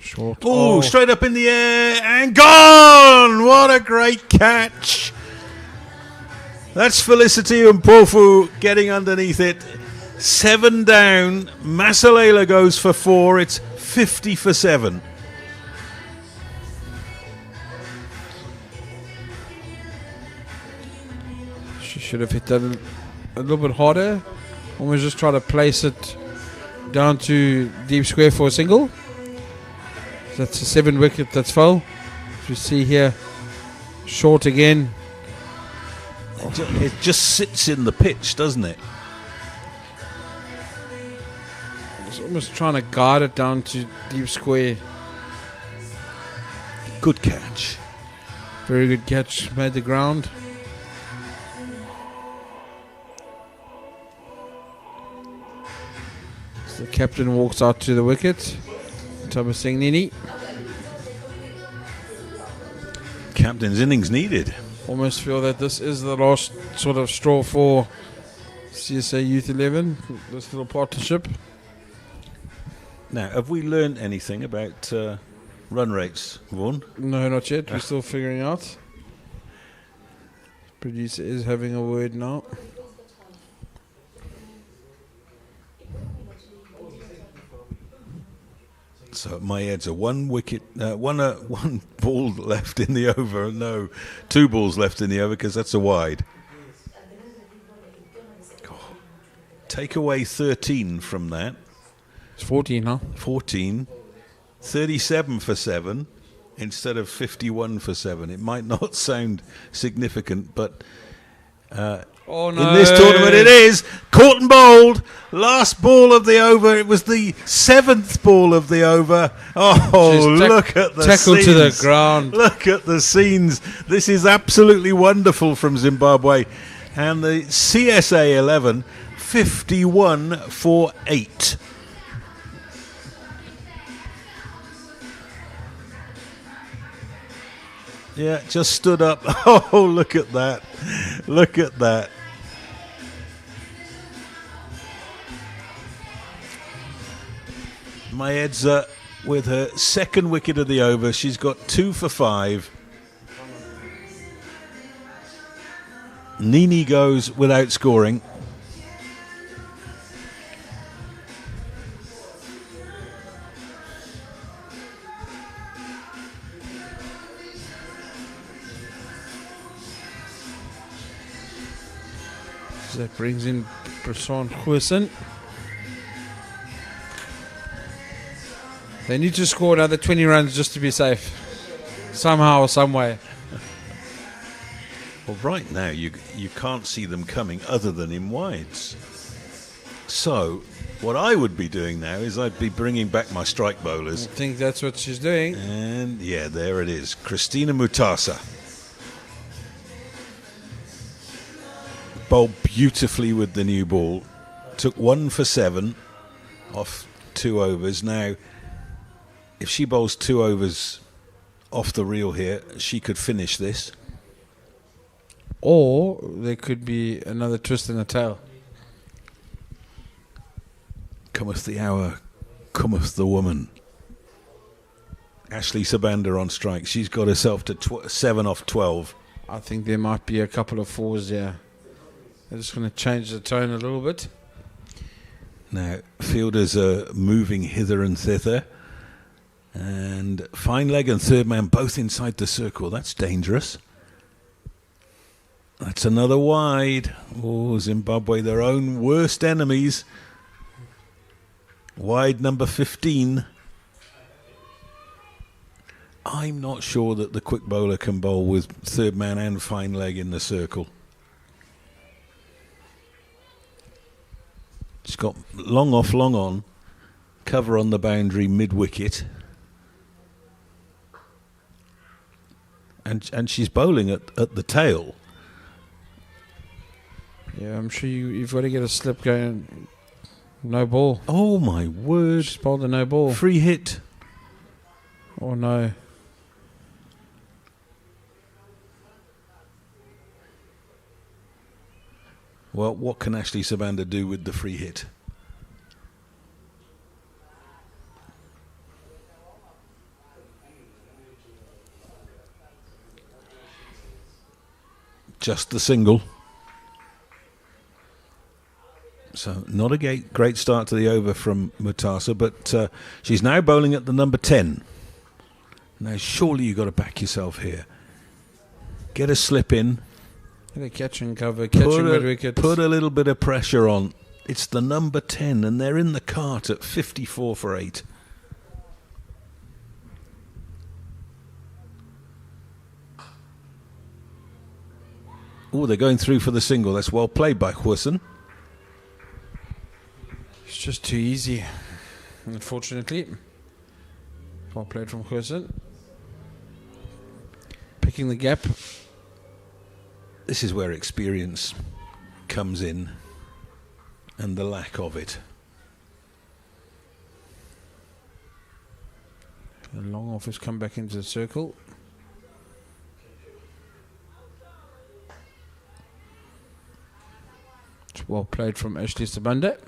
[SPEAKER 4] Short.
[SPEAKER 3] Oh, straight up in the air and gone! What a great catch! That's Felicity Mpofu getting underneath it. 7 down. Masalela goes for 4. It's 50 for 7.
[SPEAKER 4] She should have hit that a little bit harder. Almost just try to place it down to deep square for a single. That's a 7 wicket that's foul. As you see here, short again.
[SPEAKER 3] It just sits in the pitch, doesn't it?
[SPEAKER 4] It's almost trying to guide it down to deep square.
[SPEAKER 3] Good catch.
[SPEAKER 4] Very good catch. Made the ground. So the captain walks out to the wicket. Thomas Nini.
[SPEAKER 3] Captain's innings needed.
[SPEAKER 4] Almost feel that this is the last sort of straw for CSA Youth 11, this little partnership.
[SPEAKER 3] Now, have we learned anything about run rates, Vaughan?
[SPEAKER 4] No, not yet. We're still figuring out. Producer is having a word now.
[SPEAKER 3] So my head's a 1 wicket, one ball left in the over. No, 2 balls left in the over because that's a wide. Oh, take away 13 from that.
[SPEAKER 4] It's 14, huh?
[SPEAKER 3] 14. 37 for 7. instead of 51 for 7. It might not sound significant, but
[SPEAKER 4] Oh no!
[SPEAKER 3] in this tournament it is. Caught and bowled. Last ball of the over. It was the 7th ball of the over. Oh,
[SPEAKER 4] She's
[SPEAKER 3] look at the
[SPEAKER 4] tackled
[SPEAKER 3] scenes.
[SPEAKER 4] to the ground.
[SPEAKER 3] Look at the scenes. This is absolutely wonderful from Zimbabwe. And the CSA 11, 51 for 8. Yeah, just stood up. Oh, look at that. Look at that. Maedza with her 2nd wicket of the over. She's got 2 for 5. Nini goes without scoring.
[SPEAKER 4] That brings in Prasan Goosen. They need to score another 20 runs just to be safe. Somehow or some way.
[SPEAKER 3] Well, right now you can't see them coming other than in wides. So what I would be doing now is I'd be bringing back my strike bowlers.
[SPEAKER 4] I think that's what she's doing.
[SPEAKER 3] And yeah, there it is. Christina Mutasa. Bowled beautifully with the new ball. Took 1 for 7 off 2 overs. Now, if she bowls 2 overs off the reel here, she could finish this.
[SPEAKER 4] Or there could be another twist in the tail.
[SPEAKER 3] Cometh the hour, cometh the woman. Ashley Sabander on strike. She's got herself to 7 off 12.
[SPEAKER 4] I think there might be a couple of 4s here. They're just going to change the tone a little bit.
[SPEAKER 3] Now, fielders are moving hither and thither. And fine leg and third man both inside the circle. That's dangerous. That's another wide. Oh, Zimbabwe, their own worst enemies. Wide number 15. I'm not sure that the quick bowler can bowl with third man and fine leg in the circle. She's got long off, long on. Cover on the boundary, mid-wicket. And she's bowling at the tail.
[SPEAKER 4] Yeah, I'm sure you've got to get a slip going. No ball.
[SPEAKER 3] Oh, my word.
[SPEAKER 4] She's bowled a no ball.
[SPEAKER 3] Free hit.
[SPEAKER 4] Oh, no.
[SPEAKER 3] Well, what can Ashley Sabander do with the free hit? Just the single. So not a great start to the over from Mutasa, but she's now bowling at the number 10. Now surely you've got to back yourself here. Get a slip in.
[SPEAKER 4] Get a catch and cover, catching mid-wicket.
[SPEAKER 3] Put a little bit of pressure on. It's the number 10 and they're in the cart at 54 for 8. Oh, they're going through for the single. That's well played by Goosen.
[SPEAKER 4] It's just too easy, unfortunately. Well played from Goosen. Picking the gap.
[SPEAKER 3] This is where experience comes in and the lack of it.
[SPEAKER 4] The long off has come back into the circle. It's well played from Ashley Sabander.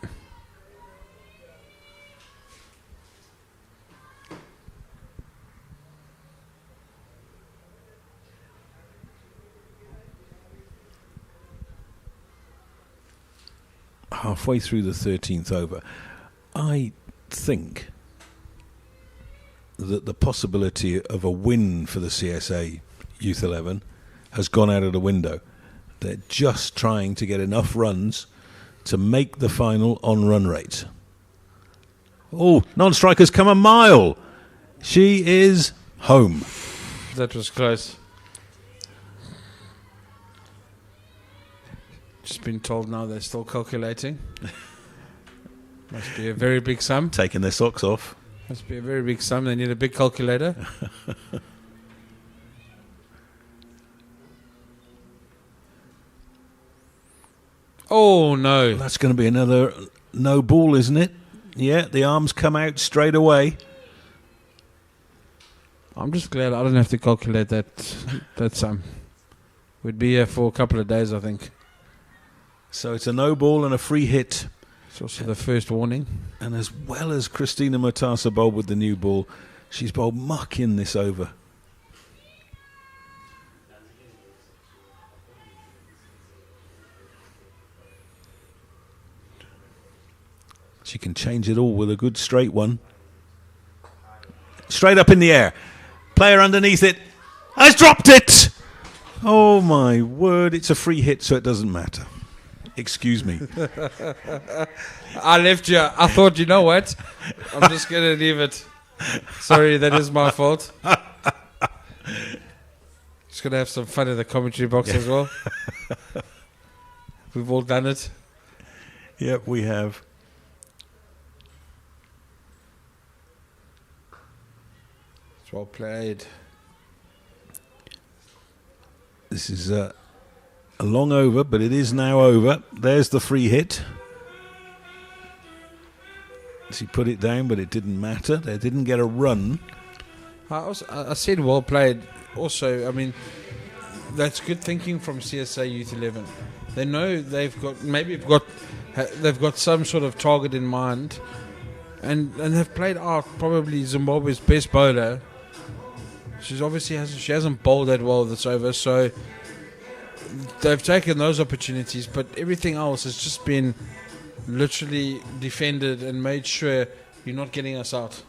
[SPEAKER 3] Halfway through the 13th over, I think that the possibility of a win for the CSA Youth 11 has gone out of the window. They're just trying to get enough runs to make the final on run rate. Oh, non-striker's come a mile. She is home.
[SPEAKER 4] That was close. Just been told now they're still calculating. Must be a very big sum.
[SPEAKER 3] Taking their socks off.
[SPEAKER 4] Must be a very big sum. They need a big calculator. Oh, no.
[SPEAKER 3] That's going to be another no ball, isn't it? Yeah, the arms come out straight away.
[SPEAKER 4] I'm just glad I don't have to calculate that sum. We'd be here for a couple of days, I think.
[SPEAKER 3] So it's a no ball and a free hit.
[SPEAKER 4] It's also the first warning.
[SPEAKER 3] And as well as Christina Matassa bowled with the new ball, she's bowled muck in this over. She can change it all with a good straight one. Straight up in the air. Player underneath it has dropped it. Oh my word, it's a free hit, so it doesn't matter. Excuse me.
[SPEAKER 4] I left you. I thought, you know what? I'm just going to leave it. Sorry, that is my fault. Just going to have some fun in the commentary box as well. We've all done it.
[SPEAKER 3] Yep, we have.
[SPEAKER 4] It's well played.
[SPEAKER 3] This is a long over, but it is now over. There's the free hit. She put it down, but it didn't matter. They didn't get a run.
[SPEAKER 4] I said well played. Also, I mean, that's good thinking from CSA Youth 11. They know they've got some sort of target in mind, and they've played out probably Zimbabwe's best bowler. She hasn't bowled that well this over, so they've taken those opportunities, but everything else has just been literally defended and made sure you're not getting us out.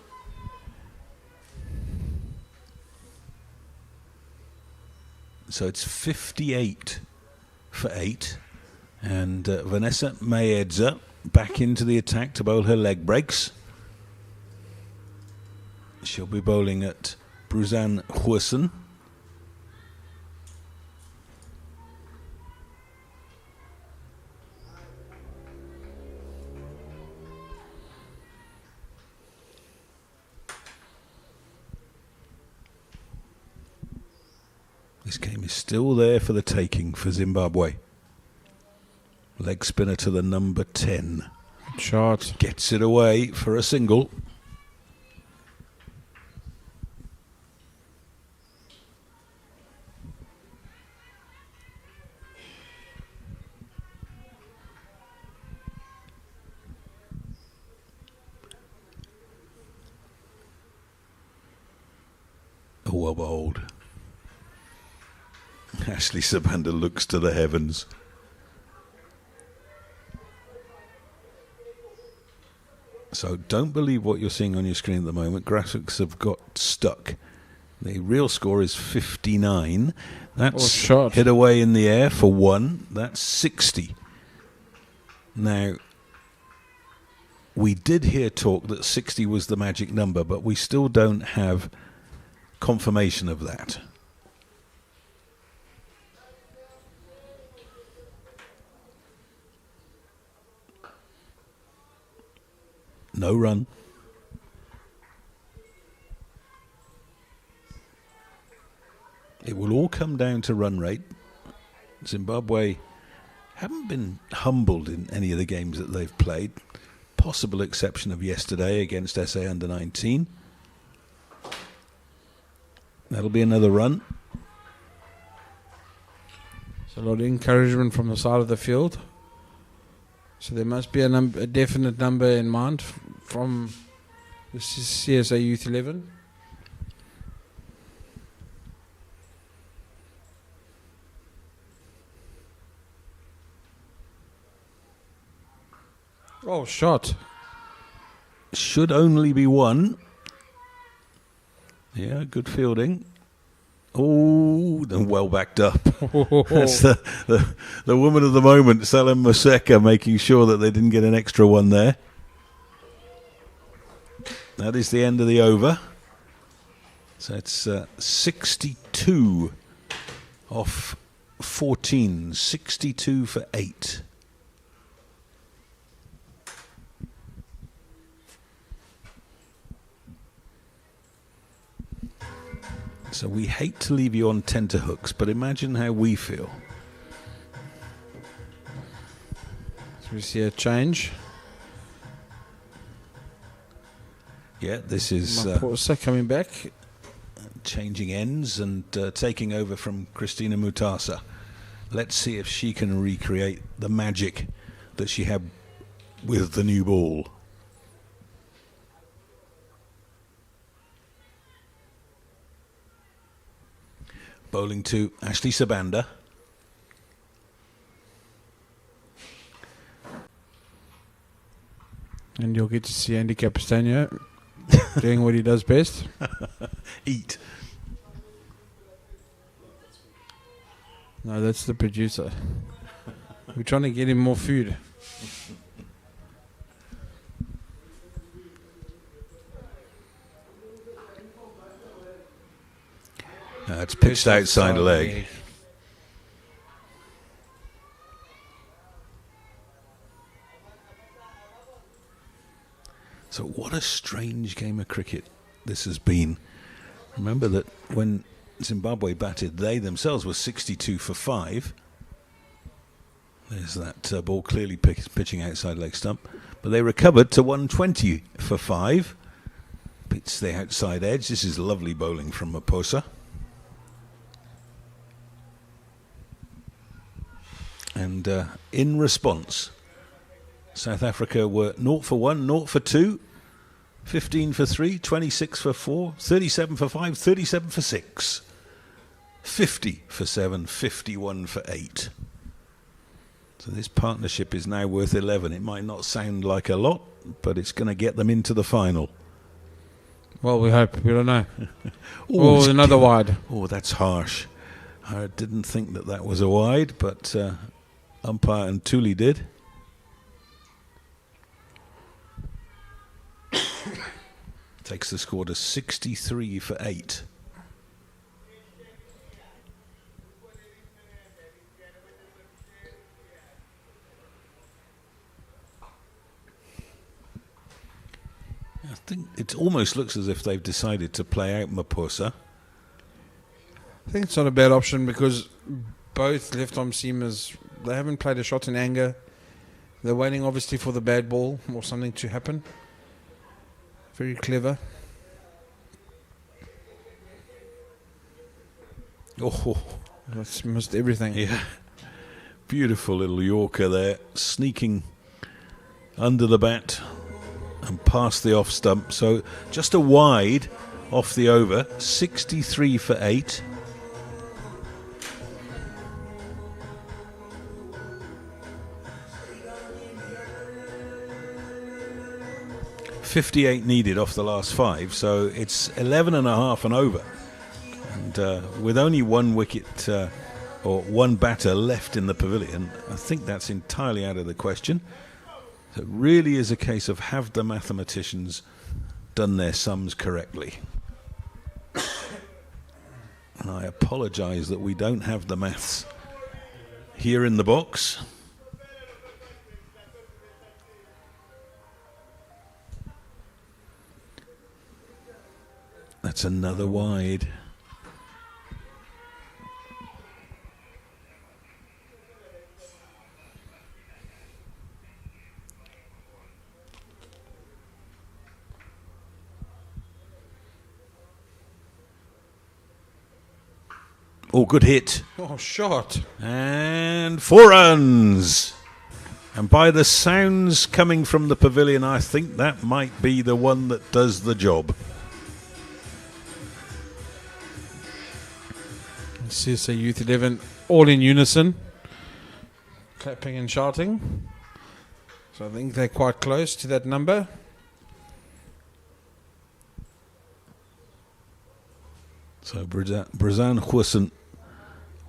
[SPEAKER 3] So it's 58 for 8, and Vanessa Mayedza back into the attack to bowl her leg breaks. She'll be bowling at Bruzan Huisen. This game is still there for the taking for Zimbabwe. Leg spinner to the number 10.
[SPEAKER 4] Shot.
[SPEAKER 3] Gets it away for a single. Oh, well bowled. Ashley Sabanda looks to the heavens. So don't believe what you're seeing on your screen at the moment. Graphics have got stuck. The real score is 59. That's hit away in the air for 1. That's 60. Now, we did hear talk that 60 was the magic number, but we still don't have confirmation of that. No run. It will all come down to run rate. Zimbabwe haven't been humbled in any of the games that they've played. Possible exception of yesterday against SA Under-19. That'll be another run.
[SPEAKER 4] So a lot of encouragement from the side of the field. So there must be a definite number in mind from the CSA Youth 11. Oh, shot.
[SPEAKER 3] Should only be 1. Yeah, good fielding. Oh, and well backed up. That's the woman of the moment, Salim Moseka, making sure that they didn't get an extra one there. That is the end of the over. So it's 62 off 14, 62 for 8. So we hate to leave you on tenterhooks, but imagine how we feel.
[SPEAKER 4] So we see a change.
[SPEAKER 3] Yeah, this is
[SPEAKER 4] Maposa coming back.
[SPEAKER 3] changing ends and taking over from Christina Mutasa. Let's see if she can recreate the magic that she had with the new ball. Bowling to Ashley Sabanda.
[SPEAKER 4] And you'll get to see Andy Capistano doing what he does best.
[SPEAKER 3] Eat.
[SPEAKER 4] No, that's the producer. We're trying to get him more food.
[SPEAKER 3] It's pitched outside leg. So what a strange game of cricket this has been. Remember that when Zimbabwe batted, they themselves were 62 for 5. There's that ball clearly pitching outside leg stump. But they recovered to 120 for 5. Pitched the outside edge. This is lovely bowling from Maposa. And in response, South Africa were 0 for 1, 0 for 2, 15 for 3, 26 for 4, 37 for 5, 37 for 6, 50 for 7, 51 for 8. So this partnership is now worth 11. It might not sound like a lot, but it's going to get them into the final.
[SPEAKER 4] Well, we hope. We don't know. Oh, another wide.
[SPEAKER 3] Oh, that's harsh. I didn't think that was a wide, but umpire and Thuli did. Takes the score to 63 for 8. I think it almost looks as if they've decided to play out Maposa.
[SPEAKER 4] I think it's not a bad option because both left-arm seamers, they haven't played a shot in anger. They're waiting, obviously, for the bad ball or something to happen. Very clever.
[SPEAKER 3] Oh,
[SPEAKER 4] That's missed everything.
[SPEAKER 3] yeah. Beautiful little Yorker there, sneaking under the bat and past the off stump. So just a wide off the over, 63 for 8. .58 needed off the last 5, so it's 11 and a half and over. And with only one wicket or one batter left in the pavilion, I think that's entirely out of the question. So it really is a case of have the mathematicians done their sums correctly. And I apologise that we don't have the maths here in the box. That's another wide. Oh, good hit.
[SPEAKER 4] Oh, shot.
[SPEAKER 3] And 4 runs. And by the sounds coming from the pavilion, I think that might be the one that does the job.
[SPEAKER 4] CSA Youth 11 all in unison, clapping and shouting. So I think they're quite close to that number.
[SPEAKER 3] So Brazan Hussein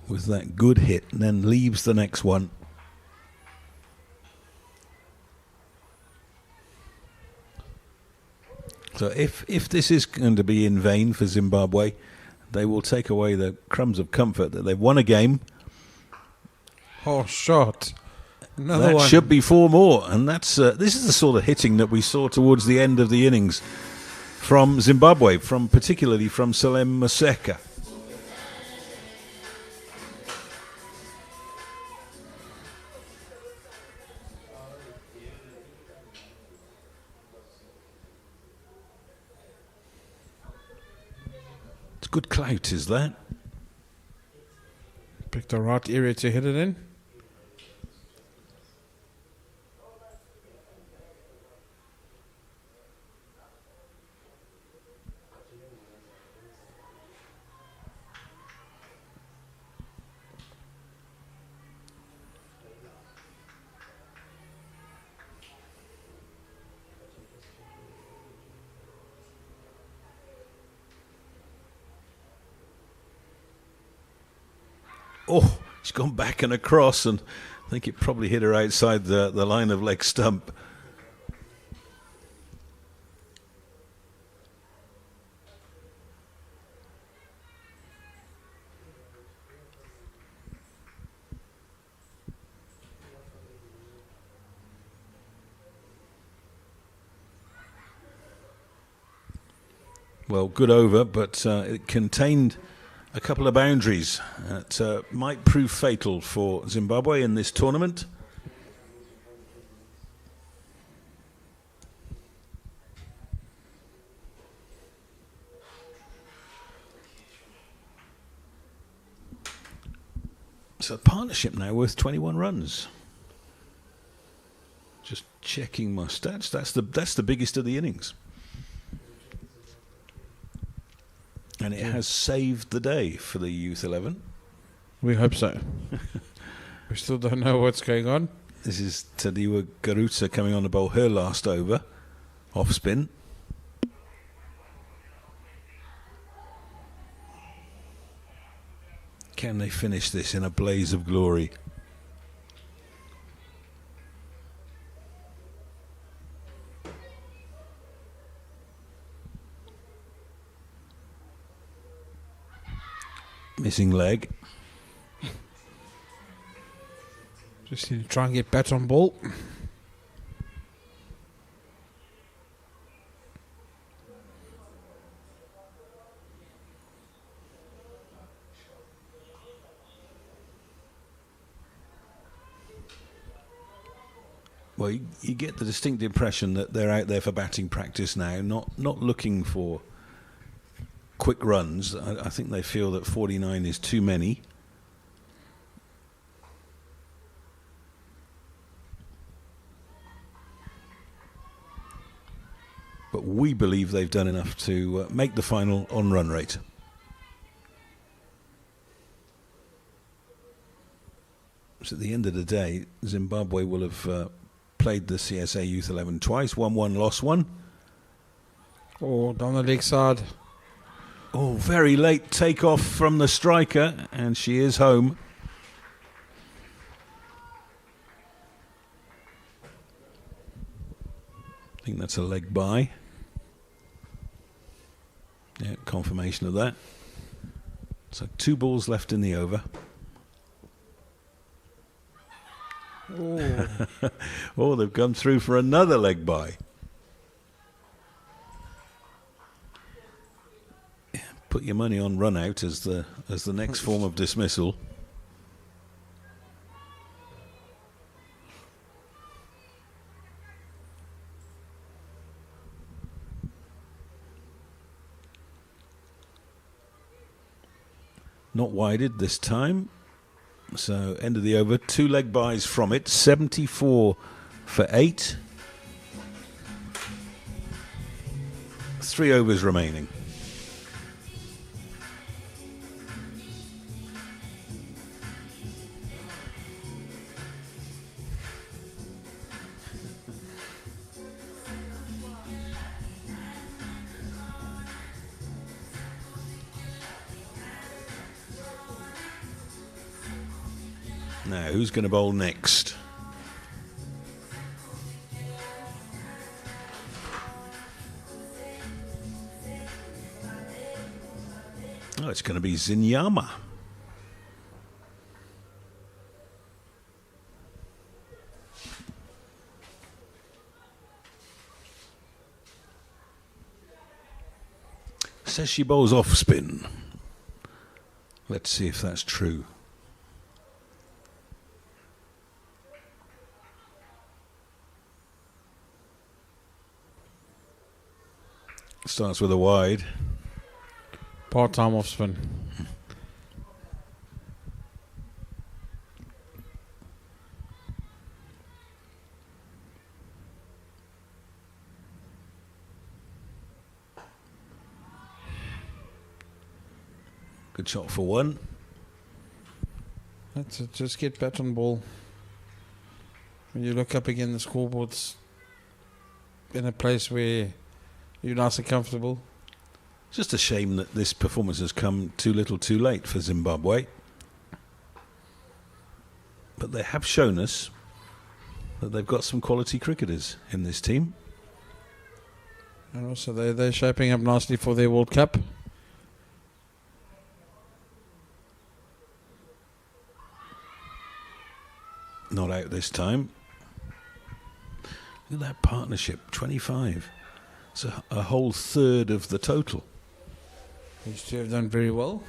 [SPEAKER 3] with that good hit and then leaves the next one. So if this is going to be in vain for Zimbabwe, they will take away the crumbs of comfort that they've won a game.
[SPEAKER 4] Oh, shot. Another
[SPEAKER 3] That
[SPEAKER 4] one.
[SPEAKER 3] should be 4 more, and that's this is the sort of hitting that we saw towards the end of the innings from Zimbabwe, particularly from Salem Maseka. It's good clout, is that?
[SPEAKER 4] Pick the right area to hit it in.
[SPEAKER 3] Oh, she's gone back and across, and I think it probably hit her outside the line of leg stump. Well, good over, but it contained a couple of boundaries that might prove fatal for Zimbabwe in this tournament. So partnership now worth 21 runs. Just checking my stats. That's the biggest of the innings. And it has saved the day for the Youth 11.
[SPEAKER 4] We hope so. We still don't know what's going on.
[SPEAKER 3] This is Tadiwa Garuta coming on to bowl her last over. Off spin. Can they finish this in a blaze of glory? Missing leg.
[SPEAKER 4] Just need to try and get bat on ball.
[SPEAKER 3] Well, you get the distinct impression that they're out there for batting practice now, not looking for quick runs. I think they feel that 49 is too many. But we believe they've done enough to make the final on run rate. So at the end of the day, Zimbabwe will have played the CSA Youth 11 twice, won one, lost one.
[SPEAKER 4] Oh, down the leg side.
[SPEAKER 3] Oh, very late takeoff from the striker, and she is home. I think that's a leg bye. Yeah, confirmation of that. So 2 balls left in the over.
[SPEAKER 4] Oh.
[SPEAKER 3] Oh, they've gone through for another leg bye. Put your money on run out as the next form of dismissal. Not wided this time. So end of the over, 2 leg byes from it, 74 for 8. 3 overs remaining. Now, who's going to bowl next? it's going to be Zinyama. Says she bowls off spin. Let's see if that's true. Starts with a wide.
[SPEAKER 4] Part-time off spin.
[SPEAKER 3] Good shot for one.
[SPEAKER 4] That's it. Just get bat on ball. When you look up again, the scoreboard's in a place where you're nice and comfortable.
[SPEAKER 3] It's just a shame that this performance has come too little too late for Zimbabwe. But they have shown us that they've got some quality cricketers in this team.
[SPEAKER 4] And also they're shaping up nicely for their World Cup.
[SPEAKER 3] Not out this time. Look at that partnership, 25. It's a whole third of the total.
[SPEAKER 4] These two have done very well.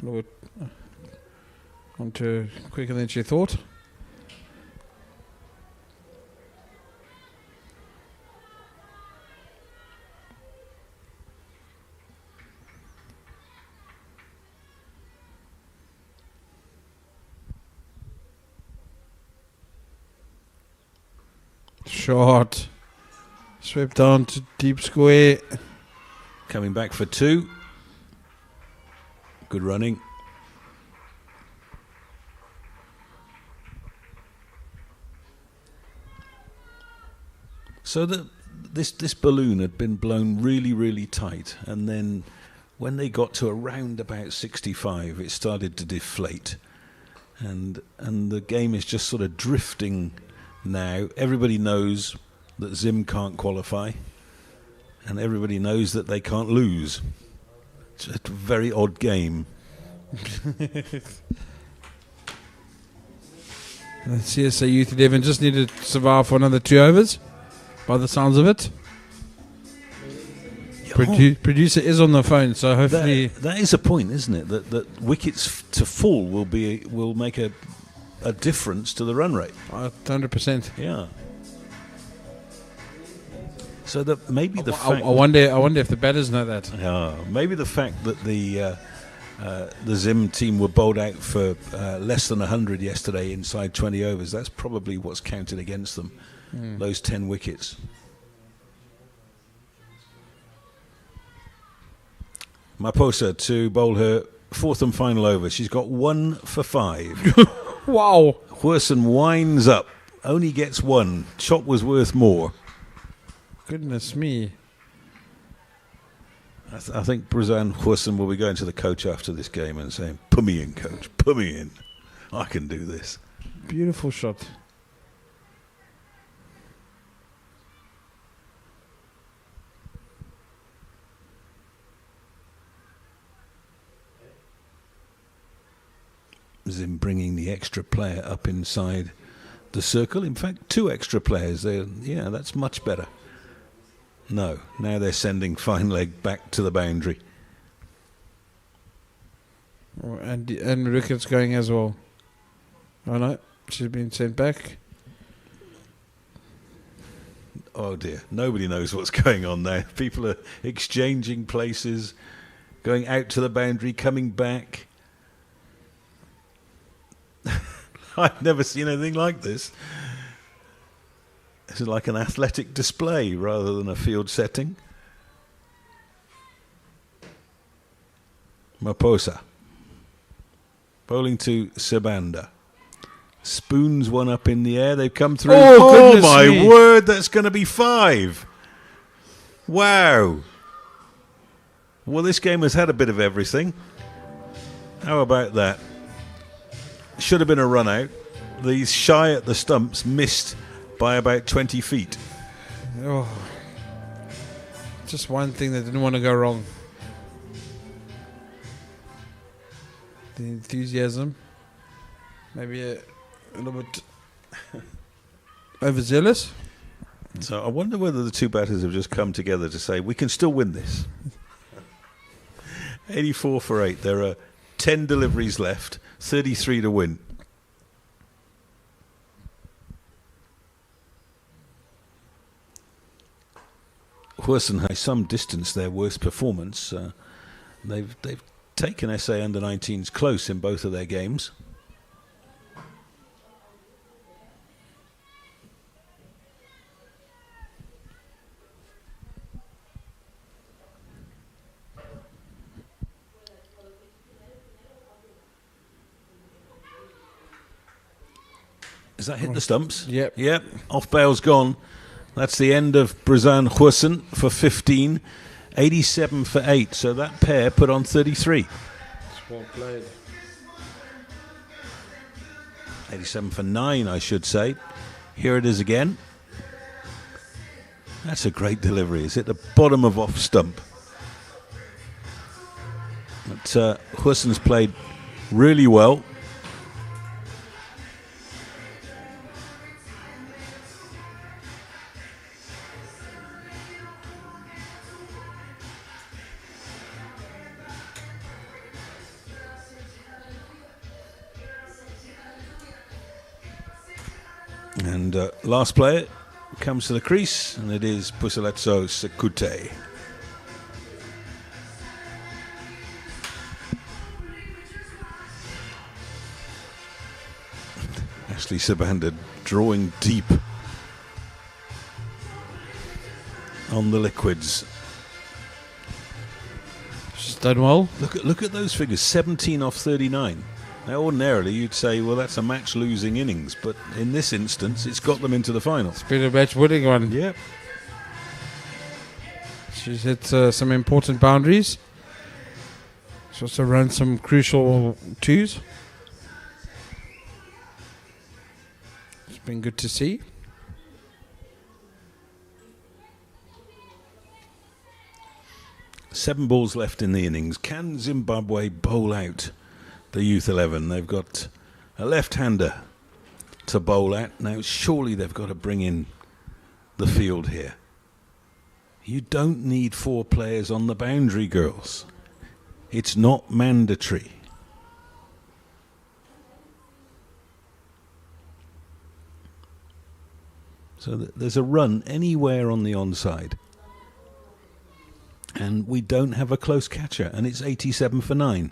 [SPEAKER 4] Lord, on to quicker than she thought. Shot. Swept down to deep square.
[SPEAKER 3] Coming back for two. Good running. So this balloon had been blown really, really tight, and then when they got to around about 65, it started to deflate, and the game is just sort of drifting now. Everybody knows that Zim can't qualify, and everybody knows that they can't lose. It's a very odd game.
[SPEAKER 4] The CSA Youth 11 just needed to survive for another 2 overs, by the sounds of it. Producer is on the phone, so hopefully
[SPEAKER 3] that is a point, isn't it? That wickets to fall will make a difference to the run rate.
[SPEAKER 4] 100%.
[SPEAKER 3] Yeah. So that maybe the
[SPEAKER 4] I
[SPEAKER 3] fact.
[SPEAKER 4] wonder if the batters know that.
[SPEAKER 3] Maybe the fact that the Zim team were bowled out for less than 100 yesterday inside 20 overs. That's probably what's counted against them. Those 10 wickets. Maposa to bowl her fourth and final over. She's got 1 for 5.
[SPEAKER 4] Wow.
[SPEAKER 3] Huerson winds up. Only gets 1. Shot was worth more.
[SPEAKER 4] Goodness me.
[SPEAKER 3] I think Brazan Huerson will be going to the coach after this game and saying, "Put me in, coach. Put me in. I can do this."
[SPEAKER 4] Beautiful shot.
[SPEAKER 3] Zim bringing the extra player up inside the circle. In fact, 2 extra players there. Yeah, that's much better. No, now they're sending fine leg back to the boundary.
[SPEAKER 4] Oh, and Ricketts going as well. Oh no, she's been sent back.
[SPEAKER 3] Oh dear, nobody knows what's going on there. People are exchanging places, going out to the boundary, coming back. I've never seen anything like this. This is like an athletic display rather than a field setting. Maposa. Bowling to Sabanda. Spoons one up in the air. They've come through.
[SPEAKER 4] Oh,
[SPEAKER 3] my
[SPEAKER 4] me.
[SPEAKER 3] word, that's going to be 5. Wow. Well, this game has had a bit of everything. How about that? Should have been a run out. These shy at the stumps missed by about 20 feet.
[SPEAKER 4] Oh, just one thing that didn't want to go wrong. The enthusiasm. Maybe a little bit overzealous.
[SPEAKER 3] So I wonder whether the two batters have just come together to say, we can still win this. 84 for 8. There are 10 deliveries left, 33 to win. Hurston has some distance their worst performance. They've taken SA under-19s close in both of their games. Has that hit the stumps?
[SPEAKER 4] Yep.
[SPEAKER 3] Yep. Off bail's gone. That's the end of Brazan Hurston for 15. 87 for 8. So that pair put on 33.
[SPEAKER 4] Well played.
[SPEAKER 3] 87 for 9, I should say. Here it is again. That's a great delivery. It's at the bottom of off stump. But Hurston's played really well. And last player comes to the crease, and it is Puseletso Sekute. Ashley Sabanda drawing deep on the liquids.
[SPEAKER 4] She's done well.
[SPEAKER 3] Look at those figures, 17 off 39. Now, ordinarily, you'd say, well, that's a match-losing innings, but in this instance, it's got them into the final.
[SPEAKER 4] It's been a match-winning one.
[SPEAKER 3] Yep.
[SPEAKER 4] She's hit some important boundaries. She's also run some crucial twos. It's been good to see.
[SPEAKER 3] Seven balls left in the innings. Can Zimbabwe bowl out the Youth 11? They've got a left-hander to bowl at. Now, surely they've got to bring in the field here. You don't need 4 players on the boundary, girls. It's not mandatory. So there's a run anywhere on the onside. And we don't have a close catcher, and it's 87 for 9.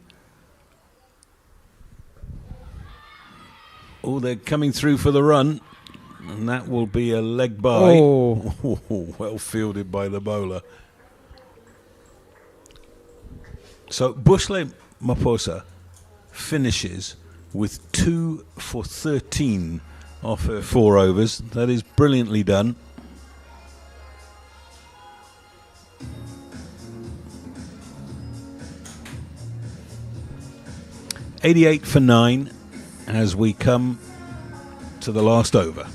[SPEAKER 3] Oh, they're coming through for the run, and that will be a leg by.
[SPEAKER 4] Oh.
[SPEAKER 3] Well fielded by the bowler. So Bushle Maposa finishes with 2 for 13 off her 4 overs. That is brilliantly done. $88 for 9 as we come to the last over.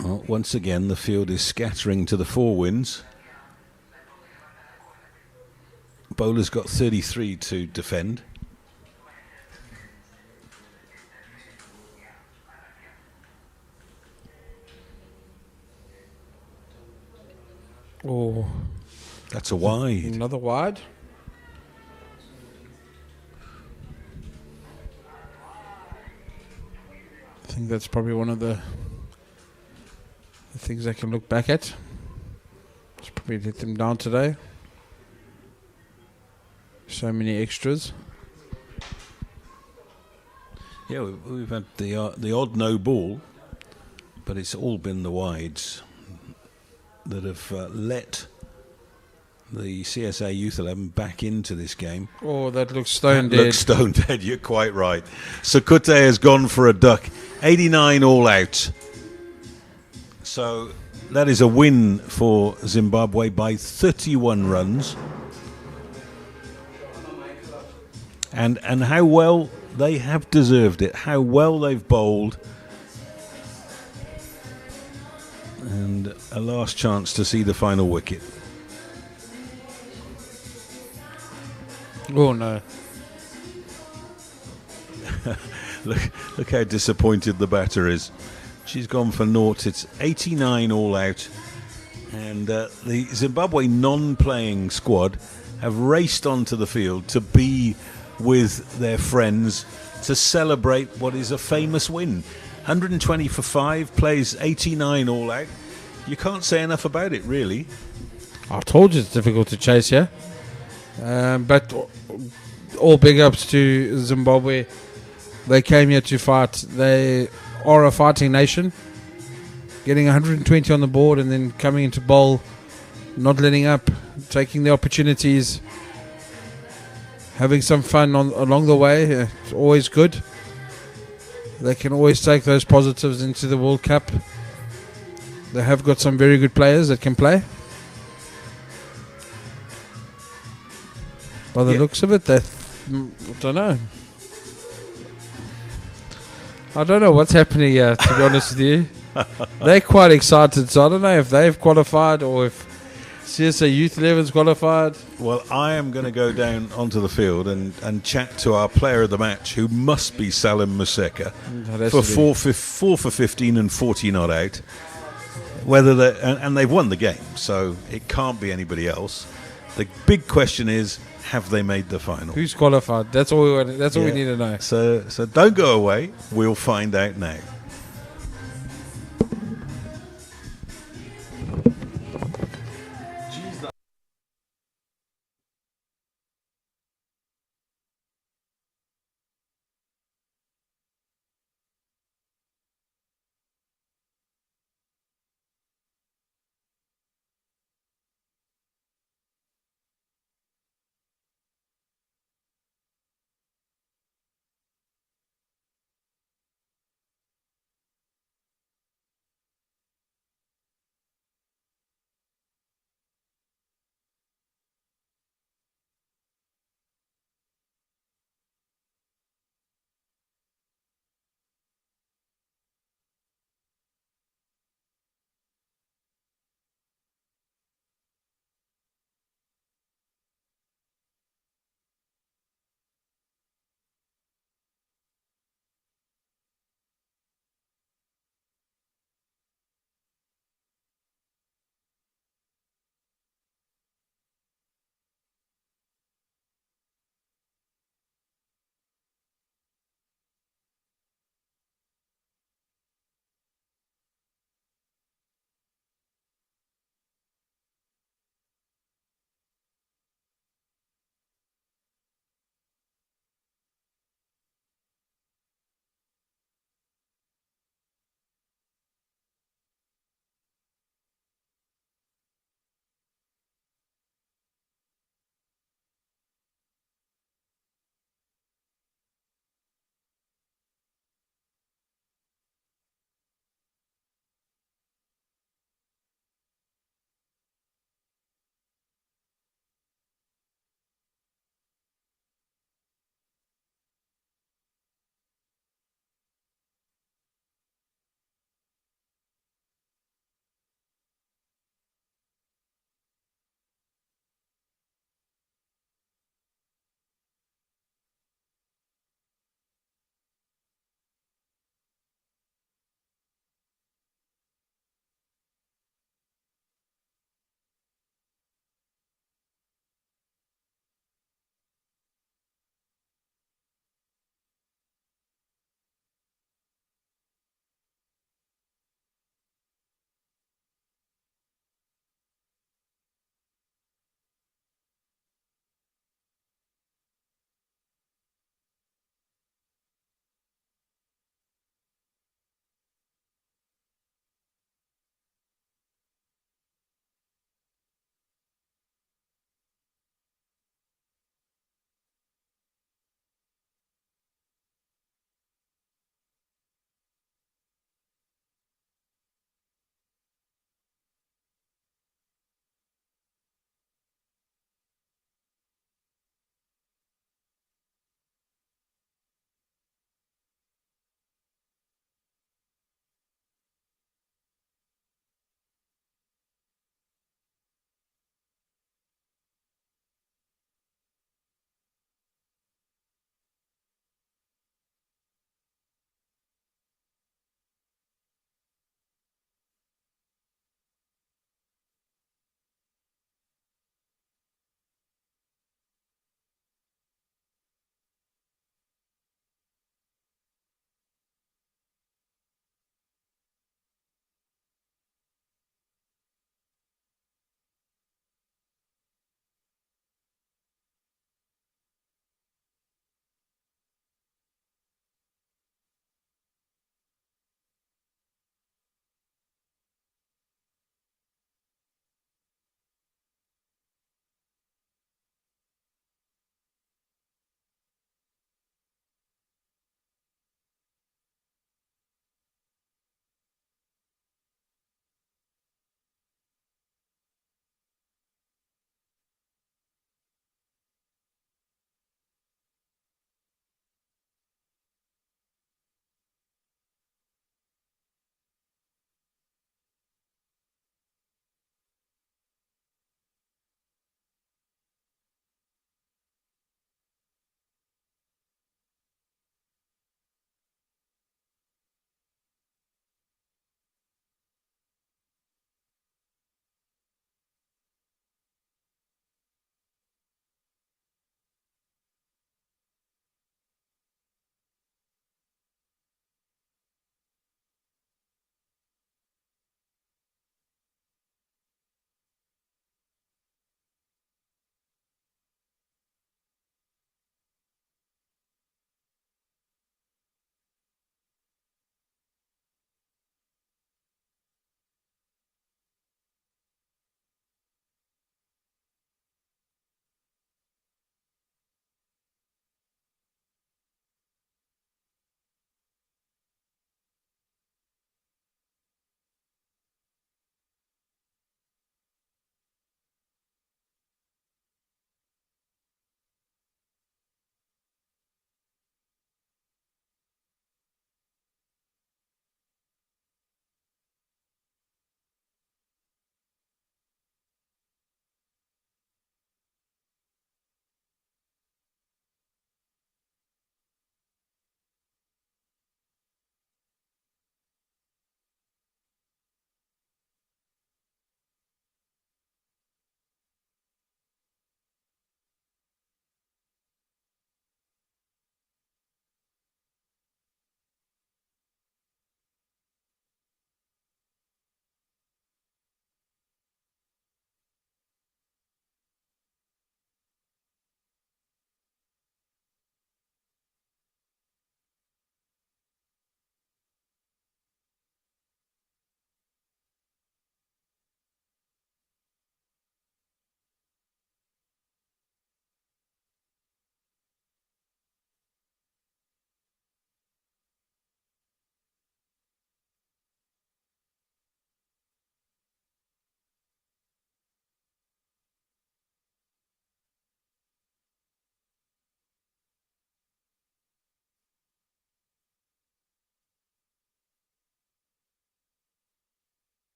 [SPEAKER 3] Well, once again, the field is scattering to the 4 winds. Bowler's got 33 to defend.
[SPEAKER 4] Oh,
[SPEAKER 3] That's a wide.
[SPEAKER 4] another wide. I think that's probably one of the things I can look back at. Just probably let them down today. So many extras.
[SPEAKER 3] Yeah, we've had the odd no ball, but it's all been the wides that have let the CSA Youth 11 back into this game.
[SPEAKER 4] Oh, that looks stone
[SPEAKER 3] That
[SPEAKER 4] dead.
[SPEAKER 3] looks stone dead, you're quite right. Sakute has gone for a duck. 89 all out. So that is a win for Zimbabwe by 31 runs. And how well they have deserved it. How well they've bowled. And a last chance to see the final wicket.
[SPEAKER 4] Oh, no.
[SPEAKER 3] Look how disappointed the batter is. She's gone for naught. It's 89 all out. And the Zimbabwe non-playing squad have raced onto the field to be with their friends to celebrate what is a famous win. 120 for 5, plays 89 all out. You can't say enough about it, really.
[SPEAKER 4] I told you it's difficult to chase here. But all big ups to Zimbabwe. They came here to fight. They are a fighting nation. Getting 120 on the board and then coming into bowl, not letting up, taking the opportunities, having some fun along the way. It's always good. They can always take those positives into the World Cup. They have got some very good players that can play. By the looks of it, I don't know. I don't know what's happening here, to be honest with you. They're quite excited, so I don't know if they've qualified or if CSA Youth 11's qualified.
[SPEAKER 3] Well, I am going to go down onto the field and chat to our player of the match, who must be Salim Museka, for 4 for 15 and 40 not out. Whether and they've won the game, so it can't be anybody else. The big question is, have they made the final?
[SPEAKER 4] Who's qualified? That's all we want. That's all we need to know.
[SPEAKER 3] So don't go away. We'll find out now.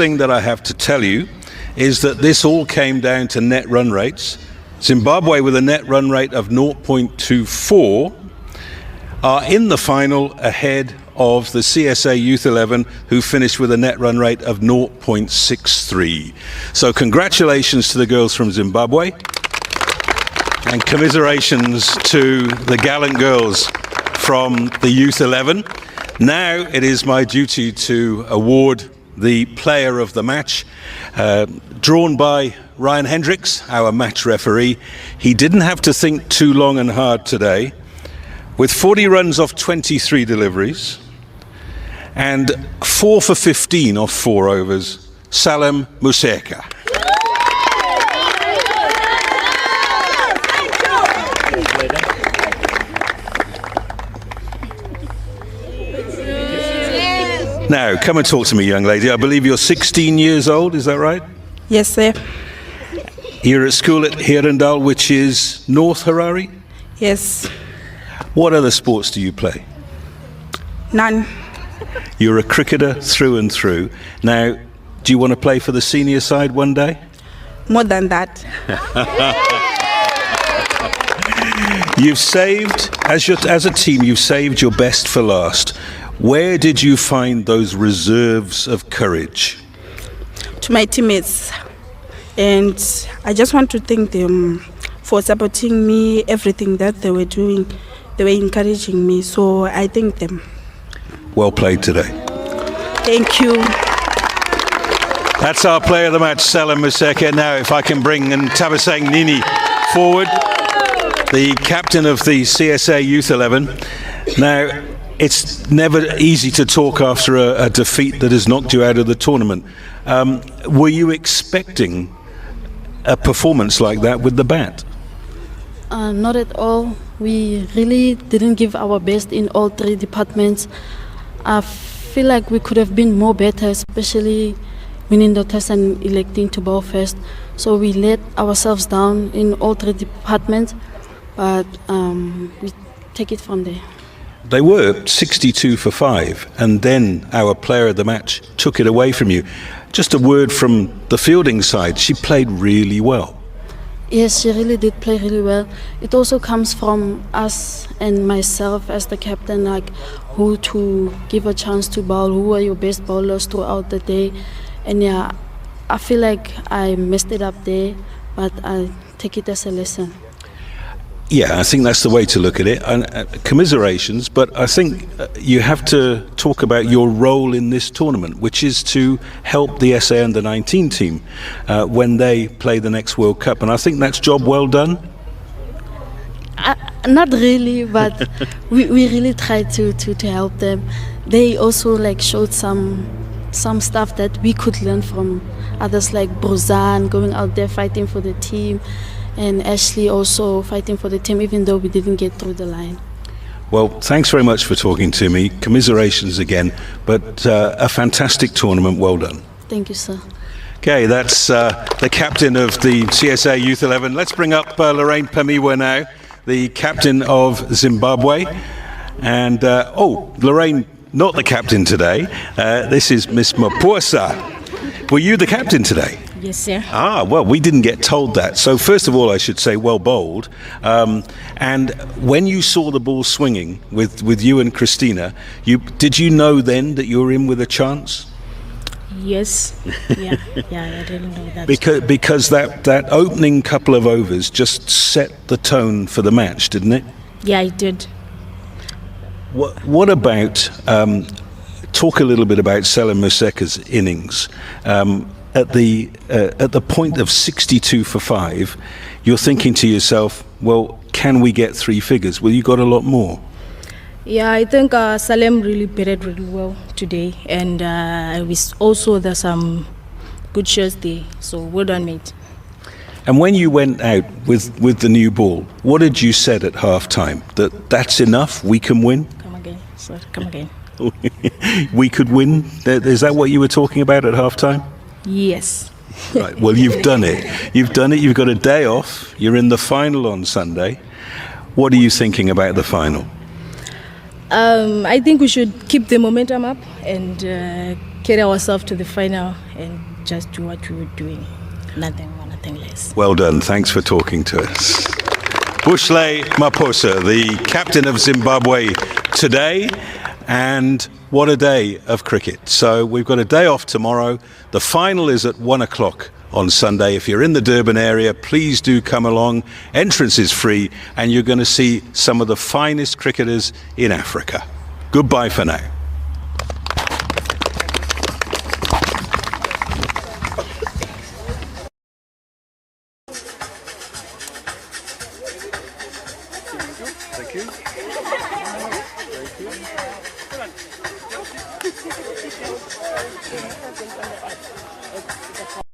[SPEAKER 3] thing that I have to tell you is that this all came down to net run rates. Zimbabwe, with a net run rate of 0.24, are in the final ahead of the CSA Youth 11, who finished with a net run rate of 0.63. So congratulations to the girls from Zimbabwe, and commiserations to the gallant girls from the Youth 11. Now it is my duty to award the player of the match, drawn by Ryan Hendricks, our match referee. He didn't have to think too long and hard today. With 40 runs off 23 deliveries and 4 for 15 off 4 overs, Salem Museka. Now, come and talk to me, young lady. I believe you're 16 years old, is that right?
[SPEAKER 6] Yes, sir.
[SPEAKER 3] You're at school at Herendal, which is North Harare?
[SPEAKER 6] Yes.
[SPEAKER 3] What other sports do you play?
[SPEAKER 6] None.
[SPEAKER 3] You're a cricketer through and through. Now, do you want to play for the senior side one day?
[SPEAKER 6] More than that.
[SPEAKER 3] You've saved, as a team, you've saved your best for last. Where did you find those reserves of courage?
[SPEAKER 6] To my teammates. And I just want to thank them for supporting me, everything that they were doing. They were encouraging me, so I thank them.
[SPEAKER 3] Well played today.
[SPEAKER 6] Thank you.
[SPEAKER 3] That's our player of the match, Salem Museka. Now, if I can bring Tabasang Nini forward, the captain of the CSA Youth 11. Now, it's never easy to talk after a defeat that has knocked you out of the tournament. Were you expecting a performance like that with the bat?
[SPEAKER 2] Not at all. We really didn't give our best in all 3 departments. I feel like we could have been more better, especially winning the test and electing to bowl first. So we let ourselves down in all 3 departments, but we take it from there.
[SPEAKER 3] They were 62 for 5, and then our player of the match took it away from you. Just a word from the fielding side, she played really well.
[SPEAKER 2] Yes, she really did play really well. It also comes from us and myself as the captain, like who to give a chance to bowl, who are your best bowlers throughout the day. And yeah, I feel like I messed it up there, but I take it as a lesson.
[SPEAKER 3] Yeah, I think that's the way to look at it. And commiserations, but I think you have to talk about your role in this tournament, which is to help the SA Under-19 team when they play the next World Cup. And I think that's job well done.
[SPEAKER 2] Not really, but we really tried to help them. They also like showed some stuff that we could learn from others, like Brozan going out there fighting for the team, and Ashley also fighting for the team, even though we didn't get through the line.
[SPEAKER 3] Well, thanks very much for talking to me. Commiserations again, but a fantastic tournament. Well done.
[SPEAKER 2] Thank you, sir.
[SPEAKER 3] Okay, that's the captain of the CSA Youth 11. Let's bring up Lorraine Pamiwa now, the captain of Zimbabwe. And, Lorraine, not the captain today. This is Miss Mapuasa. Were you the captain today?
[SPEAKER 7] Yes, sir.
[SPEAKER 3] Well, we didn't get told that. So first of all, I should say well bowled. And when you saw the ball swinging with you and Christina, did you know then that you were in with a chance?
[SPEAKER 7] Yes. Yeah, I didn't know that.
[SPEAKER 3] Because that opening couple of overs just set the tone for the match, didn't it?
[SPEAKER 7] Yeah, it did.
[SPEAKER 3] What about, talk a little bit about Salem Museka's innings. At the point of 62 for 5, you're thinking to yourself, well, can we get 3 figures? Well, you got a lot more.
[SPEAKER 7] Yeah, I think Salem really batted really well today, and there's some good shots there. So well done, mate.
[SPEAKER 3] And when you went out with the new ball, what did you said at half time? That's enough, we can win?
[SPEAKER 7] Come again, sir, come again.
[SPEAKER 3] We could win? Is that what you were talking about at half time?
[SPEAKER 7] Yes.
[SPEAKER 3] Right, well, you've done it. You've got a day off. You're in the final on Sunday. What are you thinking about the final?
[SPEAKER 7] I think we should keep the momentum up and carry ourselves to the final and just do what we were doing. Nothing more, nothing less.
[SPEAKER 3] Well done. Thanks for talking to us. Bushle Maposa, the captain of Zimbabwe today, and what a day of cricket. So we've got a day off tomorrow. The final is at 1 o'clock on Sunday. If you're in the Durban area, please do come along. Entrance is free, and you're going to see some of the finest cricketers in Africa. Goodbye for now.
[SPEAKER 8] Thank you.